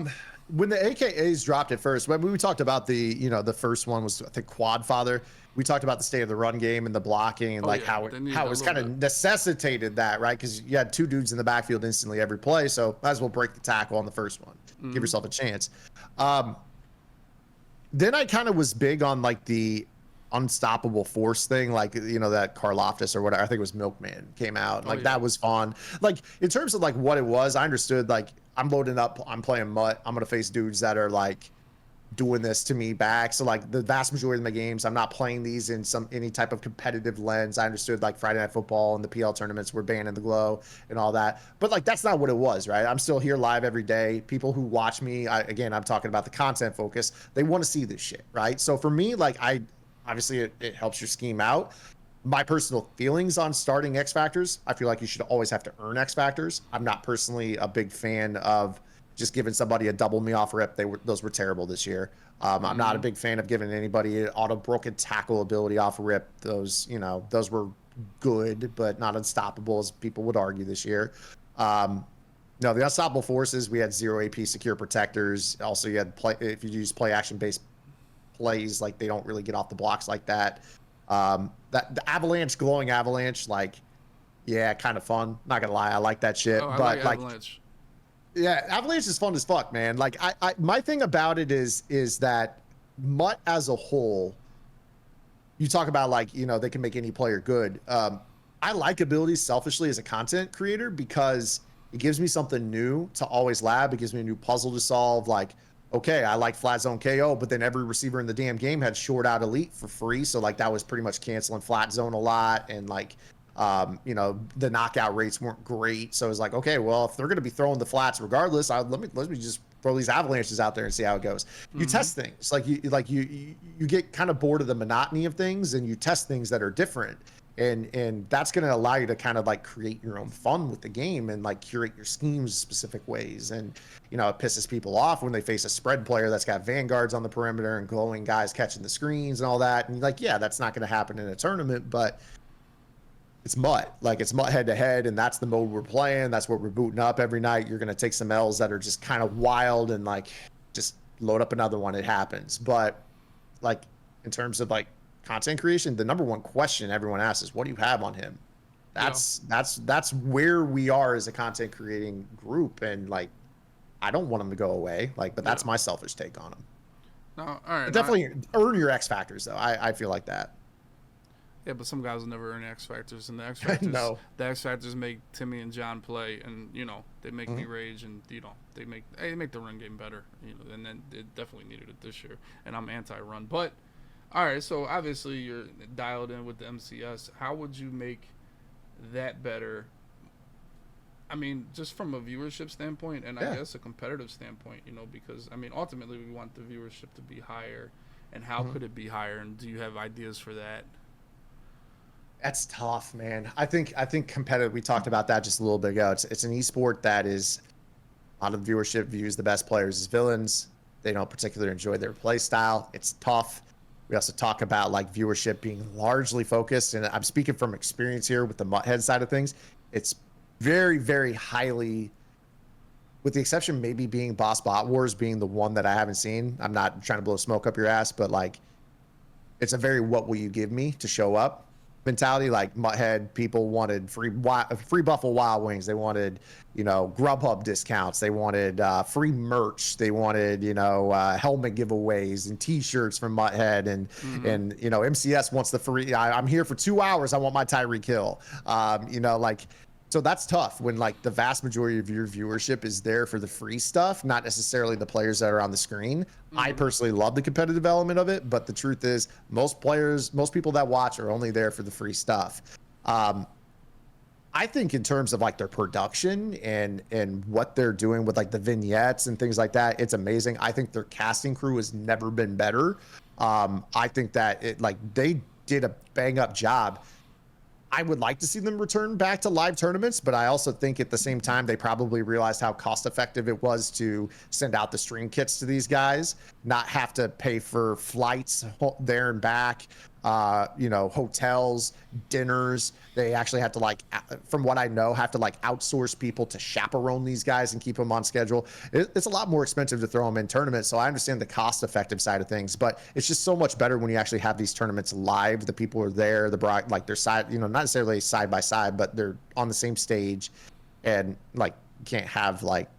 When the AKAs dropped at first, when we talked about the first one was, I think, Quad Father. We talked about the state of the run game and the blocking, and how it was kind of necessitated that, right? Because you had two dudes in the backfield instantly every play, so might as well break the tackle on the first one, give yourself a chance. Then I kind of was big on like the unstoppable force thing, like that Karloftis or whatever, I think it was Milkman came out, like that was fun. Like in terms of like what it was, I understood, like I'm loading up, I'm playing Mutt, I'm gonna face dudes that are like doing this to me back. So like the vast majority of my games, I'm not playing these in any type of competitive lens. I understood like Friday Night Football and the PL tournaments were banning the glow and all that, but like that's not what it was, right? I'm still here live every day. People who watch me, again, I'm talking about the content focus. They want to see this shit, right? So for me, like obviously it helps your scheme out. My personal feelings on starting X Factors, I feel like you should always have to earn X Factors. I'm not personally a big fan of just giving somebody a double me off rip. Those were terrible this year. I'm not a big fan of giving anybody an auto broken tackle ability off rip. Those were good, but not unstoppable, as people would argue this year. No, the unstoppable forces, we had 0 AP secure protectors. Also, you had if you use play action based plays, like they don't really get off the blocks like that. That the avalanche, glowing avalanche, like, yeah, kind of fun. Not gonna lie, I like that shit. I but like avalanche. Yeah, avalanche is fun as fuck, man. Like I my thing about it is that Mutt as a whole, you talk about like, they can make any player good. I like abilities selfishly as a content creator because it gives me something new to always lab. It gives me a new puzzle to solve. Like, okay, I like flat zone KO, but then every receiver in the damn game had short out elite for free. So like that was pretty much canceling flat zone a lot. And like, You know, the knockout rates weren't great, so it's like, okay, well, if they're going to be throwing the flats regardless, let me just throw these avalanches out there and see how it goes. You Mm-hmm. test things you get kind of bored of the monotony of things, and you test things that are different, and that's going to allow you to kind of like create your own fun with the game and like curate your schemes specific ways. And you know, it pisses people off when they face a spread player that's got vanguards on the perimeter and glowing guys catching the screens and all that, and like, yeah, that's not going to happen in a tournament, but it's MUT. Like, it's MUT head to head, and that's the mode we're playing. That's what we're booting up every night. You're gonna take some L's that are just kind of wild, and like, just load up another one. It happens. But like, in terms of like content creation, the number one question everyone asks is, what do you have on him? That's where we are as a content creating group, and like, I don't want him to go away. Like, but that's my selfish take on him. No, all right. But definitely earn your X factors though. I feel like that. Yeah, but some guys will never earn X Factors, and the X Factors, No. the X Factors make Timmy and John play, and you know they make me rage, and you know they make the run game better, you know, and then they definitely needed it this year, and I'm anti-run. But all right, so obviously you're dialed in with the MCS. How would you make that better? I mean, just from a viewership standpoint, and I guess a competitive standpoint, you know, because I mean ultimately we want the viewership to be higher, and how could it be higher, and do you have ideas for that? That's tough, man. I think competitive. We talked about that just a little bit ago. It's an esport that is a lot of viewership views the best players as villains. They don't particularly enjoy their play style. It's tough. We also talk about like viewership being largely focused, and I'm speaking from experience here with the Muthead side of things. It's very, very highly, with the exception maybe being Boss Bot Wars being the one that I haven't seen. I'm not trying to blow smoke up your ass, but like, it's a very what will you give me to show up mentality. Like, Muthead people wanted free Buffalo Wild Wings. They wanted, you know, Grubhub discounts. They wanted free merch. They wanted, you know, helmet giveaways and T-shirts from Muthead. And you know, MCS wants the free. I'm here for 2 hours. I want my Tyreek Hill. You know, like. So that's tough when like the vast majority of your viewership is there for the free stuff, not necessarily the players that are on the screen. I personally love the competitive element of it, but the truth is most people that watch are only there for the free stuff. I think in terms of like their production and what they're doing with like the vignettes and things like that, it's amazing. I think their casting crew has never been better. I think that they did a bang up job. I would like to see them return back to live tournaments, but I also think at the same time, they probably realized how cost effective it was to send out the stream kits to these guys, not have to pay for flights there and back, you know, hotels, dinners. They actually have to, like, from what I know, have to like outsource people to chaperone these guys and keep them on schedule. It's a lot more expensive to throw them in tournaments. So I understand the cost effective side of things, but it's just so much better when you actually have these tournaments live. The people are there, like they're side, you know, not necessarily side by side, but they're on the same stage, and like you can't have like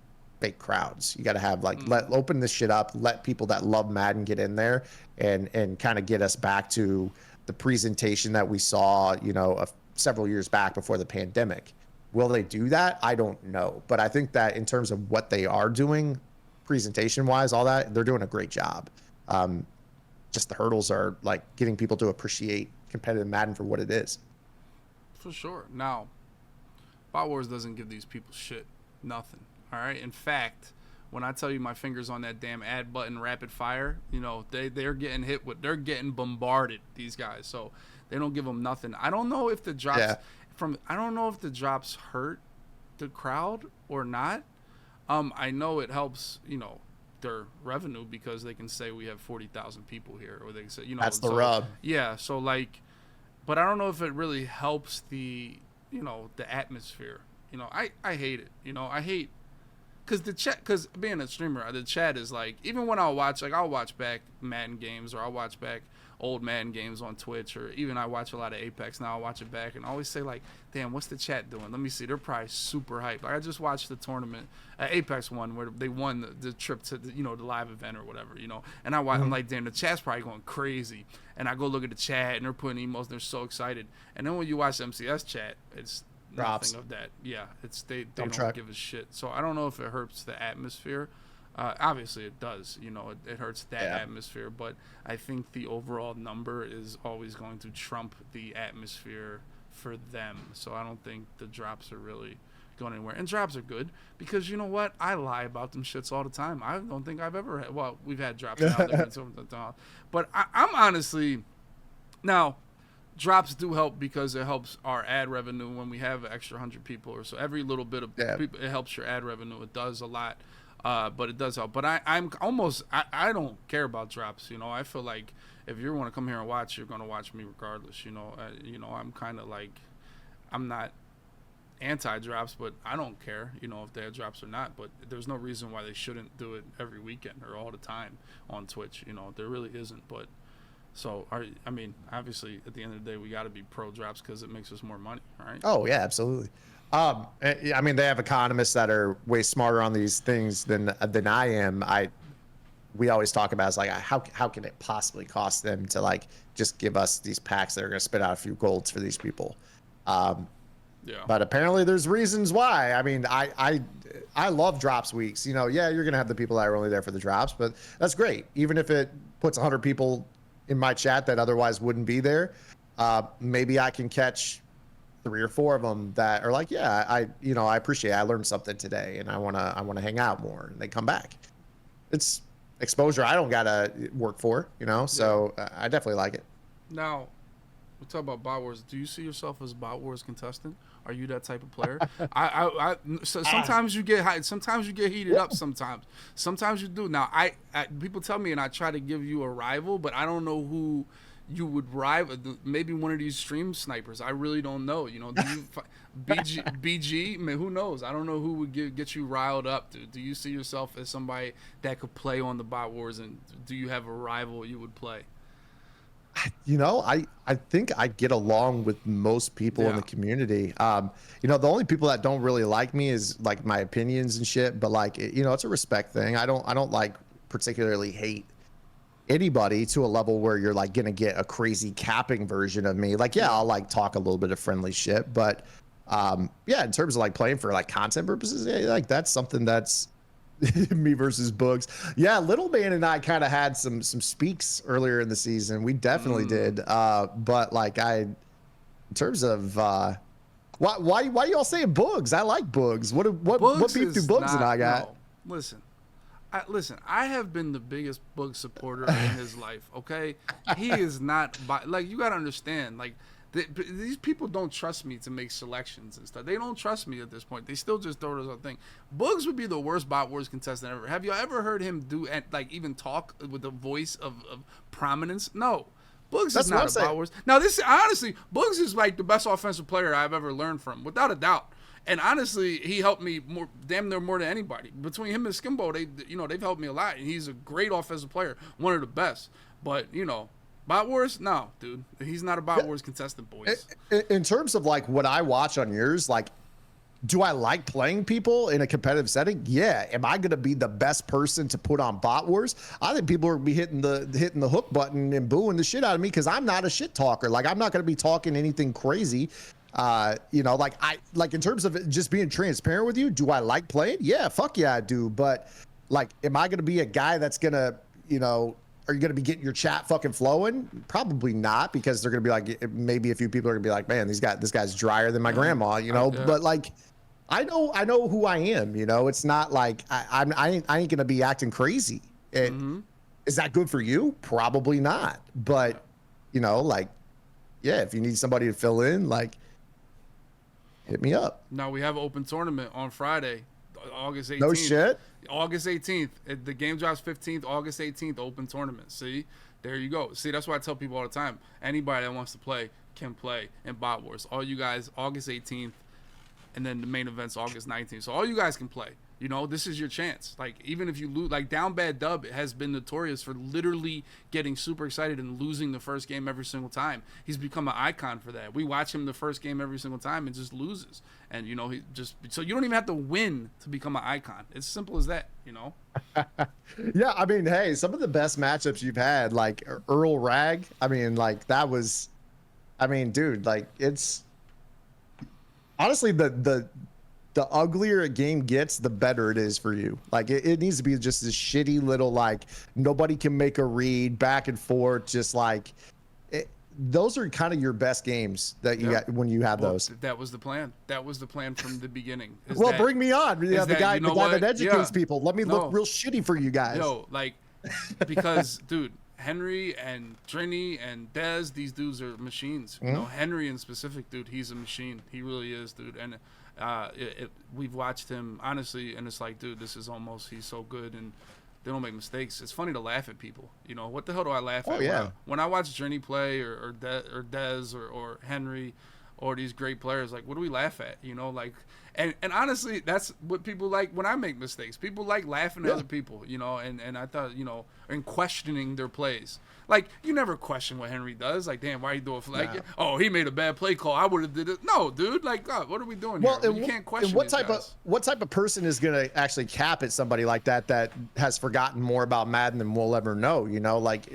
fake crowds. You got to have like open this shit up, let people that love Madden get in there and kind of get us back to the presentation that we saw, you know, several years back before the pandemic. Will they do that? I don't know, but I think that in terms of what they are doing, presentation wise, all that, they're doing a great job. Just the hurdles are like getting people to appreciate competitive Madden for what it is. For sure. Now, Bot Wars doesn't give these people shit. Nothing. All right. In fact, when I tell you my fingers on that damn add button rapid fire, you know, they're getting hit with, they're getting bombarded, these guys. So they don't give them nothing. I don't know if the drops I don't know if the drops hurt the crowd or not. I know it helps, you know, their revenue because they can say we have 40,000 people here, or they can say, you know, that's the rub. Yeah. So like, but I don't know if it really helps the, you know, the atmosphere. You know, I hate it. You know, I hate, because the chat, because being a streamer, the chat is like, even when I'll watch back Madden games, or I'll watch back old Madden games on Twitch, or even I watch a lot of Apex now, I'll watch it back and I always say like, damn, what's the chat doing? Let me see. They're probably super hyped. Like I just watched the tournament, Apex one, where they won the trip to the, you know, the live event or whatever, you know, and I'm like, damn, the chat's probably going crazy. And I go look at the chat and they're putting emos and they're so excited. And then when you watch MCS chat, it's nothing of that. Yeah, it's they don't give a shit. So I don't know if it hurts the atmosphere. Obviously it does, you know, it hurts that atmosphere, but I think the overall number is always going to trump the atmosphere for them. So I don't think the drops are really going anywhere. And drops are good because you know what? I lie about them shits all the time. I don't think I've ever had. Well, we've had drops now, but I'm honestly now. Drops do help because it helps our ad revenue when we have an extra 100 people or so. Every little bit of people, it helps your ad revenue. It does a lot, but it does help. But I don't care about drops. You know, I feel like if you want to come here and watch, you're going to watch me regardless. You know, I'm kind of like, I'm not anti-drops, but I don't care, you know, if they have drops or not. But there's no reason why they shouldn't do it every weekend or all the time on Twitch. You know, there really isn't. But so, I mean, obviously, at the end of the day, we got to be pro drops because it makes us more money, right? Oh, yeah, absolutely. I mean, they have economists that are way smarter on these things than I am. We always talk about is like how can it possibly cost them to like just give us these packs that are going to spit out a few golds for these people? Yeah. But apparently, there's reasons why. I mean, I love drops weeks. You know, yeah, you're going to have the people that are only there for the drops, but that's great. Even if it puts 100 people in my chat that otherwise wouldn't be there, maybe I can catch 3 or 4 of them that are like, yeah, I appreciate it. I learned something today and I want to hang out more, and they come back. It's exposure I don't gotta work for, you know, so I definitely like it. Now we talk about bot wars. Do you see yourself as a bot wars contestant? Are you that type of player? So sometimes you get high, sometimes you get heated up. Sometimes you do. Now I people tell me, and I try to give you a rival, but I don't know who you would rival. Maybe one of these stream snipers. I really don't know. You know, do you BG? I mean, who knows? I don't know who would get you riled up. Do you see yourself as somebody that could play on the bot wars, and do you have a rival you would play? You know, I think I get along with most people in the community. You know, the only people that don't really like me is like my opinions and shit, but like, you know, it's a respect thing. I don't like particularly hate anybody to a level where you're like gonna get a crazy capping version of me. Like, yeah, I'll like talk a little bit of friendly shit, but yeah, in terms of like playing for like content purposes, yeah, like that's something that's me versus Boogs. Yeah, Little Man and I kind of had some speaks earlier in the season. We definitely did. But like in terms of why y'all saying Boogs? I like Boogs. What beef do Boogs and I got? No. Listen, I have been the biggest Boog supporter in his life, okay? He is not like, you got to understand, like, these people don't trust me to make selections and stuff. They don't trust me at this point. They still just throw this whole thing. Boogs would be the worst bot wars contestant ever. Have you ever heard him do like even talk with the voice of prominence? No. Boogs is not a bot wars. Now this honestly, Boogs is like the best offensive player I've ever learned from, without a doubt. And honestly, he helped me damn near more than anybody. Between him and Skimbo, they've helped me a lot. And he's a great offensive player, one of the best. But you know, bot wars? No, dude. He's not a bot wars contestant, boys. In terms of like what I watch on yours, like, do I like playing people in a competitive setting? Yeah. Am I going to be the best person to put on bot wars? I think people are going to be hitting the hook button and booing the shit out of me because I'm not a shit talker. Like, I'm not going to be talking anything crazy. You know, like in terms of just being transparent with you, do I like playing? Yeah, fuck yeah, I do. But like, am I going to be a guy that's going to, you know, are you going to be getting your chat fucking flowing? Probably not, because they're going to be like, maybe a few people are going to be like, man, this guy's drier than my grandma, you know? But like, I know who I am, you know? It's not like I ain't going to be acting crazy. Is that good for you? Probably not. But, you know, like, yeah, if you need somebody to fill in, like, hit me up. Now we have an open tournament on Friday, August 18th. No shit. August 18th. The game drops 15th. August 18th, open tournament. See? There you go. See, that's why I tell people all the time. Anybody that wants to play can play in Bot Wars. All you guys, August 18th, and then the main event's August 19th. So all you guys can play. You know, this is your chance. Like, even if you lose, like Down Bad Dub has been notorious for literally getting super excited and losing the first game every single time. He's become an icon for that. We watch him the first game every single time and just loses. And, you know, so you don't even have to win to become an icon. It's simple as that, you know? Yeah, I mean, hey, some of the best matchups you've had, like Earl Rag, I mean, like, that was, I mean, dude, like, it's honestly the uglier a game gets, the better it is for you. Like, it needs to be just this shitty little, like, nobody can make a read, back and forth, just like, those are kind of your best games that you got when you have those. That was the plan. That was the plan from the beginning. Well, bring me on. Yeah, the guy, that educates Yeah. people. Let me look real shitty for you guys. Yo, like, because dude, Henry and Drini and Dez, these dudes are machines. You know, Henry in specific, dude, he's a machine. He really is, dude. And we've watched him honestly, and it's like, dude, this is almost, he's so good, and they don't make mistakes. It's funny to laugh at people. You know, what the hell do I laugh at? Yeah. When I watch Drini play or Dez or Henry or these great players, like, what do we laugh at? You know, like, and honestly, that's what people like when I make mistakes. People like laughing at other people, you know, and I thought, you know, and questioning their plays. Like, you never question what Henry does. Like, damn, why you do it? Like, oh, he made a bad play call. I would have did it. No, dude. Like, God, what are we doing here? You can't question. What type of person is gonna actually cap at somebody like that has forgotten more about Madden than we'll ever know? You know, like,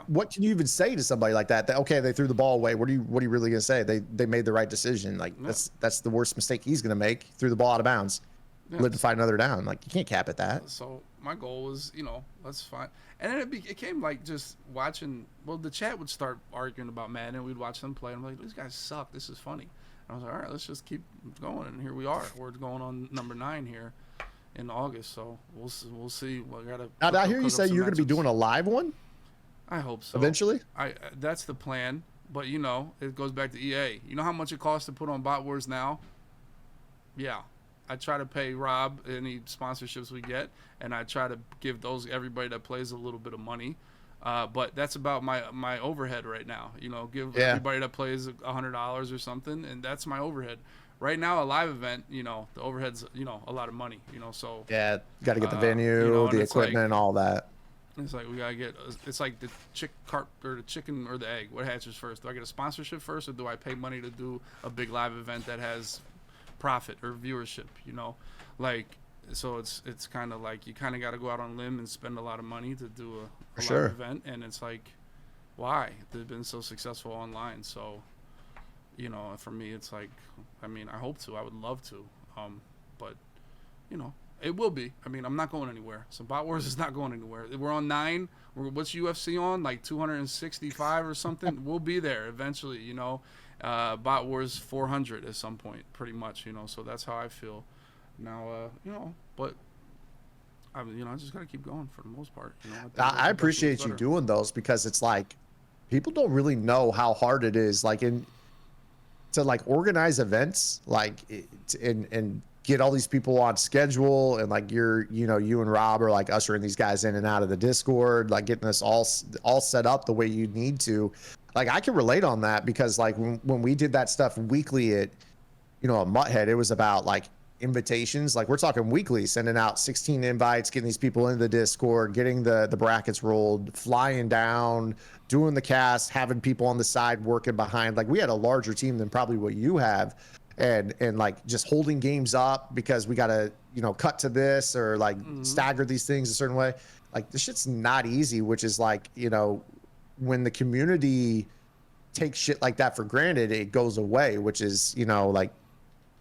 what can you even say to somebody like that? That okay, they threw the ball away. What are you really gonna say? They made the right decision. Like, that's the worst mistake he's gonna make. Threw the ball out of bounds. Live to fight another down. Like, you can't cap at that. So my goal was, you know, let's find. And then it came like just watching. Well, the chat would start arguing about Madden, and we'd watch them play. And I'm like, these guys suck. This is funny. And I was like, all right, let's just keep going. And here we are. We're going on number 9 here in August. So we'll see. We gotta. Now, I hear you say you're going to be doing a live one. I hope so. Eventually. That's the plan. But you know, it goes back to EA. You know how much it costs to put on Bot Wars now? Yeah. I try to pay Rob any sponsorships we get, and I try to give everybody that plays a little bit of money. But that's about my overhead right now. You know, give everybody that plays $100 or something, and that's my overhead. Right now, a live event, you know, the overhead's, you know, a lot of money. You know, so got to get the venue, you know, the equipment, like, and all that. It's like we gotta get. It's like the chicken or the egg. What hatches first? Do I get a sponsorship first, or do I pay money to do a big live event that has profit or viewership, you know? Like, so it's kind of like you kind of got to go out on a limb and spend a lot of money to do a live event, and it's like, why? They've been so successful online. So, you know, for me, it's like, I mean, I hope to. I would love to, but, you know, it will be. I mean, I'm not going anywhere. So Bot Wars is not going anywhere. We're on 9. What's UFC on? Like 265 or something? We'll be there eventually, you know. Bot Wars 400 at some point, pretty much, you know. So that's how I feel now, you know. But I mean, you know, I just gotta keep going for the most part. You know, I appreciate you doing those, because it's like people don't really know how hard it is, like to like organize events, like and get all these people on schedule, and like you and Rob are like ushering these guys in and out of the Discord, like getting this all set up the way you need to. Like, I can relate on that, because like when we did that stuff weekly at Muthead, it was about like invitations. Like, we're talking weekly, sending out 16 invites, getting these people into the Discord, getting the brackets rolled, flying down, doing the cast, having people on the side working behind. Like, we had a larger team than probably what you have, and like just holding games up because we got to, cut to this, or like stagger these things a certain way. Like, this shit's not easy, which is like, when the community takes shit like that for granted, it goes away, which is, like,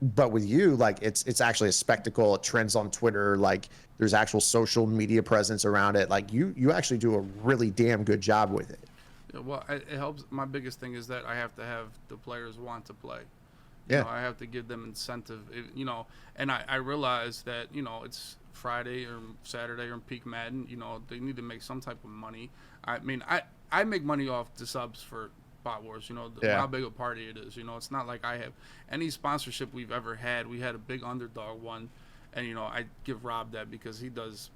but with you, like, it's actually a spectacle. It trends on Twitter. Like, there's actual social media presence around it. Like, you actually do a really damn good job with it. Yeah, well, it helps. My biggest thing is that I have to have the players want to play. I have to give them incentive, and I realize that, it's Friday or Saturday or peak Madden, they need to make some type of money. I mean, I make money off the subs for Bot Wars, how big a party it is. It's not like I have any sponsorship we've ever had. We had a big underdog one, and, I give Rob that because he does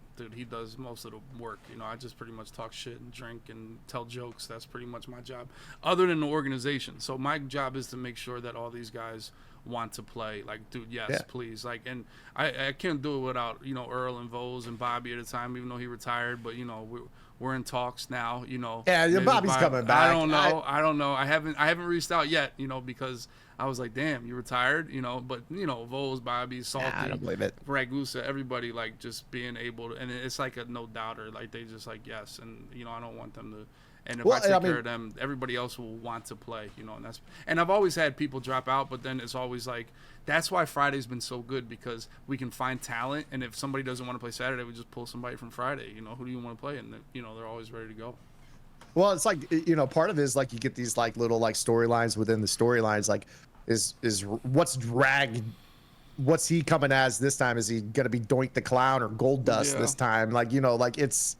most of the work. I just pretty much talk shit and drink and tell jokes. That's pretty much my job, other than the organization. So my job is to make sure that all these guys want to play. Like, dude, yes, please. Like, and I can't do it without, Earl and Voles and Bobby at a time, even though he retired. But, we're in talks now, Yeah, Bobby's coming back. I don't know. I haven't reached out yet, because I was like, damn, you retired, but Voles, Bobby, Salty, I don't believe it. Ragusa, everybody, like, just being able to, and it's like a no doubter, like, they just like, yes, and I don't want them to. And if I take care of them, everybody else will want to play, and I've always had people drop out, but then it's always like, that's why Friday's been so good, because we can find talent, and if somebody doesn't want to play Saturday, we just pull somebody from Friday. Who do you want to play? And they're always ready to go. Well, it's like, part of it is like you get these like little like storylines within the storylines. Like, is what's he coming as this time? Is he gonna be Doink the Clown or Gold Dust this time? Like, like it's,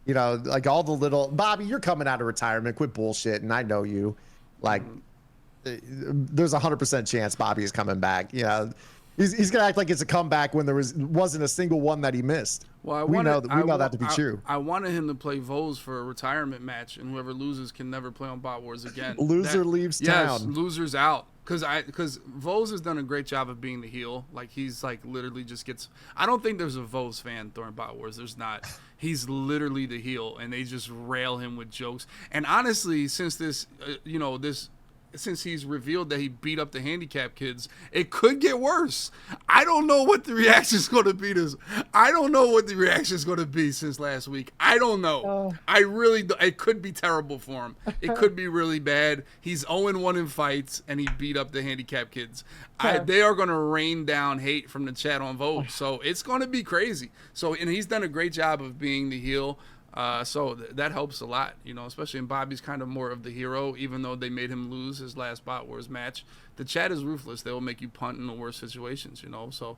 like all the little Bobby, you're coming out of retirement. Quit bullshit, and I know you. Like, there's 100% chance Bobby is coming back. He's gonna act like it's a comeback when there wasn't a single one that he missed. Well, we know that to be true. I wanted him to play Vose for a retirement match, and whoever loses can never play on Bot Wars again. Loser leaves town. Yes, loser's out. Because Vose has done a great job of being the heel. Like, he's like literally just gets. I don't think there's a Vose fan during Bot Wars. There's not. He's literally the heel, and they just rail him with jokes. And honestly, since this, since he's revealed that he beat up the handicap kids, it could get worse. I don't know what the reaction is going to be. I don't know what the reaction is going to be since last week. I don't know. I really do. It could be terrible for him. It could be really bad. He's 0-1 in fights, and he beat up the handicap kids. They are going to rain down hate from the chat on Vogue. So it's going to be crazy. And he's done a great job of being the heel. So that helps a lot, especially in Bobby's kind of more of the hero, even though they made him lose his last Bot Wars match. The chat is ruthless. They will make you punt in the worst situations, So,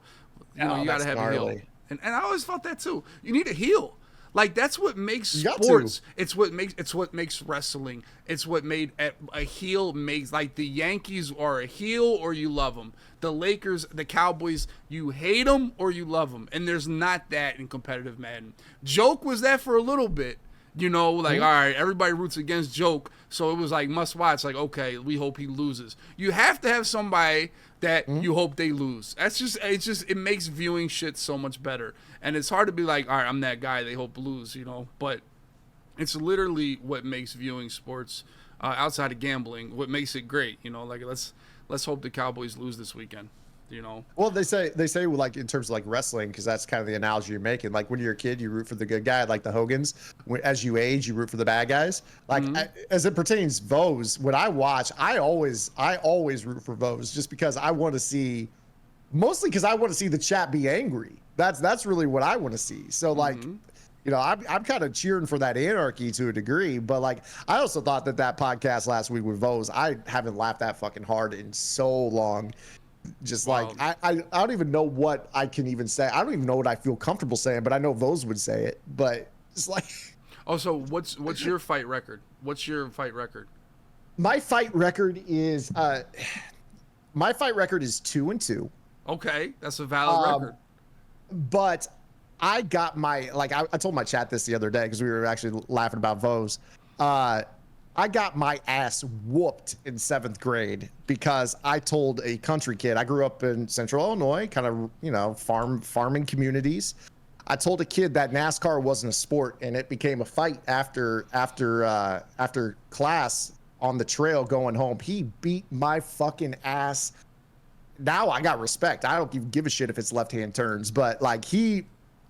you got to have a heel. And I always felt that too. You need a heel. Like, that's what makes sports. It's what makes wrestling. It's what made a heel makes, like, the Yankees are a heel or you love them. The Lakers, the Cowboys, you hate them or you love them. And there's not that in competitive Madden. Joke was that for a little bit. All right, everybody roots against Joke. So it was like must watch. Like, okay, we hope he loses. You have to have somebody that you hope they lose. It makes viewing shit so much better. And it's hard to be like, all right, I'm that guy they hope lose, But it's literally what makes viewing sports outside of gambling, what makes it great, Like, let's hope the Cowboys lose this weekend. Well, they say like in terms of like wrestling, because that's kind of the analogy you're making. Like, when you're a kid, you root for the good guy, like the Hogans. As you age, you root for the bad guys. Like, as it pertains Vose, when I watch, I always root for Vose, just because I want to see, mostly because I want to see the chat be angry. That's really what I want to see. So like, I'm kind of cheering for that anarchy to a degree, but like, I also thought that podcast last week with Vose, I haven't laughed that fucking hard in so long. Just like, I don't even know what I can even say. I don't even know what I feel comfortable saying, but I know Vose would say it. But it's like, so what's your fight record? My fight record is 2-2. Okay, that's a valid record. But I got I told my chat this the other day because we were actually laughing about Vose. I got my ass whooped in 7th grade because I told a country kid. I grew up in Central Illinois, kind of, farming communities. I told a kid that NASCAR wasn't a sport, and it became a fight after class on the trail going home. He beat my fucking ass. Now I got respect. I don't even give a shit if it's left-hand turns, but like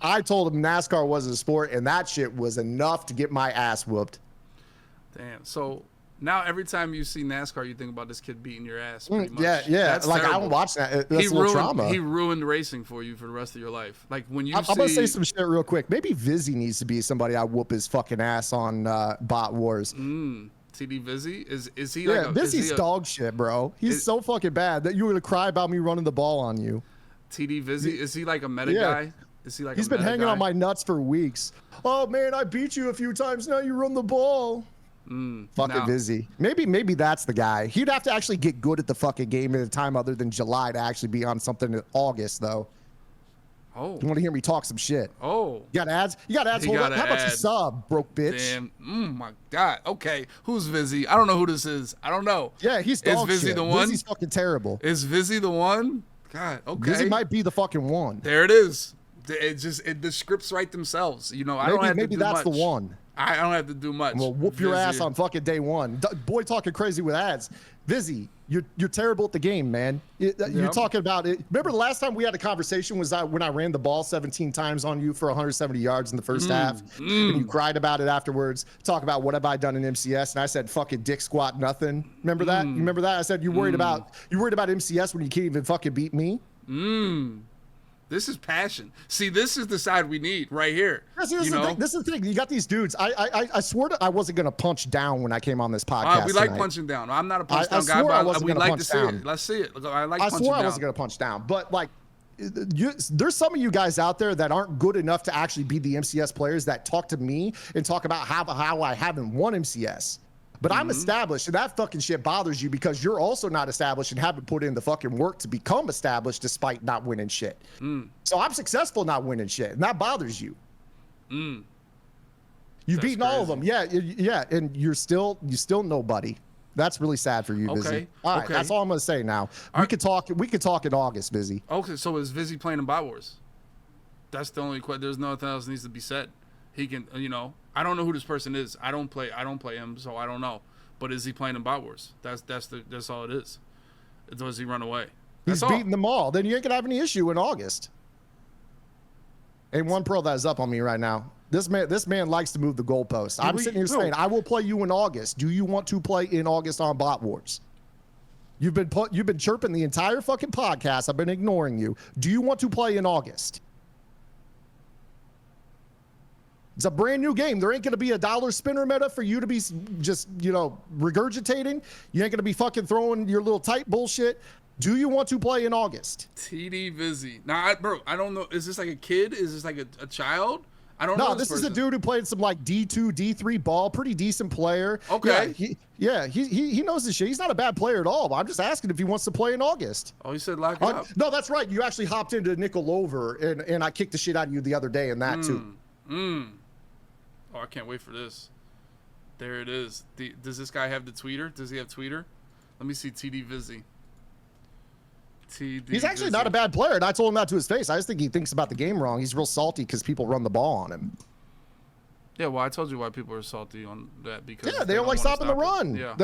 I told him NASCAR wasn't a sport, and that shit was enough to get my ass whooped. Damn. So now every time you see NASCAR, you think about this kid beating your ass. Pretty much. Yeah. That's like, terrible. I don't watch that. That's a little trauma. He ruined racing for you for the rest of your life. Like, when you I'm gonna say some shit real quick. Maybe Vizzy needs to be somebody I whoop his fucking ass on Bot Wars. TD Vizzy? Is he Vizzy's dog shit, bro. He's so fucking bad that you're gonna cry about me running the ball on you. TD Vizzy? Is he like a meta guy? Is he like He's been hanging on my nuts for weeks. Oh man, I beat you a few times. Now you run the ball. Fucking Vizzy. Maybe that's the guy. He'd have to actually get good at the fucking game at a time other than July to actually be on something in August, though. Oh. You want to hear me talk some shit? Oh. You got ads? Hold up. How about you sub, broke bitch? Damn. My God. Okay. Who's Vizzy? I don't know who this is. I don't know. Yeah, he's dog shit. Is Vizzy the one? Vizzy's fucking terrible. Is Vizzy the one? God. Okay. Vizzy might be the fucking one. There it is. The scripts write themselves. I don't have to do much. Maybe that's the one. I don't have to do much. Well, whoop your ass on fucking day one. Boy talking crazy with ads. Vizzy, you're terrible at the game, man. You're talking about it. Remember the last time we had a conversation was when I ran the ball 17 times on you for 170 yards in the first half, and you cried about it afterwards. Talk about what have I done in MCS, and I said fucking dick squat nothing. Remember that? You remember that? I said you're worried about MCS when you can't even fucking beat me. This is passion. See, this is the side we need right here. This is the thing. You got these dudes. I swore I wasn't gonna punch down when I came on this podcast. We like punching down. I'm not a punch down guy, but we like to see it. Let's see it. I like punching down. I wasn't gonna punch down, but like, there's some of you guys out there that aren't good enough to actually be the MCS players that talk to me and talk about how I haven't won MCS. But I'm established, and that fucking shit bothers you because you're also not established and haven't put in the fucking work to become established despite not winning shit. So I'm successful not winning shit, and that bothers you. You've beaten all of them. Yeah, and you're still nobody. That's really sad for you, Vizzy. All right, that's all I'm gonna say now. We could talk in August, Vizzy. Okay, so is Vizzy playing in Bot Wars? That's the only question. There's nothing else needs to be said. He can, I don't know who this person is. I don't play him, so I don't know. But is he playing in Bot Wars? That's all it is. Does he run away? He's beating them all. Then you ain't gonna have any issue in August. Ain't one pro that is up on me right now. This man likes to move the goalposts. I'm sitting here saying, I will play you in August. Do you want to play in August on Bot Wars? You've been chirping the entire fucking podcast. I've been ignoring you. Do you want to play in August? It's a brand new game. There ain't going to be a dollar spinner meta for you to be just, regurgitating. You ain't going to be fucking throwing your little tight bullshit. Do you want to play in August? TD Vizzy. Now, bro, I don't know. Is this like a kid? Is this like a child? I don't know. No, this is a dude who played some like D2, D3 ball. Pretty decent player. Okay. He knows his shit. He's not a bad player at all. But I'm just asking if he wants to play in August. Oh, he said lock it up. No, that's right. You actually hopped into Nickel Over, and I kicked the shit out of you the other day in that too. Oh, I can't wait for this. There it is. Does this guy have the tweeter? Does he have tweeter? Let me see TD Vizzy. He's actually not a bad player, and I told him that to his face. I just think he thinks about the game wrong. He's real salty because people run the ball on him. Yeah, well, I told you why people are salty on that because they don't like stopping the run. Yeah.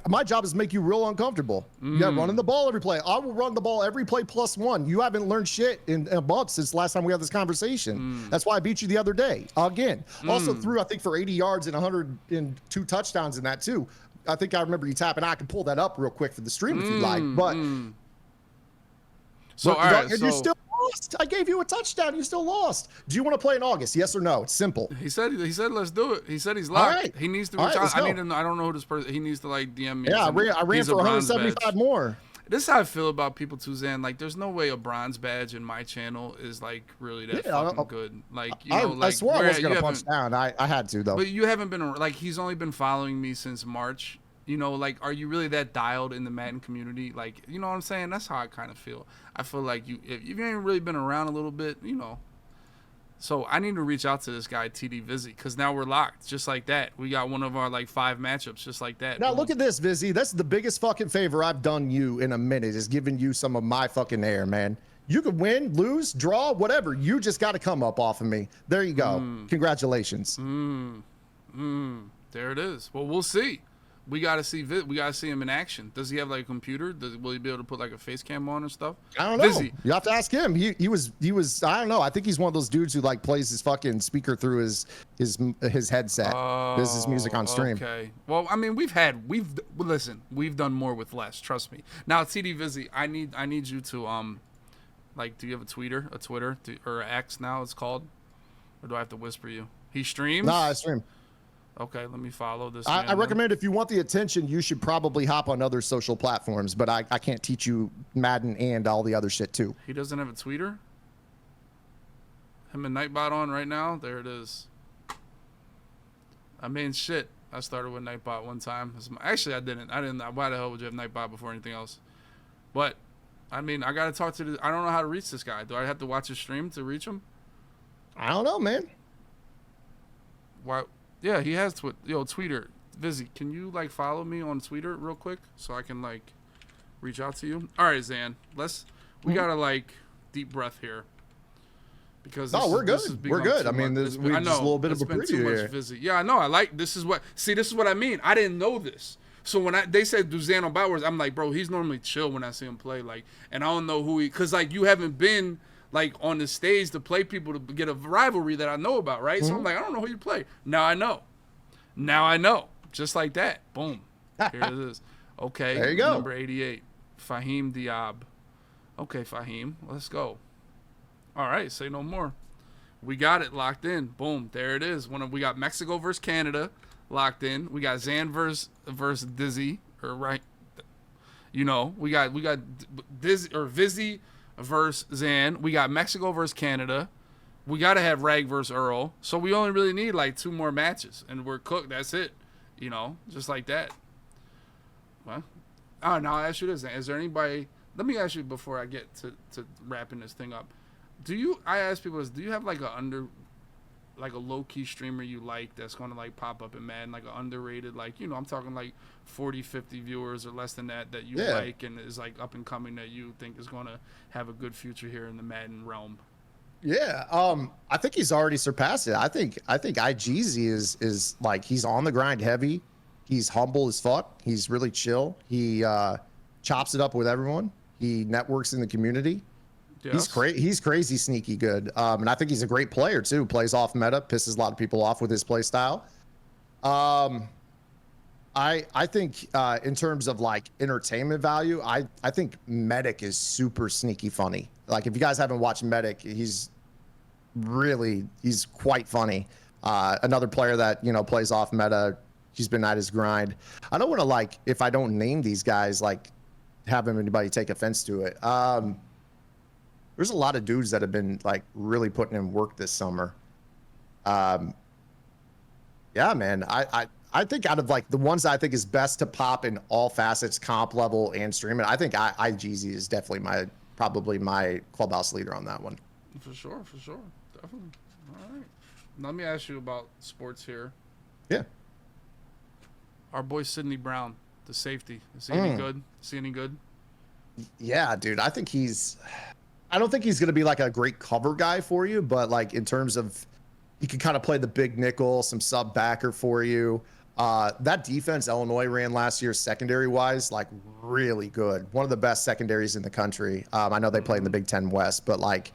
My job is to make you real uncomfortable. Yeah, running the ball every play. I will run the ball every play +1. You haven't learned shit in a month since last time we had this conversation. That's why I beat you the other day again. Also threw, I think, for 80 yards and 102 touchdowns in that too. I think I remember you tapping. I can pull that up real quick for the stream if you'd like, but. So, all right, you still lost. I gave you a touchdown. You still lost. Do you want to play in August? Yes or no? It's simple. He said let's do it. He said he's locked. Right. He needs to reach out. I don't know who this person. He needs to like DM me. Yeah, I ran for 175 more. This is how I feel about people too, Zan. Like, there's no way a bronze badge in my channel is like really that fucking good. Like, I swore I wasn't gonna punch down. I had to though. But you haven't been like he's only been following me since March. Like, are you really that dialed in the Madden community? Like, you know what I'm saying? That's how I kind of feel. I feel like if you ain't really been around a little bit, So I need to reach out to this guy, TD Vizzy, because now we're locked, just like that. We got one of our, 5 matchups, just like that. Now, look at this, Vizzy. That's the biggest fucking favor I've done you in a minute, is giving you some of my fucking air, man. You could win, lose, draw, whatever. You just got to come up off of me. There you go. Congratulations. There it is. Well, we'll see. We gotta see him in action. Does he have a computer? Will he be able to put a face cam on and stuff? I don't know. Vizzy. You have to ask him. He was I don't know. I think he's one of those dudes who plays his fucking speaker through his headset. This is his music on stream. Okay. Well, I mean, we've done more with less. Trust me. Now, TD Vizzy, I need you to do you have a Twitter, or X now it's called, or do I have to whisper you? He streams. Nah, I stream. Okay, let me follow this. I recommend if you want the attention, you should probably hop on other social platforms, but I can't teach you Madden and all the other shit too. He doesn't have a tweeter? Him and Nightbot on right now? There it is. I mean, shit. I started with Nightbot one time. Actually, I didn't. Why the hell would you have Nightbot before anything else? But, I mean, I got to talk to I don't know how to reach this guy. Do I have to watch his stream to reach him? I don't know, man. Why? Yeah, he has Tweeter. Vizzy, can you follow me on Twitter real quick so I can reach out to you? All right, Zan. We gotta deep breath here because we're good. We're good. I mean, I know, just a little bit of a preview too much Vizzy. Yeah, I know. This is what I mean. I didn't know this. So when they said do Zan on Bot Wars, I'm like, bro, he's normally chill when I see him play. And I don't know who because you haven't been on the stage to play people to get a rivalry that I know about, right? So I'm like, I don't know who you play. Now I know. Just like that. Boom. Here it is. Okay. There you go. Number 88. Fahim Diab. Okay, Fahim. Let's go. All right, say no more. We got it locked in. Boom, there it is. We got Mexico versus Canada locked in. We got Zan versus Dizzy, or right. We got Dizzy or Vizzy versus Zan. We got Mexico versus Canada. We got to have Rag versus Earl. So we only really need like 2 more matches, and we're cooked. That's it. Just like that. Well, now I'll ask you this: is there anybody? Let me ask you before I get to wrapping this thing up. I ask people this: do you have like a low key streamer you like that's gonna like pop up in Madden, like an underrated, like I'm talking like 40, 50 viewers or less than that you like and is like up and coming that you think is gonna have a good future here in the Madden realm? Yeah, I think he's already surpassed it. I think IGZ is like, he's on the grind heavy. He's humble as fuck. He's really chill. He chops it up with everyone. He networks in the community. Yes. He's crazy sneaky good. And I think he's a great player too. Plays off meta, pisses a lot of people off with his play style. I think in terms of like entertainment value, I think Medic is super sneaky funny. Like, if you guys haven't watched Medic, he's quite funny. Another player that plays off meta. He's been at his grind. I don't want to, like, if I don't name these guys, like, have anybody take offense to it. There's a lot of dudes that have been like really putting in work this summer. Yeah, man. I think out of like the ones that I think is best to pop in all facets, comp level and streaming, I think IGZ is definitely probably my clubhouse leader on that one. For sure, definitely. All right. Now, let me ask you about sports here. Yeah. Our boy Sidney Brown, the safety, is he any good? Yeah, dude. I don't think he's going to be like a great cover guy for you, but like in terms of, he can kind of play the big nickel, some sub backer for you. That defense Illinois ran last year, secondary wise, like really good. One of the best secondaries in the country. I know they played in the Big Ten West, but like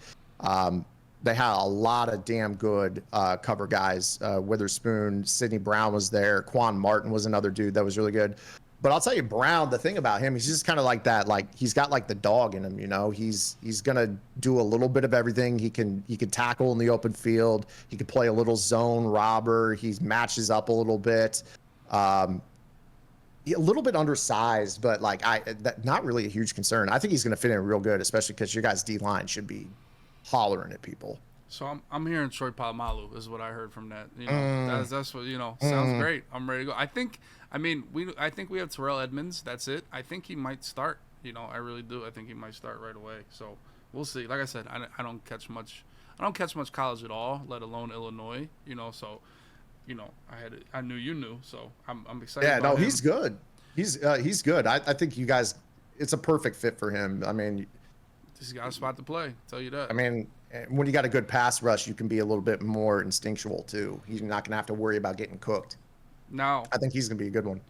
they had a lot of damn good cover guys. Witherspoon, Sidney Brown was there. Quan Martin was another dude that was really good. But I'll tell you, Brown, the thing about him, he's just kind of like that. Like, he's got like the dog in him, He's gonna do a little bit of everything. He can tackle in the open field. He can play a little zone robber. He matches up a little bit. A little bit undersized, but like not really a huge concern. I think he's gonna fit in real good, especially because your guys' D line should be hollering at people. So I'm hearing Troy Polamalu is what I heard from that. That's what sounds great. I'm ready to go. I think we have Terrell Edmonds. That's it. I think he might start. I really do. I think he might start right away. So we'll see. Like I said, I don't catch much. I don't catch much college at all, let alone Illinois. So I knew you knew. So I'm excited. Yeah, about him. He's good. He's good. I think you guys, it's a perfect fit for him. I mean, he's got a spot to play. I'll tell you that. I mean, when you got a good pass rush, you can be a little bit more instinctual too. He's not going to have to worry about getting cooked. Now, I think he's going to be a good one.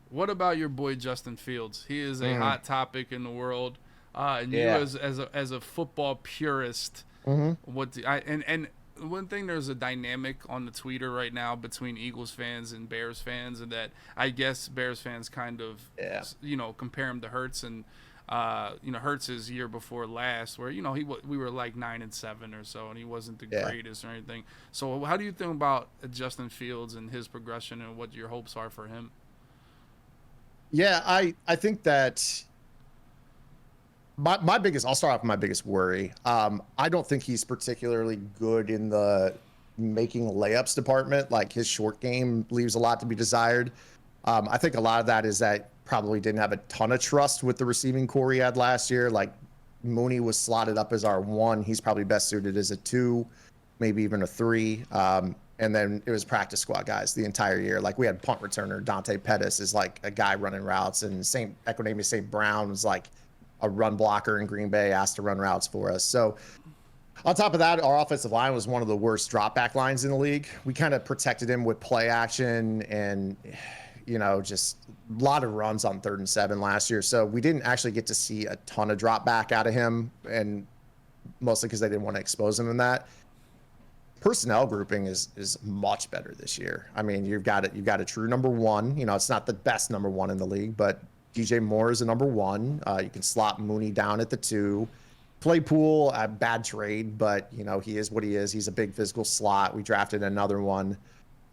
What about your boy Justin Fields? He is a hot topic in the world. And you as a football purist, and one thing, there's a dynamic on the Twitter right now between Eagles fans and Bears fans, and that I guess Bears fans kind of compare him to Hurts, and Hurts' year before last, where we were like 9-7 or so, and he wasn't the greatest or anything. So how do you think about Justin Fields and his progression, and what your hopes are for him? Yeah, I think that I'll start off with my biggest worry. I don't think he's particularly good in the making layups department. Like, his short game leaves a lot to be desired. I think a lot of that is that probably didn't have a ton of trust with the receiving core he had last year. Like, Mooney was slotted up as our 1. He's probably best suited as a 2, maybe even a 3. And then it was practice squad guys the entire year. Like, we had punt returner Dante Pettis is like a guy running routes, and Equinemius St. Brown was like a run blocker in Green Bay, asked to run routes for us. So on top of that, our offensive line was one of the worst drop back lines in the league. We kind of protected him with play action and just a lot of runs on 3rd and 7 last year. So we didn't actually get to see a ton of drop back out of him, and mostly because they didn't want to expose him in that. Personnel grouping is much better this year. I mean, you've got a true number 1. It's not the best number 1 in the league, but DJ Moore is a number 1. You can slot Mooney down at the 2. Claypool, a bad trade, but you know, he is what he is. He's a big physical slot. We drafted another one.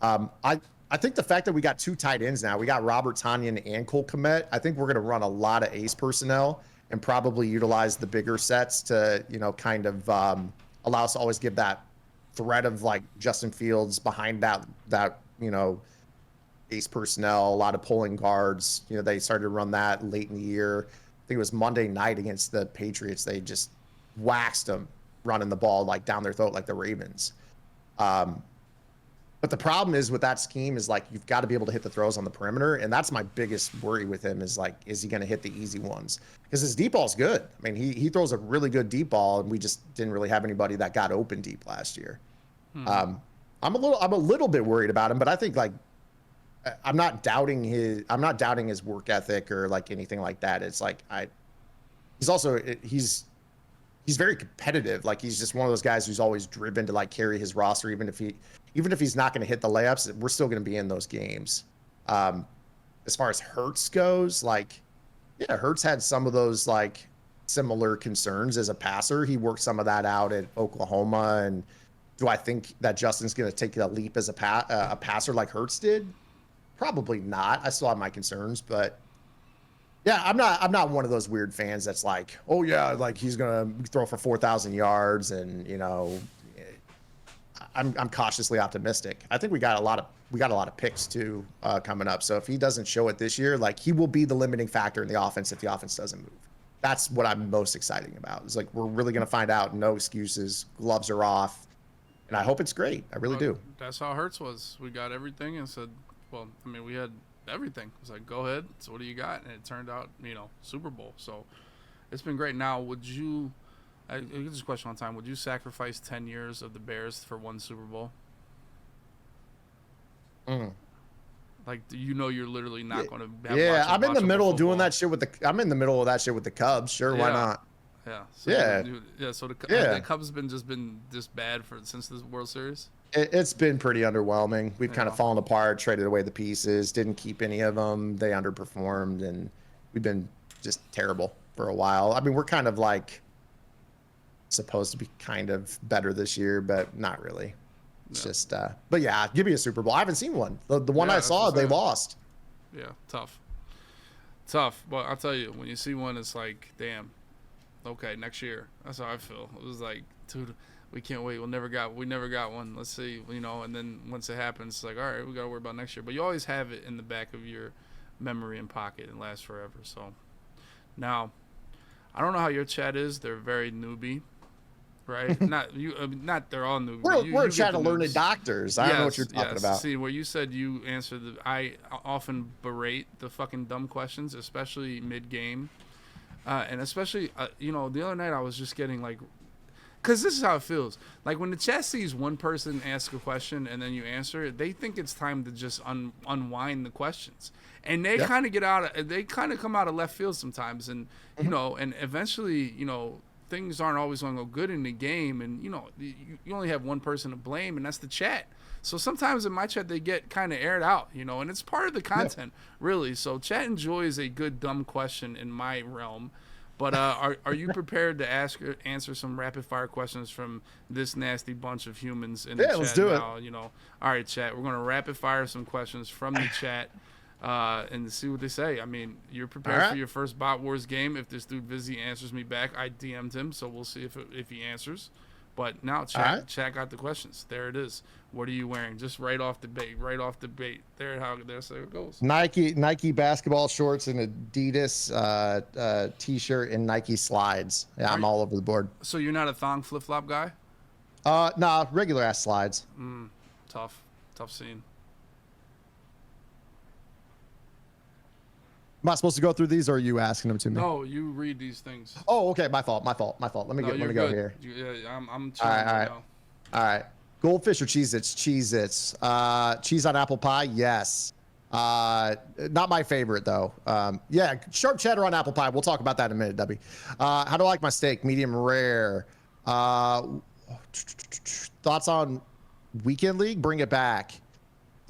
I think the fact that we got 2 tight ends now, we got Robert Tonyan and Cole Kmet. I think we're going to run a lot of ace personnel and probably utilize the bigger sets to, you know, kind of allow us to always give that threat of like Justin Fields behind that you know, ace personnel, a lot of pulling guards. You know, they started to run that late in the year. I think it was Monday night against the Patriots. They just waxed them running the ball like down their throat like the Ravens. But the problem is with that scheme is like you've got to be able to hit the throws on the perimeter, and that's my biggest worry with him is like, is he going to hit the easy ones? Because his deep ball's good. I mean, he throws a really good deep ball, and we just didn't really have anybody that got open deep last year. I'm a little bit worried about him, but I think like I'm not doubting his work ethic or like anything like that. It's like he's very competitive. Like he's just one of those guys who's always driven to like carry his roster, even if he's not going to hit the layups, we're still going to be in those games. As far as Hurts goes, like, yeah, Hurts had some of those like similar concerns as a passer. He worked some of that out at Oklahoma. And do I think that Justin's going to take a leap as a passer like Hurts did? Probably not. I still have my concerns, but yeah, I'm not one of those weird fans that's like, oh yeah, like he's gonna throw for 4,000 yards, and you know, I'm cautiously optimistic. I think we got a lot of picks too coming up. So if he doesn't show it this year, like he will be the limiting factor in the offense if the offense doesn't move. That's what I'm most excited about. It's like we're really gonna find out. No excuses. Gloves are off, and I hope it's great. I really do. That's how Hurts was. We got everything and said, well, I mean, we had everything. It was like, go ahead. So what do you got? And it turned out, you know, Super Bowl. So it's been great. Now, would you? I get this question all the time. Would you sacrifice 10 years of the Bears for one Super Bowl? Like, you know, you're literally not going to. Yeah, I'm in the middle of doing that shit with the. I'm in the middle of that shit with the Cubs. Sure, why not? Yeah. So yeah. So the Cubs have been just bad since the World Series. It's been pretty underwhelming. We've kind of fallen apart, traded away the pieces, didn't keep any of them. They underperformed, and we've been just terrible for a while. I mean, we're kind of like supposed to be kind of better this year, but not really. It's just, but yeah, give me a Super Bowl. I haven't seen one. The one I saw, they lost. Yeah, tough. But I'll tell you, when you see one, it's like, damn, okay, next year. That's how I feel. It was like, dude, we can't wait. We never got one. Let's see, you know. And then once it happens, it's like, all right, we got to worry about next year. But you always have it in the back of your memory and pocket and lasts forever. So now, I don't know how your chat is. They're very newbie, right? Not you. Not they're all newbie. We're chat of learned doctors. I don't know what you're talking about. See, where you said you answer I often berate the fucking dumb questions, especially mid game, and especially you know, the other night I was just getting like. Because this is how it feels. Like, when the chat sees one person ask a question and then you answer it, they think it's time to just unwind the questions. And they kind of they kind of come out of left field sometimes. And, you know, and eventually, you know, things aren't always going to go good in the game. And, you know, you only have one person to blame, and that's the chat. So sometimes in my chat, they get kind of aired out, you know, and it's part of the content, really. So chat enjoys a good dumb question in my realm. But are you prepared to answer some rapid fire questions from this nasty bunch of humans in the chat? Yeah, let's do now, you know, all right, chat. We're gonna rapid fire some questions from the chat, and see what they say. I mean, you're prepared for your first Bot Wars game. If this dude Vizzy answers me back, I DM'd him, so we'll see if he answers. But now chat got the questions. There it is. What are you wearing? Just right off the bait. There it goes. Nike basketball shorts and Adidas t-shirt and Nike slides. Yeah, I'm all over the board. So you're not a thong flip flop guy? Nah, regular ass slides. Tough scene. Am I supposed to go through these, or are you asking them to me? No, you read these things. Oh, okay. My fault. Let me go here. Yeah, I'm chilling all right. Goldfish or Cheez-Its? Cheez-Its. Cheese on apple pie? Yes. Not my favorite, though. Yeah, sharp cheddar on apple pie. We'll talk about that in a minute, Debbie. How do I like my steak? Medium rare. Thoughts on Weekend League? Bring it back.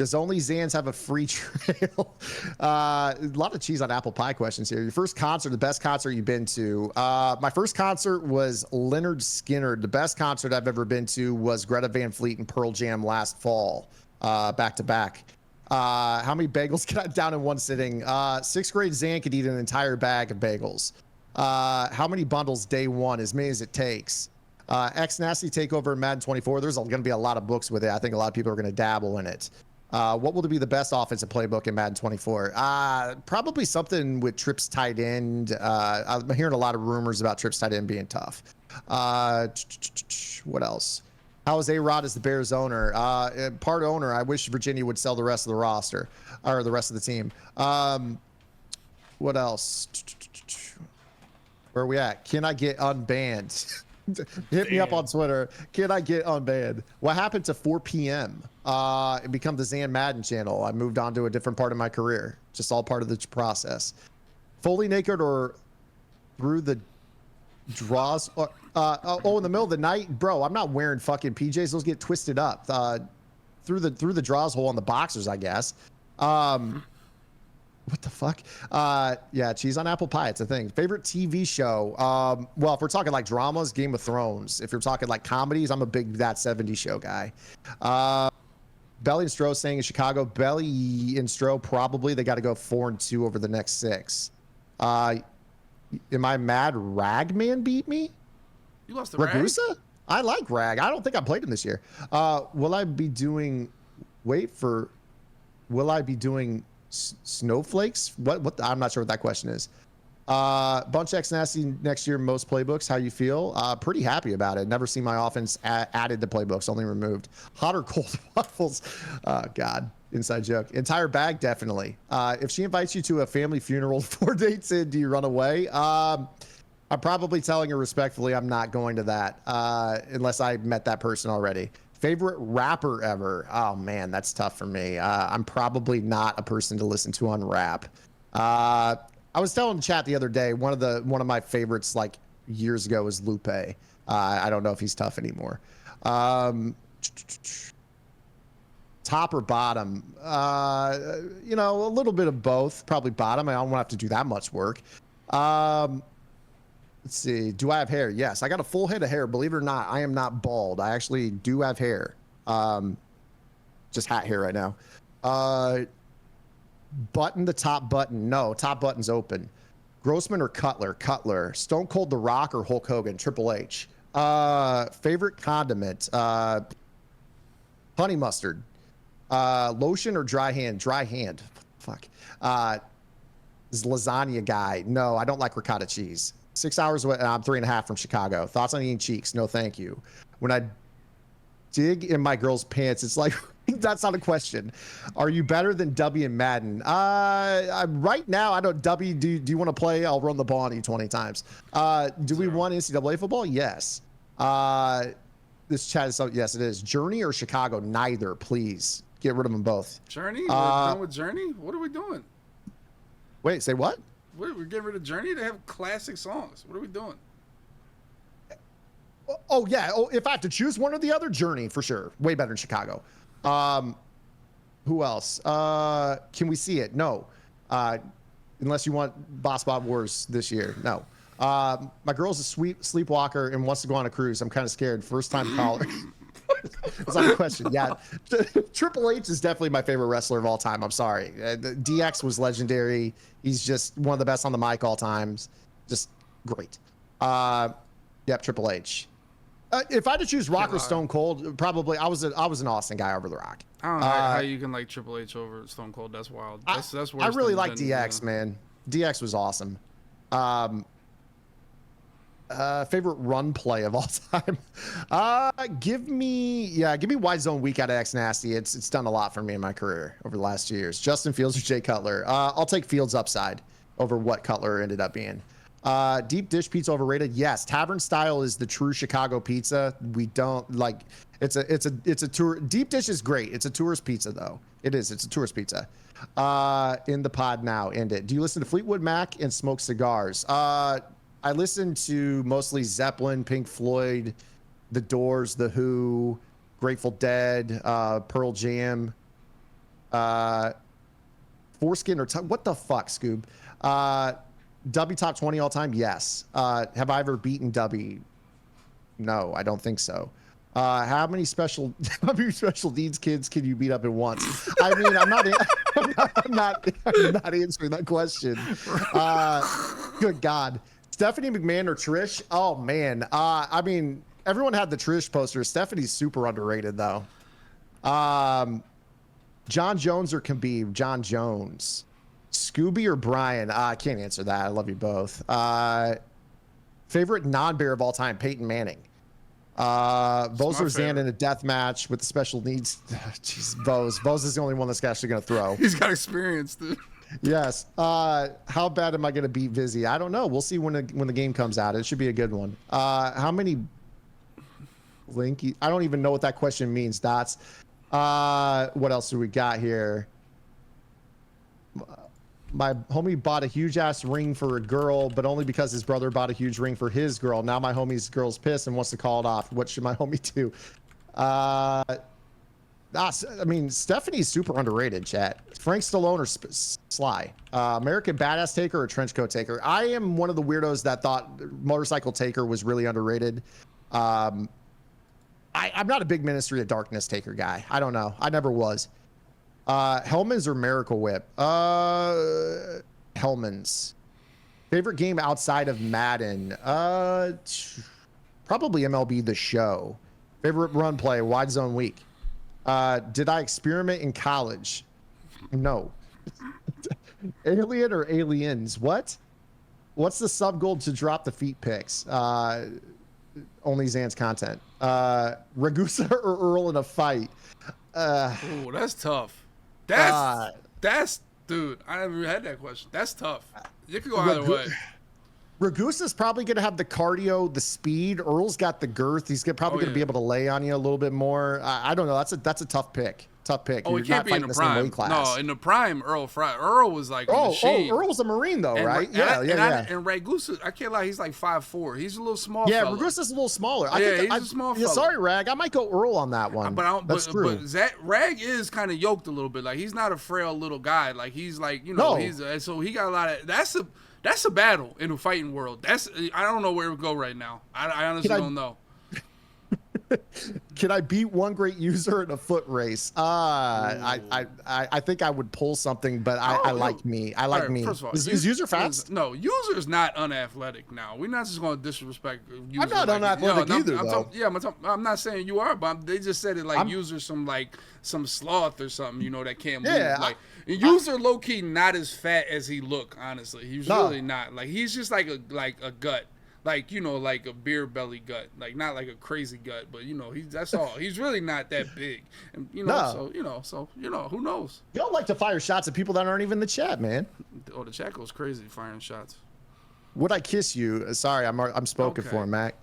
Does only Zans have a free trail? A lot of cheese on apple pie questions here. Your first concert, the best concert you've been to? My first concert was Leonard Skinner. The best concert I've ever been to was Greta Van Fleet and Pearl Jam last fall, back to back. How many bagels can I down in one sitting? Sixth grade Zan could eat an entire bag of bagels. How many bundles day one? As many as it takes. X Nasty Takeover Madden 24. There's going to be a lot of books with it. I think a lot of people are going to dabble in it. What will be the best offensive playbook in Madden 24? Probably something with trips tight end. I'm hearing a lot of rumors about trips tight end being tough. What else? How is A-Rod as the Bears owner? Part owner. I wish Virginia would sell the rest of the roster or the rest of the team. What else? Where are we at? Can I get unbanned? Hit me up on Twitter. Can I get unbanned? What happened to 4 p.m.? It became the Zan Madden channel. I moved on to a different part of my career. Just all part of the process. Fully naked or through the draws? In the middle of the night, bro. I'm not wearing fucking PJs. Those get twisted up through the draws hole on the boxers, I guess. What the fuck? Yeah, cheese on apple pie. It's a thing. Favorite TV show? Well, if we're talking like dramas, Game of Thrones. If you're talking like comedies, I'm a big That 70s Show guy. Belly and Stroh saying in Chicago. Belly and Stroh probably. They got to go 4-2 over the next 6. Am I mad? Ragman beat me? You lost to Ragusa? Rag? I like Rag. I don't think I played him this year. Will I be doing... Will I be doing... snowflakes? What I'm not sure what that question is. Bunch X Nasty next year, most playbooks. How you feel? Pretty happy about it. Never seen my offense added to playbooks, only removed. Hot or cold waffles? God, inside joke. Entire bag, definitely. If she invites you to a family funeral 4 dates in, do you run away? I'm probably telling her respectfully I'm not going to that unless I met that person already. Favorite rapper ever? Oh man, that's tough for me. I'm probably not a person to listen to on rap. I was telling the chat the other day, one of my favorites like years ago was Lupe. I don't know if he's tough anymore. Top or bottom? A little bit of both. Probably bottom. I don't want to have to do that much work. Let's see. Do I have hair? Yes, I got a full head of hair. Believe it or not, I am not bald. I actually do have hair. Just hat hair right now. Button the top button. No, top button's open. Grossman or Cutler? Cutler. Stone Cold The Rock or Hulk Hogan? Triple H. Favorite condiment? Honey mustard. Lotion or dry hand? Dry hand. Fuck. Is lasagna guy? No, I don't like ricotta cheese. 6 hours away. I'm 3.5 from Chicago. Thoughts on eating cheeks? No, thank you. When I dig in my girl's pants, it's like, that's not a question. Are you better than W in Madden? Right now, I don't. W, do you want to play? I'll run the ball on you 20 times. Do we want NCAA football? Yes. This chat is so, yes, it is. Journey or Chicago? Neither, please. Get rid of them both. Journey? We're done with Journey? What are we doing? Wait, say what? We're getting rid of Journey? They have classic songs. What are we doing? Oh, yeah. Oh, if I have to choose one or the other, Journey, for sure. Way better than Chicago. Who else? Can we see it? No. Unless you want Boss Bob Wars this year. No. My girl's a sweet sleepwalker and wants to go on a cruise. I'm kind of scared. First time caller. It's not a question. Yeah. Triple H is definitely my favorite wrestler of all time. I'm sorry. DX was legendary. He's just one of the best on the mic all times. Just great. Yep, Triple H. If I had to choose Rock or Stone Cold, probably I was an Austin guy over The Rock. I don't know how you can like Triple H over Stone Cold. That's wild. That's worse. I really like DX, man. DX was awesome. Favorite run play of all time? Give me Wide Zone Week out of X Nasty. It's done a lot for me in my career over the last 2 years. Justin Fields or Jay Cutler? I'll take Fields upside over what Cutler ended up being. Deep dish pizza overrated? Yes. Tavern style is the true Chicago pizza. We don't like. It's a tour. Deep dish is great. It's a tourist pizza though. It is. It's a tourist pizza. In the pod now. End it. Do you listen to Fleetwood Mac and smoke cigars? I listen to mostly Zeppelin, Pink Floyd, The Doors, The Who, Grateful Dead, Pearl Jam. Uh, foreskin or what the fuck, Scoob? W top 20 all time? Yes. Have I ever beaten W? No, I don't think so. How many special needs kids can you beat up at once? I mean, I'm not answering that question. Good God. Stephanie McMahon or Trish? Oh man. I mean, everyone had the Trish poster. Stephanie's super underrated though. John Jones or Khabib? John Jones. Scooby or Brian? I can't answer that. I love you both. Favorite non-bear of all time? Peyton Manning. Bose or Zan in a death match with the special needs. Jeez, Bose. Bose is the only one that's actually going to throw. He's got experience, dude. Yes. How bad am I going to beat Vizzy? I don't know. We'll see when the game comes out. It should be a good one. How many Linky? I don't even know what that question means. Dots. What else do we got here? My homie bought a huge ass ring for a girl, but only because his brother bought a huge ring for his girl. Now my homie's girl's pissed and wants to call it off. What should my homie do? I mean, Stephanie's super underrated, chat. Frank Stallone or Sly? American Badass Taker or Trenchcoat Taker? I am one of the weirdos that thought Motorcycle Taker was really underrated. I'm not a big Ministry of Darkness Taker guy. I don't know. I never was. Hellman's or Miracle Whip? Hellman's. Favorite game outside of Madden? Probably MLB The Show. Favorite run play? Wide Zone Week. Did I experiment in college? No. Alien or Aliens? What? What's the sub goal to drop the feet pics? Only Zan's content. Ragusa or Earl in a fight? Oh, that's tough. That's dude. I never had that question. That's tough. It could go either way. Ragusa's probably going to have the cardio, the speed. Earl's got the girth. He's probably going to be able to lay on you a little bit more. I don't know. That's a tough pick. Tough pick. Oh, he can't be in the prime. No, in the prime, Earl was like a machine. Earl was a Marine though, right? And Ragusa, I can't lie, he's like 5'4". He's a little small. Yeah, Ragusa's a little smaller. He's a small fella. Sorry, Rag. I might go Earl on that one. But Rag is kind of yoked a little bit. Like he's not a frail little guy. Like he's like so he got a lot of that's a battle in the fighting world. I don't know where it would go right now. I honestly don't know. Can I beat one great user in a foot race? I think I would pull something, but I like me. I like me. First of all, is user fast? No, user's not unathletic now. We're not just going to disrespect user. I'm not unathletic either, I'm not saying you are, but they just said it like user's some sloth or something, that can't move. Like user low key not as fat as he look. Honestly, he's really not. Like he's just like a gut. Like like a beer belly gut, like not like a crazy gut, but that's all. He's really not that big, and who knows? You don't like to fire shots at people that aren't even in the chat, man. Oh, the chat goes crazy firing shots. Would I kiss you? Sorry, I'm spoken for, Mac.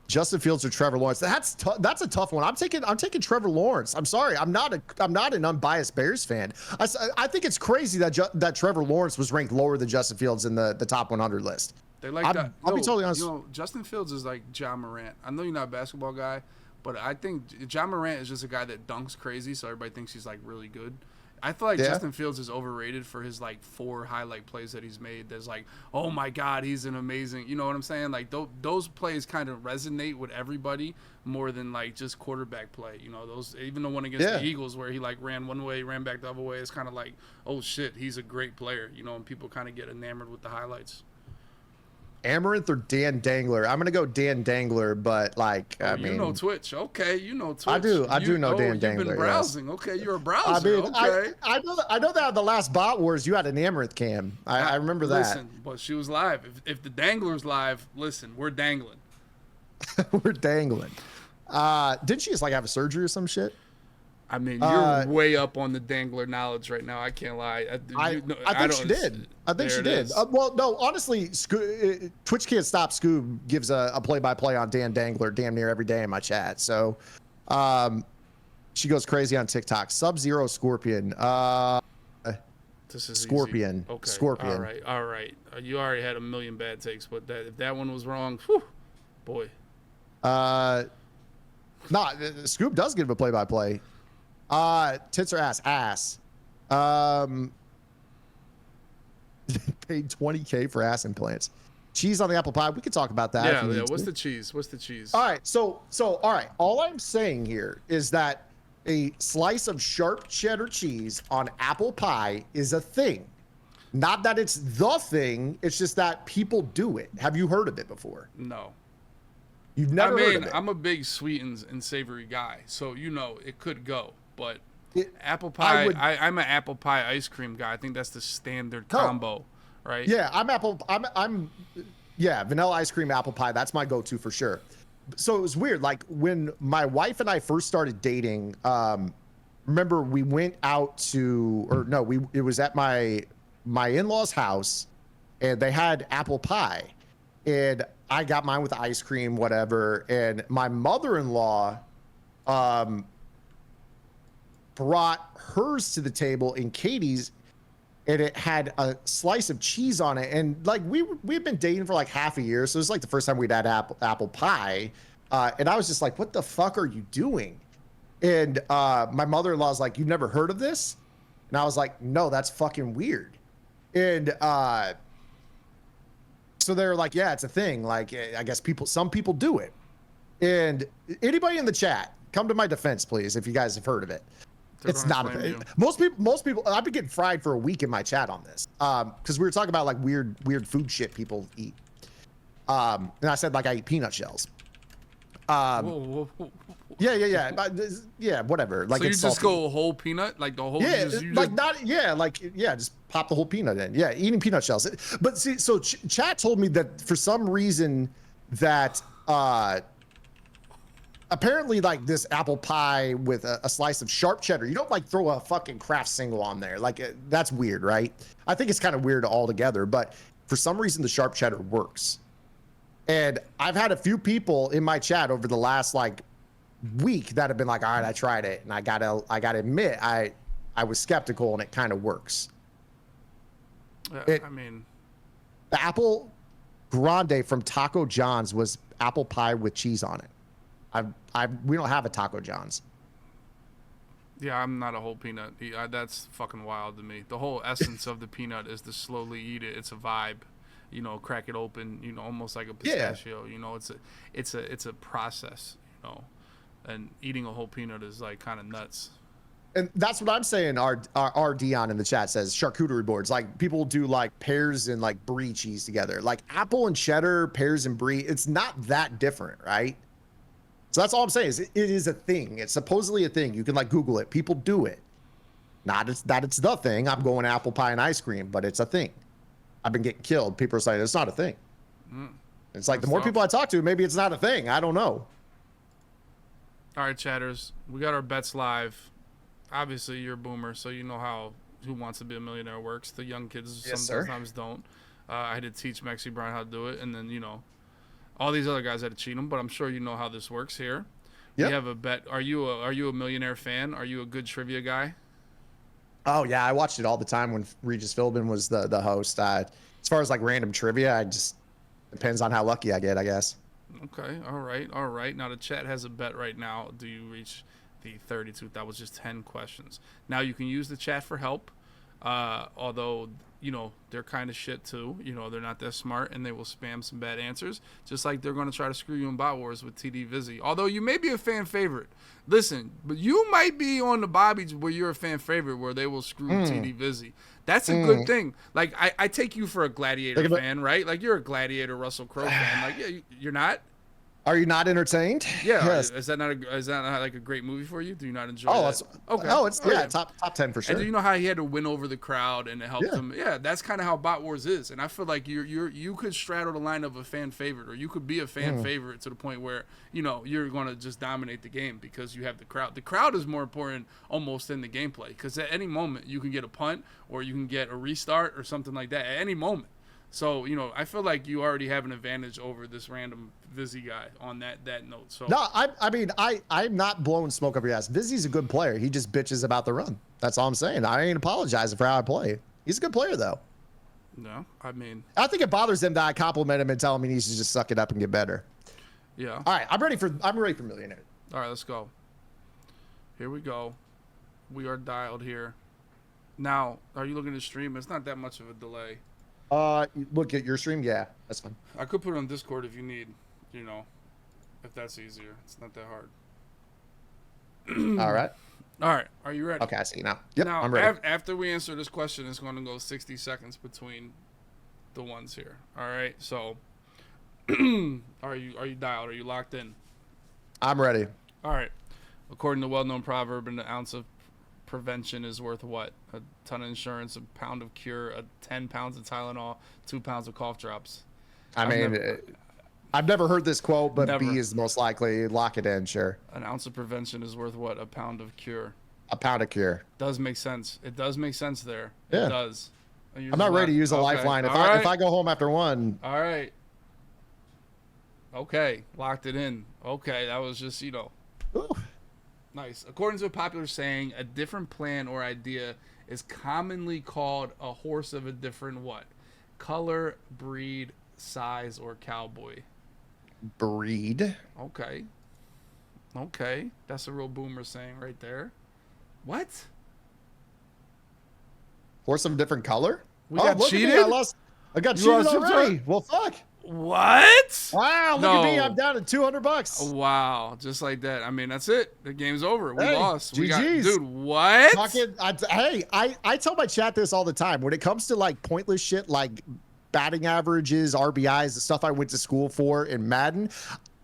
Justin Fields or Trevor Lawrence? That's a tough one. I'm taking Trevor Lawrence. I'm sorry, I'm not an unbiased Bears fan. I think it's crazy that Trevor Lawrence was ranked lower than Justin Fields in the top 100 list. They like that. I'll be totally honest. Justin Fields is like Ja Morant. I know you're not a basketball guy, but I think Ja Morant is just a guy that dunks crazy, so everybody thinks he's like really good. I feel like Justin Fields is overrated for his like 4 highlight plays that he's made. There's like, oh my God, he's an amazing. You know what I'm saying? Like those plays kind of resonate with everybody more than like just quarterback play. Those, even the one against the Eagles where he like ran one way, ran back the other way. It's kind of like, oh shit, he's a great player. And people kind of get enamored with the highlights. Amaranth or Dan Dangler? I'm gonna go Dan Dangler, but like I mean, Twitch. Okay, Twitch. I do know Dan Dangler. You've been browsing. Yes. Okay, you're a browser. Okay. I know that the last Bot Wars you had an Amaranth cam. I remember that. Listen, but she was live. If the Dangler's live, listen, we're dangling. We're dangling. Didn't she just like have a surgery or some shit? I mean, you're way up on the Dangler knowledge right now. I can't lie. I think she did. I think she did. Well, no, honestly, Twitch Can't Stop Scoob gives a play-by-play on Dan Dangler damn near every day in my chat. So she goes crazy on TikTok. Sub-Zero Scorpion. This is Scorpion. Easy. Okay. Scorpion. All right. You already had a million bad takes, but if that one was wrong, whew, boy. Scoob does give a play-by-play. Tits or ass? Ass. Um, paid $20K for ass implants. Cheese on the apple pie. We could talk about that. Yeah, yeah. What's the cheese? What's the cheese? All right. So all right. All I'm saying here is that a slice of sharp cheddar cheese on apple pie is a thing. Not that it's the thing. It's just that people do it. Have you heard of it before? No. You've never heard of it. I'm a big sweet and savory guy, so it could go. But It, apple pie, I'm an apple pie ice cream guy. I think that's the standard combo, right? Yeah, I'm vanilla ice cream, apple pie. That's my go-to for sure. So it was weird. Like when my wife and I first started dating, remember we went out to, or no, it was at my in-laws' house, and they had apple pie, and I got mine with ice cream, whatever. And my mother-in-law, brought hers to the table in Katie's, and it had a slice of cheese on it. And like we've been dating for like half a year, so it was like the first time we'd had apple pie. And I was just like, "What the fuck are you doing?" And my mother-in-law's like, "You've never heard of this?" And I was like, "No, that's fucking weird." And so they're like, "Yeah, it's a thing. Like, I guess some people do it." And anybody in the chat, come to my defense, please, if you guys have heard of it. It's not a thing. Most people. I've been getting fried for a week in my chat on this, because we were talking about like weird food shit people eat. And I said like I eat peanut shells. Whoa. Yeah, whatever. Like so you it's just salty. go whole peanut, like the whole. Yeah, just pop the whole peanut in. Yeah, eating peanut shells. But see, so chat told me that for some reason that apparently like this apple pie with a slice of sharp cheddar, you don't like throw a fucking Kraft single on there. Like that's weird, right? I think it's kind of weird altogether, but for some reason the sharp cheddar works. And I've had a few people in my chat over the last like week that have been like, all right, I tried it, and I gotta admit I was skeptical, and it kind of works. The apple grande from Taco John's was apple pie with cheese on it. We don't have a Taco John's. Yeah, I'm not a whole peanut. That's fucking wild to me. The whole essence of the peanut is to slowly eat it. It's a vibe. Crack it open. Almost like a pistachio. Yeah. It's a process. And eating a whole peanut is like kind of nuts. And that's what I'm saying. Our Dion in the chat says charcuterie boards. Like people do like pears and like brie cheese together. Like apple and cheddar, pears and brie. It's not that different, right? So that's all I'm saying. It is a thing. It's supposedly a thing. You can like Google it. People do it. Not that it's the thing. I'm going apple pie and ice cream, but it's a thing. I've been getting killed. People are saying it's not a thing. It's like the more people I talk to, maybe it's not a thing. I don't know. All right, chatters. We got our bets live. Obviously, you're a boomer, so you know Who Wants to Be a Millionaire works. The young kids sometimes don't. I had to teach Maxie Brown how to do it, and then, all these other guys had to cheat them, but I'm sure you know how this works here. Yep. We have a bet. Are you a Millionaire fan? Are you a good trivia guy? Oh, yeah. I watched it all the time when Regis Philbin was the host. As far as like random trivia, depends on how lucky I get, I guess. Okay. All right. Now the chat has a bet right now. Do you reach the 32? That was just 10 questions. Now you can use the chat for help. Although, they're kind of shit too. They're not that smart, and they will spam some bad answers, just like they're going to try to screw you in Bot Wars with TD Vizzy. Although you may be a fan favorite. Listen, but you might be on the Bobbies where you're a fan favorite, where they will screw TD Vizzy. That's a good thing. Like, I take you for a Gladiator fan, right? Like, you're a Gladiator Russell Crowe fan. Like, yeah, you're not? Are you not entertained? Yeah. Yes. Is that not like a great movie for you? Do you not enjoy that? Okay. Oh, it's top 10 for sure. And do you know how he had to win over the crowd and it helped him? Yeah, that's kind of how Bot Wars is. And I feel like you could straddle the line of a fan favorite, or you could be a fan favorite to the point where you're going to just dominate the game because you have the crowd. The crowd is more important almost than the gameplay, because at any moment you can get a punt or you can get a restart or something like that at any moment. So, I feel like you already have an advantage over this random Vizzy guy on that note. So no, I'm not blowing smoke up your ass. Vizzy's a good player. He just bitches about the run. That's all I'm saying. I ain't apologizing for how I play. He's a good player, though. No, I think it bothers him that I compliment him and tell him he needs to just suck it up and get better. Yeah. All right, I'm ready for Millionaire. All right, let's go. Here we go. We are dialed here. Now, are you looking to stream? It's not that much of a delay. Look at your stream. Yeah, that's fine. I could put it on Discord if you need, if that's easier. It's not that hard. All right. All right. Are you ready? Okay, I see now. Yep, now, I'm ready. After we answer this question, it's going to go 60 seconds between the ones here. All right. So, are you dialed? Are you locked in? I'm ready. All right. According to a well-known proverb, an ounce of prevention is worth what? A ton of insurance, a pound of cure, 10 pounds of Tylenol, 2 pounds of cough drops. I've never heard this quote, but Never. B is most likely. Lock it in, sure. An ounce of prevention is worth what? A pound of cure. A pound of cure. Does make sense. It does make sense there. Yeah. It does. I'm not ready to use a lifeline. If I go home after one. All right. Okay. Locked it in. Okay. That was just, Ooh. Nice. According to a popular saying, a different plan or idea is commonly called a horse of a different what? Color, breed, size, or cowboy. Breed. Okay. That's a real boomer saying right there. What? Horse of a different color? We got look cheated? At me. I got cheated already. Well, fuck. What? Wow, look at me. I'm down to $200. Wow. Just like that. I mean, that's it. The game's over. We lost. GG's. Dude, what? I tell my chat this all the time. When it comes to like pointless shit like batting averages, RBIs, the stuff I went to school for in Madden,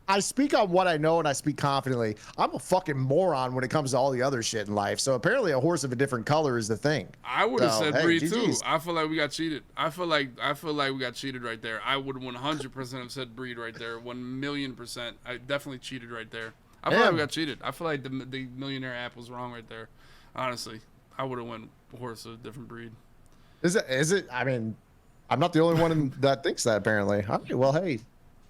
I speak on what I know and I speak confidently. I'm a fucking moron when it comes to all the other shit in life. So apparently a horse of a different color is the thing. I would have said breed GG's. too. I feel like we got cheated. I feel like we got cheated right there. I would 100% have said breed right there. 1,000,000%. I definitely cheated right there. I feel like we got cheated. I feel like the millionaire app was wrong right there. Honestly, I would have went horse of a different breed. Is it? I mean, I'm not the only one that thinks that apparently. Well, hey,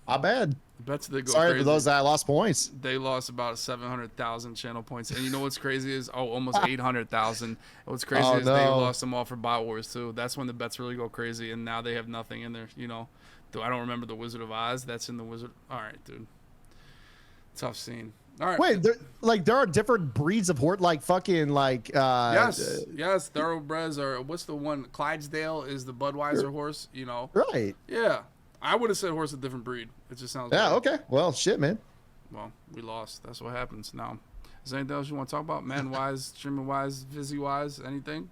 not bad. Bets they go Sorry crazy. for those that lost points. They lost about 700,000 channel points, and you know what's crazy is almost 800,000. What's crazy is they lost them all for bot wars too. That's when the bets really go crazy, and now they have nothing in there. I don't remember the Wizard of Oz. That's in the Wizard. All right, dude. Tough scene. All right. Wait, there are different breeds of horse, like fucking like. Yes. Thoroughbreds are. What's the one? Clydesdale is the Budweiser horse. Right. Yeah. I would have said horse a different breed. It just sounds. Yeah. Weird. Okay. Well, shit, man. Well, we lost. That's what happens. Now, is there anything else you want to talk about? Man wise, streaming wise, Vizzy wise, anything?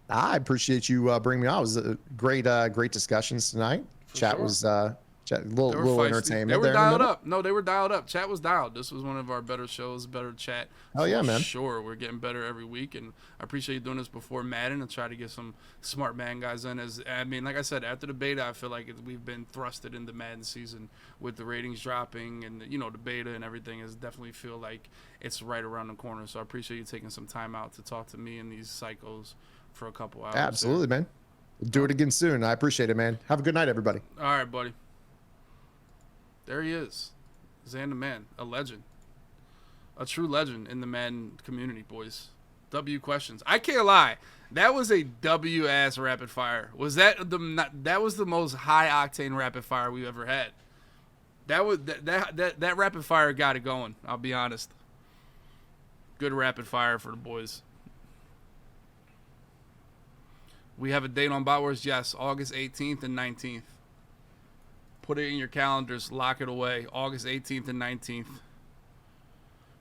I appreciate you bringing me on. It was a great discussions tonight. Chat was a little entertainment. They were there dialed up. No, they were dialed up. Chat was dialed. This was one of our better shows, better chat. Oh yeah, man. Sure, we're getting better every week, and I appreciate you doing this before Madden and try to get some smart man guys in. Like I said, after the beta, I feel like we've been thrusted into Madden season with the ratings dropping, and the beta and everything is definitely feel like it's right around the corner. So I appreciate you taking some time out to talk to me and these psychos for a couple hours. Absolutely, man. We'll do it again soon. I appreciate it, man. Have a good night, everybody. All right, buddy. There he is. Zan the Man, a legend. A true legend in the Madden community, boys. W questions. I can't lie. That was a W ass rapid fire. That was the most high octane rapid fire we've ever had. That rapid fire got it going, I'll be honest. Good rapid fire for the boys. We have a date on Bot Wars, yes, August 18th and 19th. Put it in your calendars, lock it away. August 18th and 19th.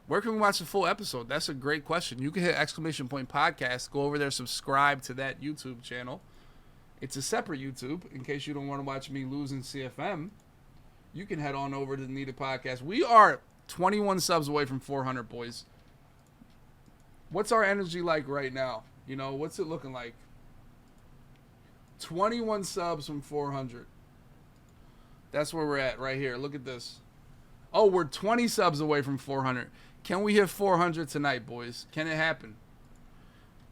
Where can we watch the full episode? That's a great question. You can hit !podcast, go over there, subscribe to that YouTube channel. It's a separate YouTube, in case you don't want to watch me lose in CFM. You can head on over to the Needed Podcast. We are 21 subs away from 400, boys. What's our energy like right now? What's it looking like? 21 subs from 400. That's where we're at right here. Look at this. Oh, we're 20 subs away from 400. Can we hit 400 tonight, boys? Can it happen?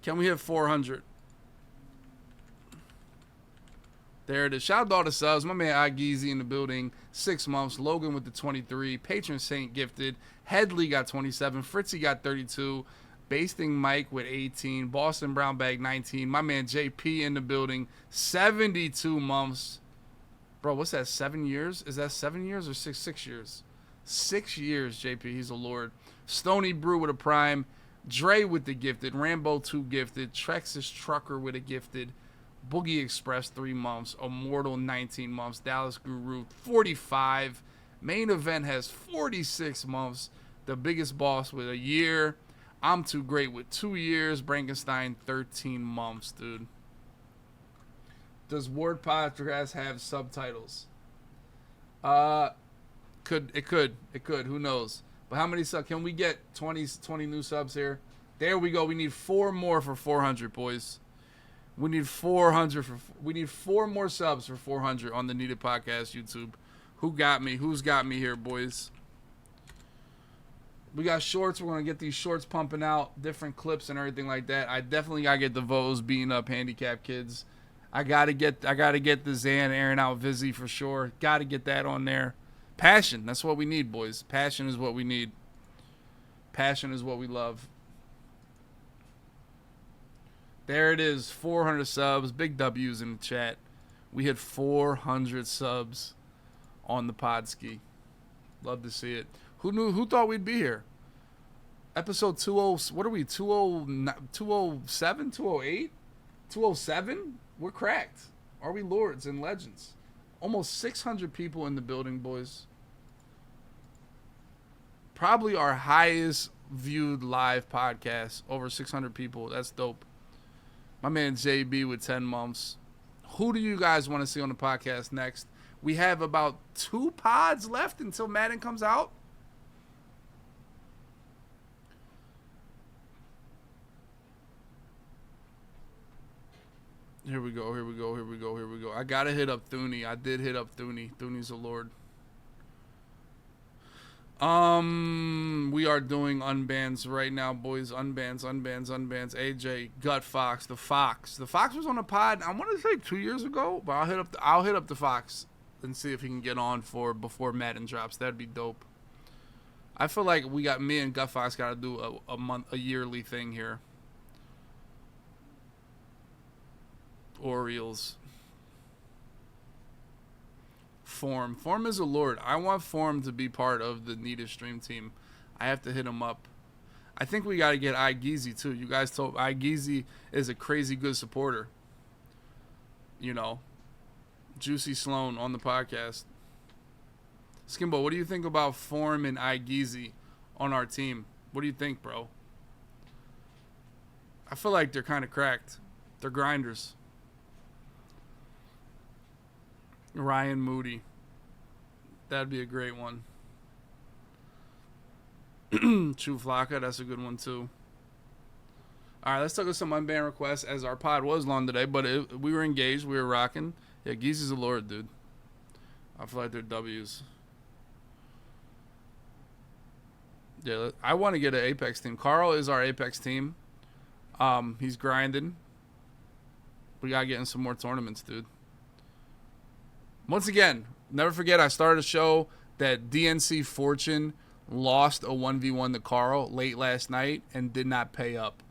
Can we hit 400? There it is. Shout out to all the subs. My man Agizi in the building. 6 months. Logan with the 23. Patron Saint gifted. Headley got 27. Fritzy got 32. Basting Mike with 18. Boston Brown Bag 19. My man JP in the building. 72 months. Bro, what's that, 7 years? Is that 7 years or 6 years? 6 years, JP. He's a lord. Stony Brew with a prime. Dre with the gifted, Rambo 2 gifted, Trexas Trucker with a gifted, Boogie Express 3 months, Immortal 19 months, Dallas Guru 45, Main Event has 46 months, The Biggest Boss with a year, I'm Too Great with 2 years, Frankenstein 13 months, dude. Does Ward Podcast have subtitles? It could. Who knows? But how many subs? Can we get 20 new subs here? There we go. We need 4 more for 400, boys. We need 400 we need 4 more subs for 400 on the Needed Podcast YouTube. Who got me? Who's got me here, boys? We got shorts. We're gonna get these shorts pumping out, different clips and everything like that. I definitely gotta get the Vos beating up handicap kids. I gotta get the Zan airing out Vizzy for sure. Gotta get that on there. Passion. That's what we need, boys. Passion is what we need. Passion is what we love. There it is. 400 subs. Big W's in the chat. We hit 400 subs on the Podski. Love to see it. Who thought we'd be here? Episode 20. What are we? 207? 208? 207? We're cracked. Are we lords and legends? Almost 600 people in the building, boys. Probably our highest viewed live podcast. Over 600 people. That's dope. My man JB with 10 months. Who do you guys want to see on the podcast next? We have about 2 pods left until Madden comes out. Here we go. I gotta hit up Thuni. I did hit up Thuni. Thuni's a lord. We are doing unbans right now, boys. Unbans. AJ, Gut Fox, the Fox. The Fox was on a pod, I want to say 2 years ago, but I'll hit up the Fox and see if he can get on for before Madden drops. That'd be dope. I feel like me and Gut Fox gotta do a yearly thing here. Orioles. Form is a lord. I want Form to be part of the Needed Stream team. I have to hit him up. I think we got to get iGeezy too. You guys told iGeezy is a crazy good supporter. You know, Juicy Sloan on the podcast. Skimbo, what do you think about Form and iGeezy on our team? What do you think, bro? I feel like they're kind of cracked. They're grinders. Ryan Moody. That'd be a great one. True Flocka, that's a good one too. Alright, let's talk about some unbanned requests, as our pod was long today, but we were engaged, we were rocking. Yeah, Geezy's a lord, dude. I feel like they're W's. Yeah, I want to get an Apex team. Carl is our Apex team. He's grinding. We gotta get in some more tournaments, dude. Once again, never forget I started a show that DNC Fortune lost a 1v1 to Carl late last night and did not pay up.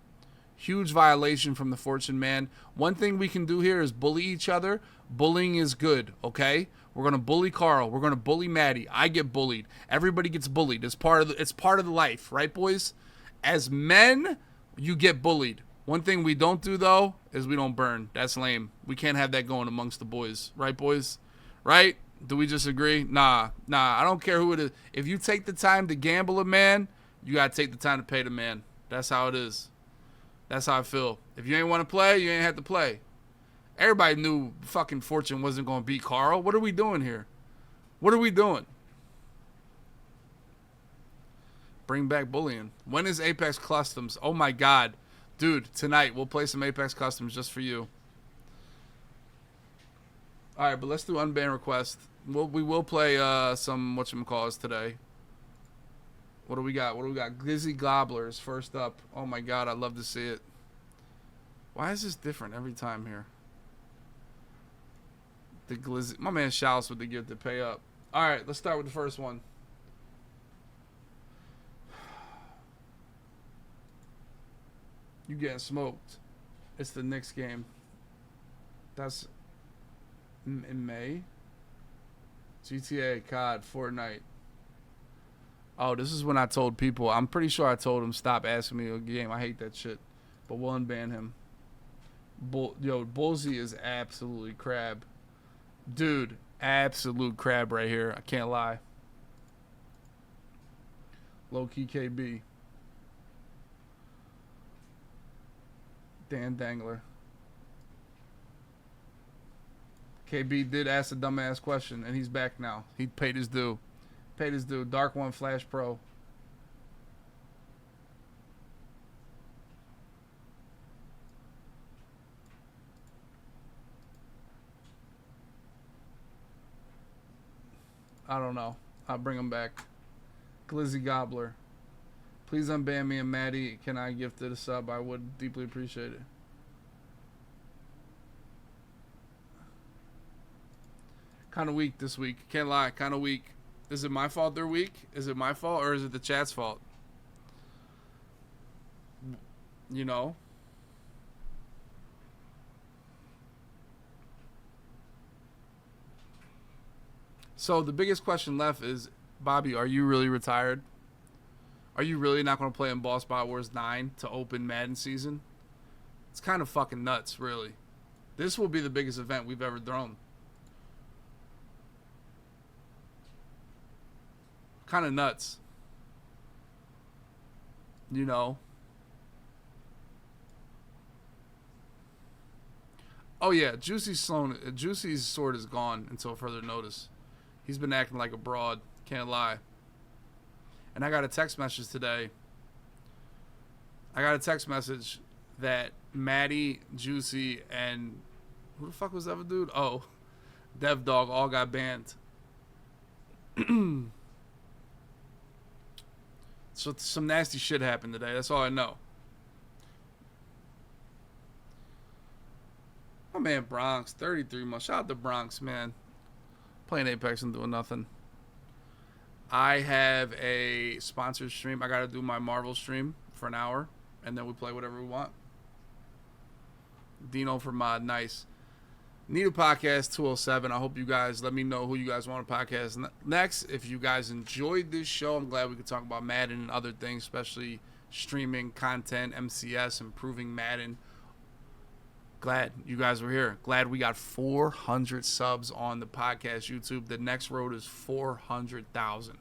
Huge violation from the Fortune man. One thing we can do here is bully each other. Bullying is good, okay? We're going to bully Carl. We're going to bully Maddie. I get bullied. Everybody gets bullied. It's part of the life, right, boys? As men, you get bullied. One thing we don't do, though, is we don't burn. That's lame. We can't have that going amongst the boys. Right, boys? Right? Do we just agree? Nah. I don't care who it is. If you take the time to gamble a man, you got to take the time to pay the man. That's how it is. That's how I feel. If you ain't want to play, you ain't have to play. Everybody knew fucking Fortune wasn't going to beat Carl. What are we doing here? What are we doing? Bring back bullying. When is Apex Customs? Oh, my God. Dude, tonight we'll play some Apex Customs just for you. All right, but let's do unbanned request. We will play some whatchamacalls today. What do we got? Glizzy Gobblers first up. Oh my God, I'd love to see it. Why is this different every time here? The Glizzy. My man shouts with the gift to pay up. All right, let's start with the first one. You getting smoked. It's the Knicks game. That's in May. GTA, COD, Fortnite. Oh, this is when I told people. I'm pretty sure I told him stop asking me a game. I hate that shit. But we'll unban him. Bullseye is absolutely crab. Dude, absolute crab right here. I can't lie. Low key KB. Dan Dangler. KB did ask a dumbass question, and he's back now. He paid his due. Paid his due. Dark One Flash Pro. I don't know. I'll bring him back. Glizzy Gobbler. Please unban me and Maddie. Can I gift it a sub? I would deeply appreciate it. Kind of weak this week. Can't lie. Kind of weak. Is it my fault they're weak? Is it my fault or is it the chat's fault? You know? So the biggest question left is, Bobby, are you really retired? Are you really not going to play in Boss Bot Wars 9 to open Madden season? It's kind of fucking nuts, really. This will be the biggest event we've ever thrown. Kind of nuts. You know? Oh yeah, Juicy's sword is gone until further notice. He's been acting like a broad. Can't lie. And I got a text message today. I got a text message that Maddie, Juicy, and who the fuck was the other dude? Oh, Dev Dog all got banned. So some nasty shit happened today. That's all I know. My man Bronx, 33 months. Shout out to Bronx, man. Playing Apex and doing nothing. I have a sponsored stream. I got to do my Marvel stream for an hour, and then we play whatever we want. Dino for Mod, nice. Need a podcast 207. I hope you guys let me know who you guys want to podcast next. If you guys enjoyed this show, I'm glad we could talk about Madden and other things, especially streaming content, MCS, improving Madden. Glad you guys were here. Glad we got 400 subs on the podcast YouTube. The next road is 400,000.